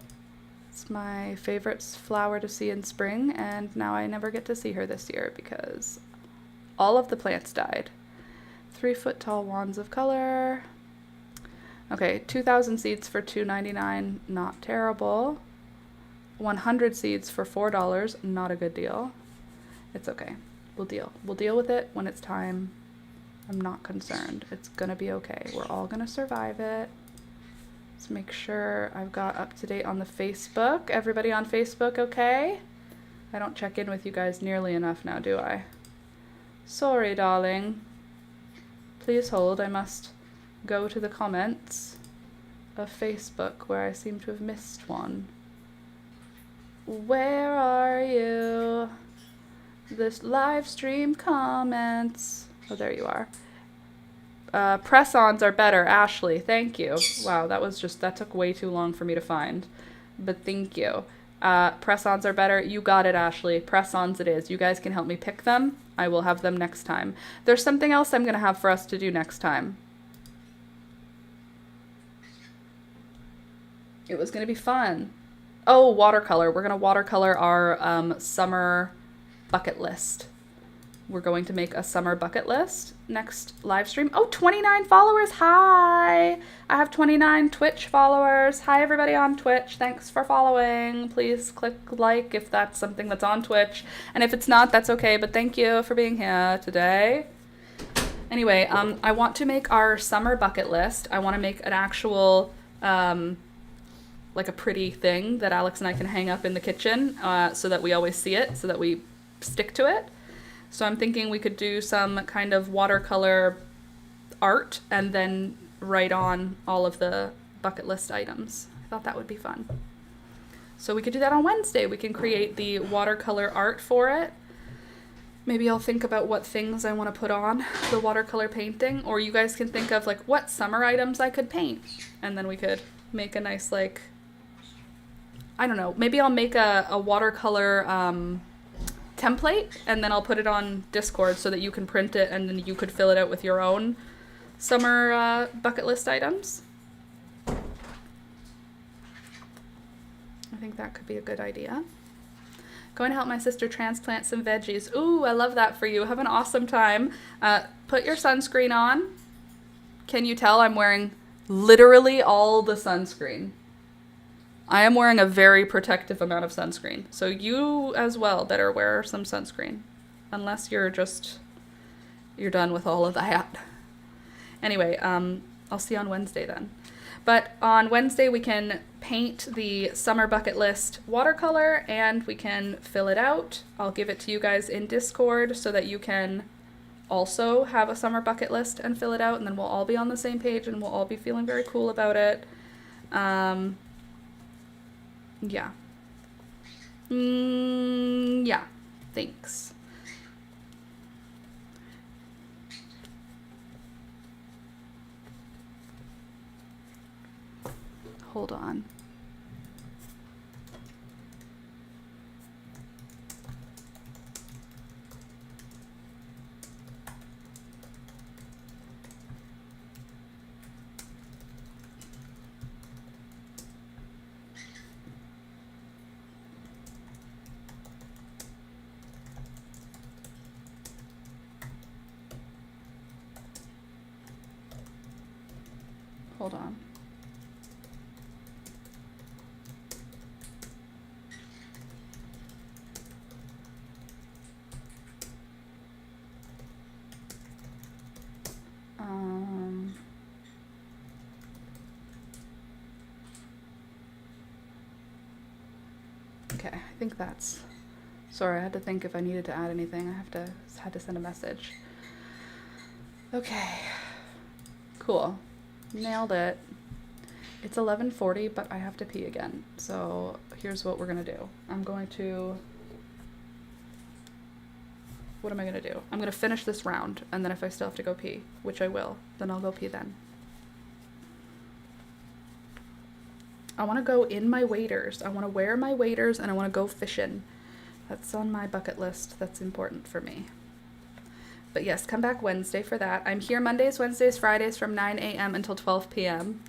It's my favorite flower to see in spring, and now I never get to see her this year because all of the plants died. 3-foot tall wands of color. Okay, 2,000 seeds for $2.99, not terrible. 100 seeds for $4, not a good deal. It's okay. We'll deal. We'll deal with it when it's time. I'm not concerned. It's gonna be okay. We're all gonna survive it. Let's make sure I've got up to date on the Facebook. Everybody on Facebook okay? I don't check in with you guys nearly enough now, do I? Sorry, darling. Please hold. I must go to the comments of Facebook where I seem to have missed one. Where are you? This live stream comments. Oh, there you are. Press-ons are better, Ashley. Thank you. Wow, that took way too long for me to find. But thank you. Press-ons are better. You got it, Ashley. Press-ons it is. You guys can help me pick them. I will have them next time. There's something else I'm going to have for us to do next time. It was going to be fun. Oh, watercolor. We're going to watercolor our summer bucket list. We're going to make a summer bucket list next live stream. Oh, 29 followers. Hi. I have 29 Twitch followers. Hi, everybody on Twitch. Thanks for following. Please click like if that's something that's on Twitch. And if it's not, that's okay. But thank you for being here today. Anyway, I want to make our summer bucket list. I want to make an actual, like a pretty thing that Alex and I can hang up in the kitchen so that we always see it, so that we stick to it. So I'm thinking we could do some kind of watercolor art and then write on all of the bucket list items. I thought that would be fun. So we could do that on Wednesday. We can create the watercolor art for it. Maybe I'll think about what things I want to put on the watercolor painting, or you guys can think of like what summer items I could paint. And then we could make a nice, like, I don't know, maybe I'll make a watercolor template, and then I'll put it on Discord so that you can print it and then you could fill it out with your own summer bucket list items. I think that could be a good idea. Going to help my sister transplant some veggies. Ooh, I love that for you. Have an awesome time. Put your sunscreen on. Can you tell I'm wearing literally all the sunscreen? I am wearing a very protective amount of sunscreen. So you as well better wear some sunscreen. Unless you're done with all of that. Anyway, I'll see you on Wednesday then. But on Wednesday we can paint the summer bucket list watercolor and we can fill it out. I'll give it to you guys in Discord so that you can also have a summer bucket list and fill it out, and then we'll all be on the same page and we'll all be feeling very cool about it. Yeah. Yeah. Thanks. Hold on. Hold on. Okay, I think that's... Sorry, I had to think if I needed to add anything. I had to send a message. Okay. Cool. Nailed it. It's 11:40, but I have to pee again. So here's what we're gonna do. What am I gonna do? I'm gonna finish this round, and then if I still have to go pee, which I will, then I'll go pee then. I want to go in my waders. I want to wear my waders, and I want to go fishing. That's on my bucket list. That's important for me. But yes, come back Wednesday for that. I'm here Mondays, Wednesdays, Fridays from 9 a.m. until 12 p.m.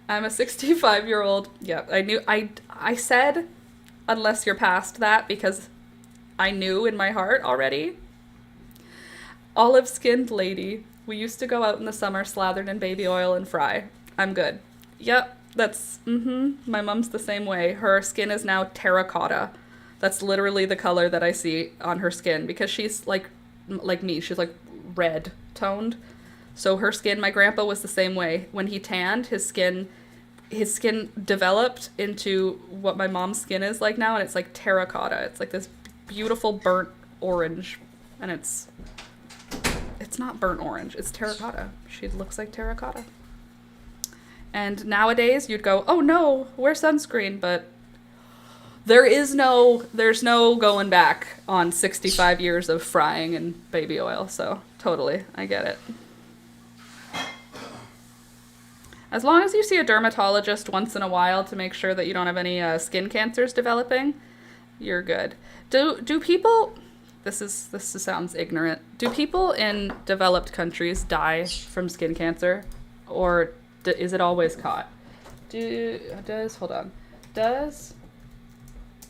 I'm a 65-year-old. Yeah, I said unless you're past that because I knew in my heart already. Olive-skinned lady. We used to go out in the summer slathered in baby oil and fry. I'm good. Yep, that's my mom's the same way. Her skin is now terracotta. That's literally the color that I see on her skin because she's like me. She's like red toned. So her skin, my grandpa was the same way. When he tanned, his skin developed into what my mom's skin is like now, and it's like terracotta. It's like this beautiful burnt orange, and it's not burnt orange. It's terracotta. She looks like terracotta. And nowadays, you'd go, oh no, wear sunscreen, but there's no going back on 65 years of frying in baby oil. So totally, I get it. As long as you see a dermatologist once in a while to make sure that you don't have any skin cancers developing, you're good. Do people... This sounds ignorant. Do people in developed countries die from skin cancer? Or is it always caught? Does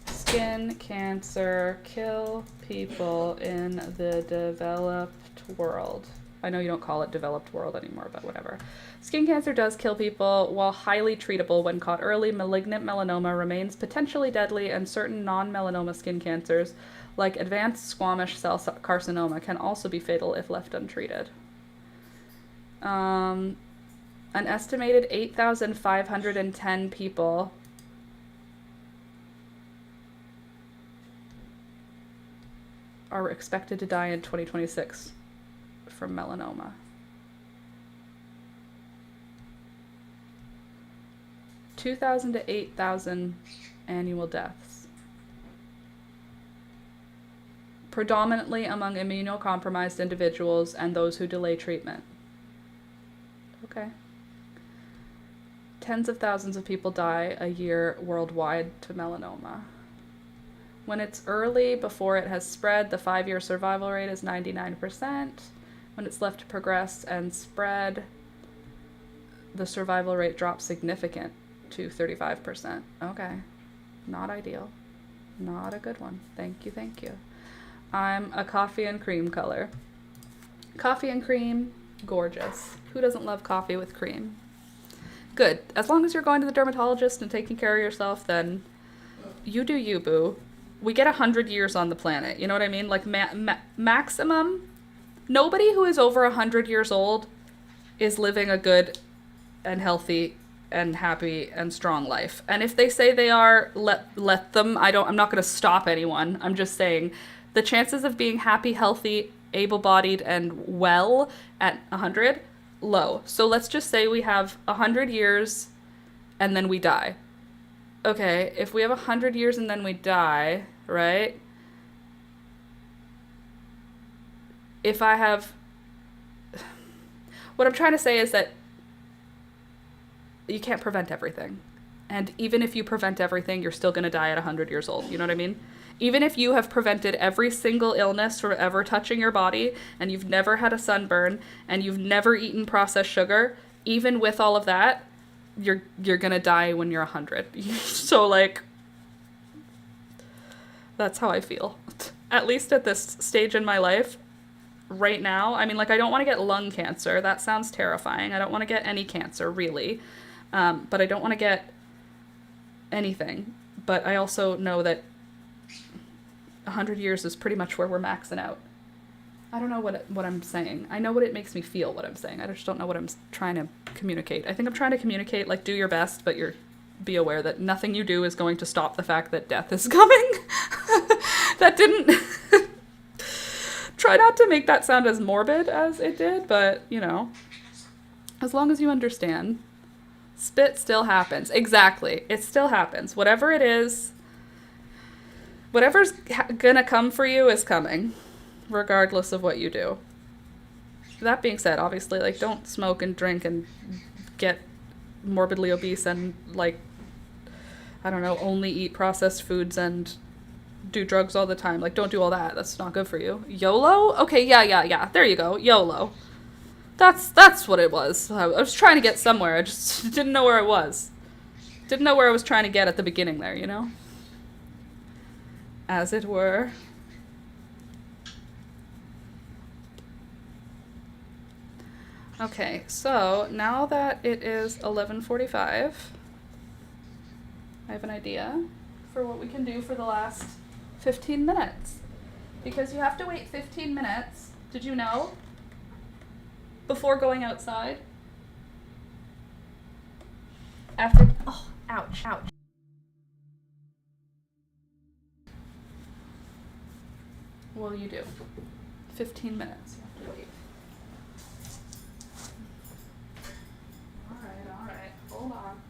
skin cancer kill people in the developed world? I know you don't call it developed world anymore, but whatever. Skin cancer does kill people. While highly treatable when caught early, malignant melanoma remains potentially deadly, and certain non-melanoma skin cancers, like advanced squamous cell carcinoma, can also be fatal if left untreated. An estimated 8,510 people are expected to die in 2026 from melanoma. $2,000 to $8,000 annual deaths. Predominantly among immunocompromised individuals and those who delay treatment. Okay. Tens of thousands of people die a year worldwide to melanoma. When it's early, before it has spread, the 5-year survival rate is 99%. When it's left to progress and spread, the survival rate drops significant to 35%. Okay. Not ideal. Not a good one. Thank you, thank you. I'm a coffee and cream color. Coffee and cream, gorgeous. Who doesn't love coffee with cream? Good. As long as you're going to the dermatologist and taking care of yourself, then you do you, boo. We get 100 years on the planet. You know what I mean? Like maximum. Nobody who is over 100 years old is living a good and healthy and happy and strong life. And if they say they are, let them. I'm not going to stop anyone. I'm just saying the chances of being happy, healthy, able-bodied, and well at 100, low. So let's just say we have 100 years and then we die. Okay, if we have 100 years and then we die, right? If I have... What I'm trying to say is that you can't prevent everything. And even if you prevent everything, you're still going to die at 100 years old. You know what I mean? Even if you have prevented every single illness from ever touching your body, and you've never had a sunburn, and you've never eaten processed sugar, even with all of that, you're going to die when you're 100. So, like, that's how I feel. At least at this stage in my life, right now. I mean, like, I don't want to get lung cancer. That sounds terrifying. I don't want to get any cancer, really. But I don't want to get anything. But I also know that 100 years is pretty much where we're maxing out. I don't know what I'm saying. I know what it makes me feel, what I'm saying. I just don't know what I'm trying to communicate. I think I'm trying to communicate, like, do your best, but be aware that nothing you do is going to stop the fact that death is coming. That didn't... Try not to make that sound as morbid as it did, but, you know, as long as you understand. Spit still happens. Exactly. It still happens. Whatever it is, whatever's gonna come for you is coming, regardless of what you do. That being said, obviously, like, don't smoke and drink and get morbidly obese and, like, I don't know, only eat processed foods and do drugs all the time. Like, don't do all that. That's not good for you. YOLO? Okay, yeah. There you go. YOLO. That's what it was. I was trying to get somewhere. I just didn't know where I was. Didn't know where I was trying to get at the beginning there, you know? As it were. Okay, so now that it is 11:45, I have an idea for what we can do for the last 15 minutes. Because you have to wait 15 minutes, did you know? Before going outside. After, oh, ouch, ouch. What do you do? 15 minutes, you have to wait. All right, hold on.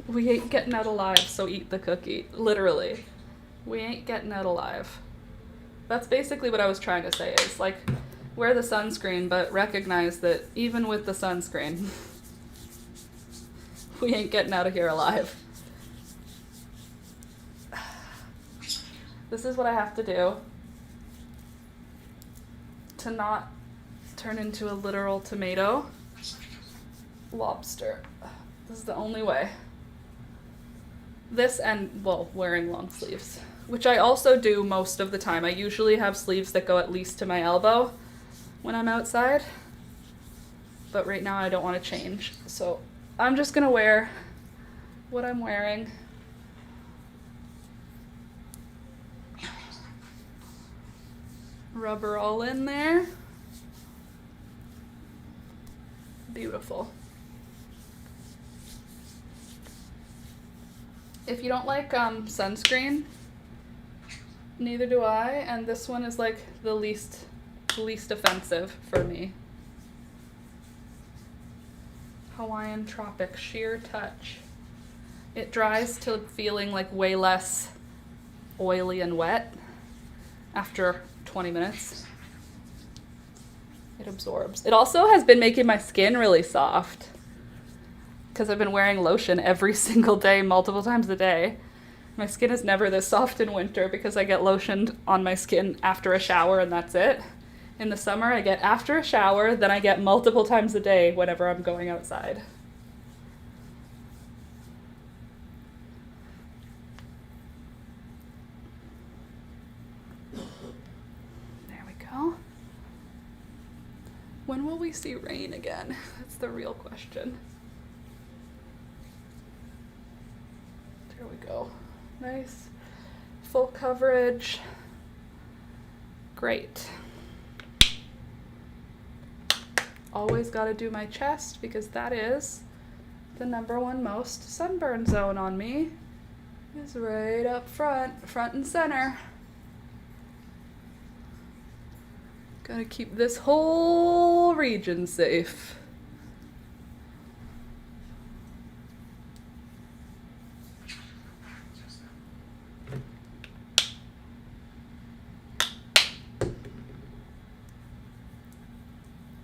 We ain't getting out alive, so eat the cookie. Literally. We ain't getting out alive. That's basically what I was trying to say, is like, wear the sunscreen, but recognize that even with the sunscreen, we ain't getting out of here alive. This is what I have to do to not turn into a literal tomato lobster. This is the only way. This and, well, wearing long sleeves, which I also do most of the time. I usually have sleeves that go at least to my elbow when I'm outside, but right now I don't want to change, so I'm just gonna wear what I'm wearing. Rubber all in there. Beautiful. If you don't like sunscreen, neither do I, and this one is like the least offensive for me. Hawaiian Tropic Sheer Touch. It dries to feeling like way less oily and wet after 20 minutes. It absorbs. It also has been making my skin really soft, because I've been wearing lotion every single day, multiple times a day. My skin is never this soft in winter because I get lotioned on my skin after a shower and that's it. In the summer, I get after a shower, then I get multiple times a day whenever I'm going outside. There we go. When will we see rain again? That's the real question. There we go. Nice. Full coverage. Great. Always gotta do my chest because that is the #1 most sunburn zone on me. Is right up front and center. Gotta keep this whole region safe.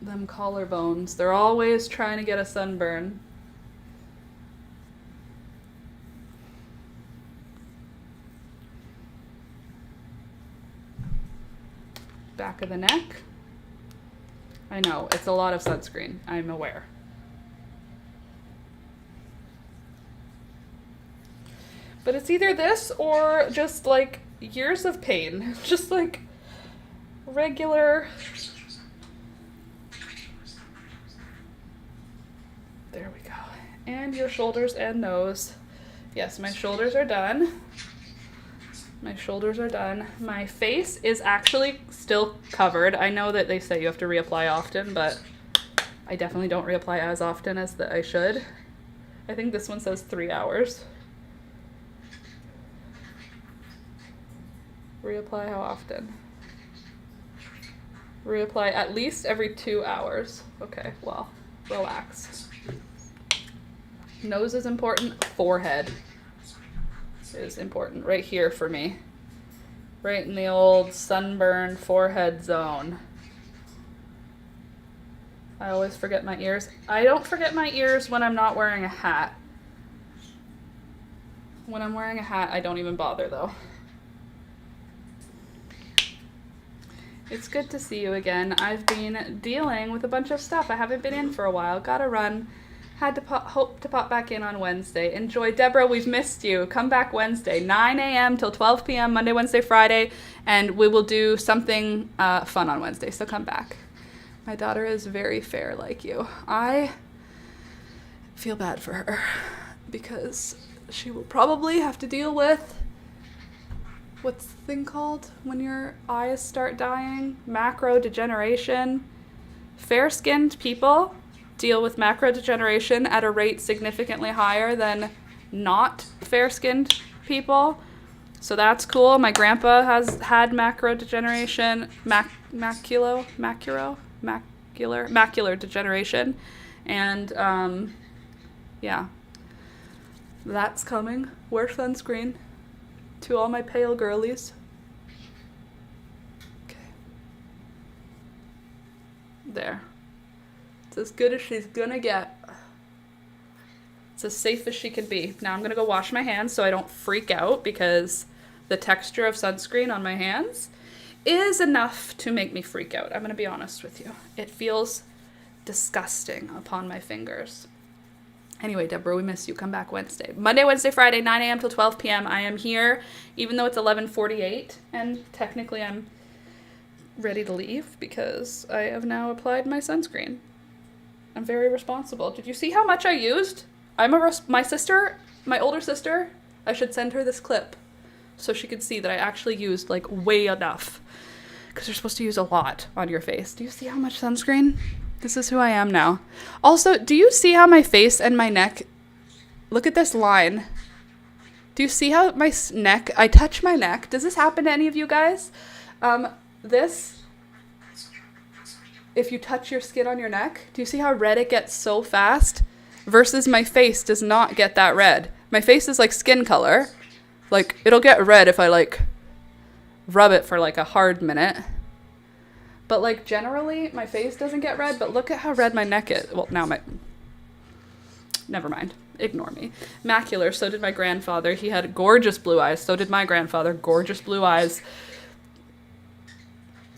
Them collarbones, they're always trying to get a sunburn. Back of the neck. I know, it's a lot of sunscreen, I'm aware. But it's either this or just like years of pain. Just like regular. There we go. And your shoulders and nose. Yes, my shoulders are done. My shoulders are done. My face is actually still covered. I know that they say you have to reapply often, but I definitely don't reapply as often as that I should. I think this one says 3 hours. Reapply how often? Reapply at least every 2 hours. Okay, well, relax. Nose is important. Forehead is important right here for me. Right in the old sunburn forehead zone. I always forget my ears. I don't forget my ears when I'm not wearing a hat. When I'm wearing a hat, I don't even bother though. It's good to see you again. I've been dealing with a bunch of stuff. I haven't been in for a while. Gotta run. Had to hope to pop back in on Wednesday. Enjoy. Deborah, we've missed you. Come back Wednesday, 9 a.m. till 12 p.m. Monday, Wednesday, Friday. And we will do something fun on Wednesday, so come back. My daughter is very fair like you. I feel bad for her because she will probably have to deal with, what's the thing called when your eyes start dying? Macro degeneration. Fair-skinned people deal with macro degeneration at a rate significantly higher than not fair-skinned people. So that's cool. My grandpa has had macro degeneration, macular degeneration. And yeah, that's coming. Wear sunscreen to all my pale girlies. Okay. There. It's as good as she's gonna get. It's as safe as she can be. Now I'm gonna go wash my hands so I don't freak out because the texture of sunscreen on my hands is enough to make me freak out. I'm gonna be honest with you. It feels disgusting upon my fingers. Anyway, Deborah, we miss you. Come back Wednesday. Monday, Wednesday, Friday, 9 a.m. till 12 p.m. I am here, even though it's 11:48, and technically I'm ready to leave because I have now applied my sunscreen. I'm very responsible. Did you see how much I used? My sister, my older sister, I should send her this clip so she could see that I actually used like way enough, because you're supposed to use a lot on your face. Do you see how much sunscreen? This is who I am now. Also, do you see how my face and my neck, look at this line. Do you see how my neck, I touch my neck? Does this happen to any of you guys? If you touch your skin on your neck, do you see how red it gets so fast? Versus my face does not get that red. My face is like skin color. Like, it'll get red if I like rub it for like a hard minute. But like generally my face doesn't get red, but look at how red my neck is. Well, now never mind. Ignore me. Macular, so did my grandfather. He had gorgeous blue eyes. So did my grandfather. Gorgeous blue eyes.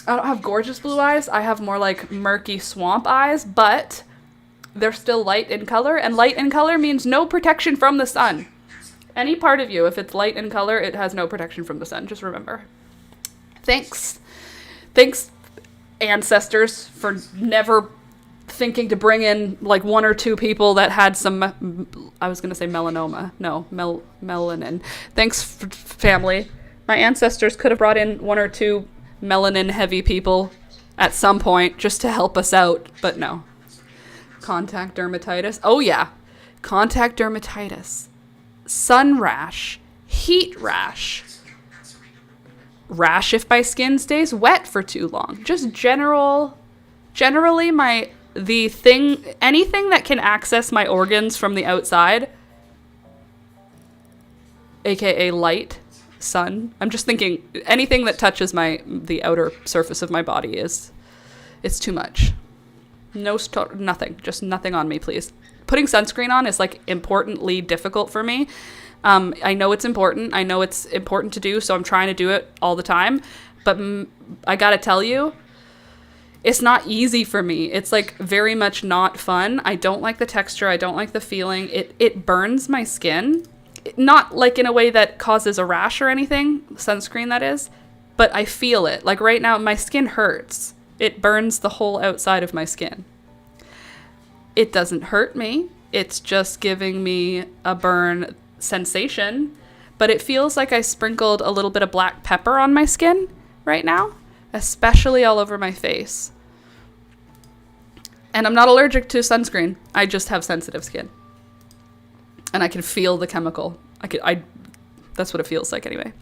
I don't have gorgeous blue eyes. I have more like murky swamp eyes, but they're still light in color, and light in color means no protection from the sun. Any part of you, if it's light in color, it has no protection from the sun. Just remember. Thanks, ancestors, for never thinking to bring in like one or two people that had some, I was going to say melanoma. No, melanin. Thanks, family. My ancestors could have brought in one or two melanin heavy people at some point just to help us out, but no. Contact dermatitis. Oh yeah. Contact dermatitis. Sun rash. Heat rash. Rash if my skin stays wet for too long. Just generally anything that can access my organs from the outside, aka light, sun. I'm just thinking anything that touches the outer surface of my body it's too much. Nothing. Just nothing on me, please. Putting sunscreen on is like importantly difficult for me. I know it's important. I know it's important to do, so I'm trying to do it all the time. But I gotta tell you, it's not easy for me. It's like very much not fun. I don't like the texture. I don't like the feeling. It burns my skin. Not like in a way that causes a rash or anything, sunscreen that is, but I feel it. Like right now, my skin hurts. It burns the whole outside of my skin. It doesn't hurt me. It's just giving me a burn sensation, but it feels like I sprinkled a little bit of black pepper on my skin right now, especially all over my face. And I'm not allergic to sunscreen. I just have sensitive skin. And I can feel the chemical. That's what it feels like anyway.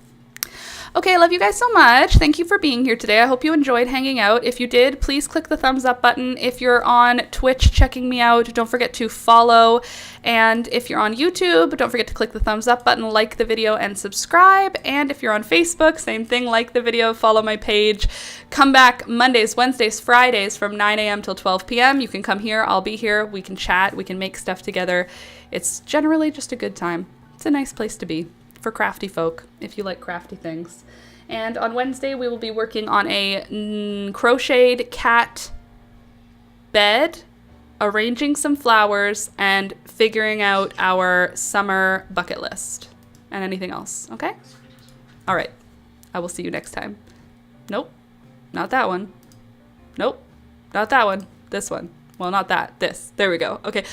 Okay, I love you guys so much. Thank you for being here today. I hope you enjoyed hanging out. If you did, please click the thumbs up button. If you're on Twitch checking me out, don't forget to follow. And if you're on YouTube, don't forget to click the thumbs up button, like the video, and subscribe. And if you're on Facebook, same thing, like the video, follow my page. Come back Mondays, Wednesdays, Fridays from 9 a.m. till 12 p.m. You can come here. I'll be here. We can chat. We can make stuff together. It's generally just a good time. It's a nice place to be for crafty folk, if you like crafty things. And on Wednesday, we will be working on a crocheted cat bed, arranging some flowers, and figuring out our summer bucket list and anything else, okay? All right, I will see you next time. Nope, not that one. Nope, not that one. This one. Well, not that, this. There we go. Okay.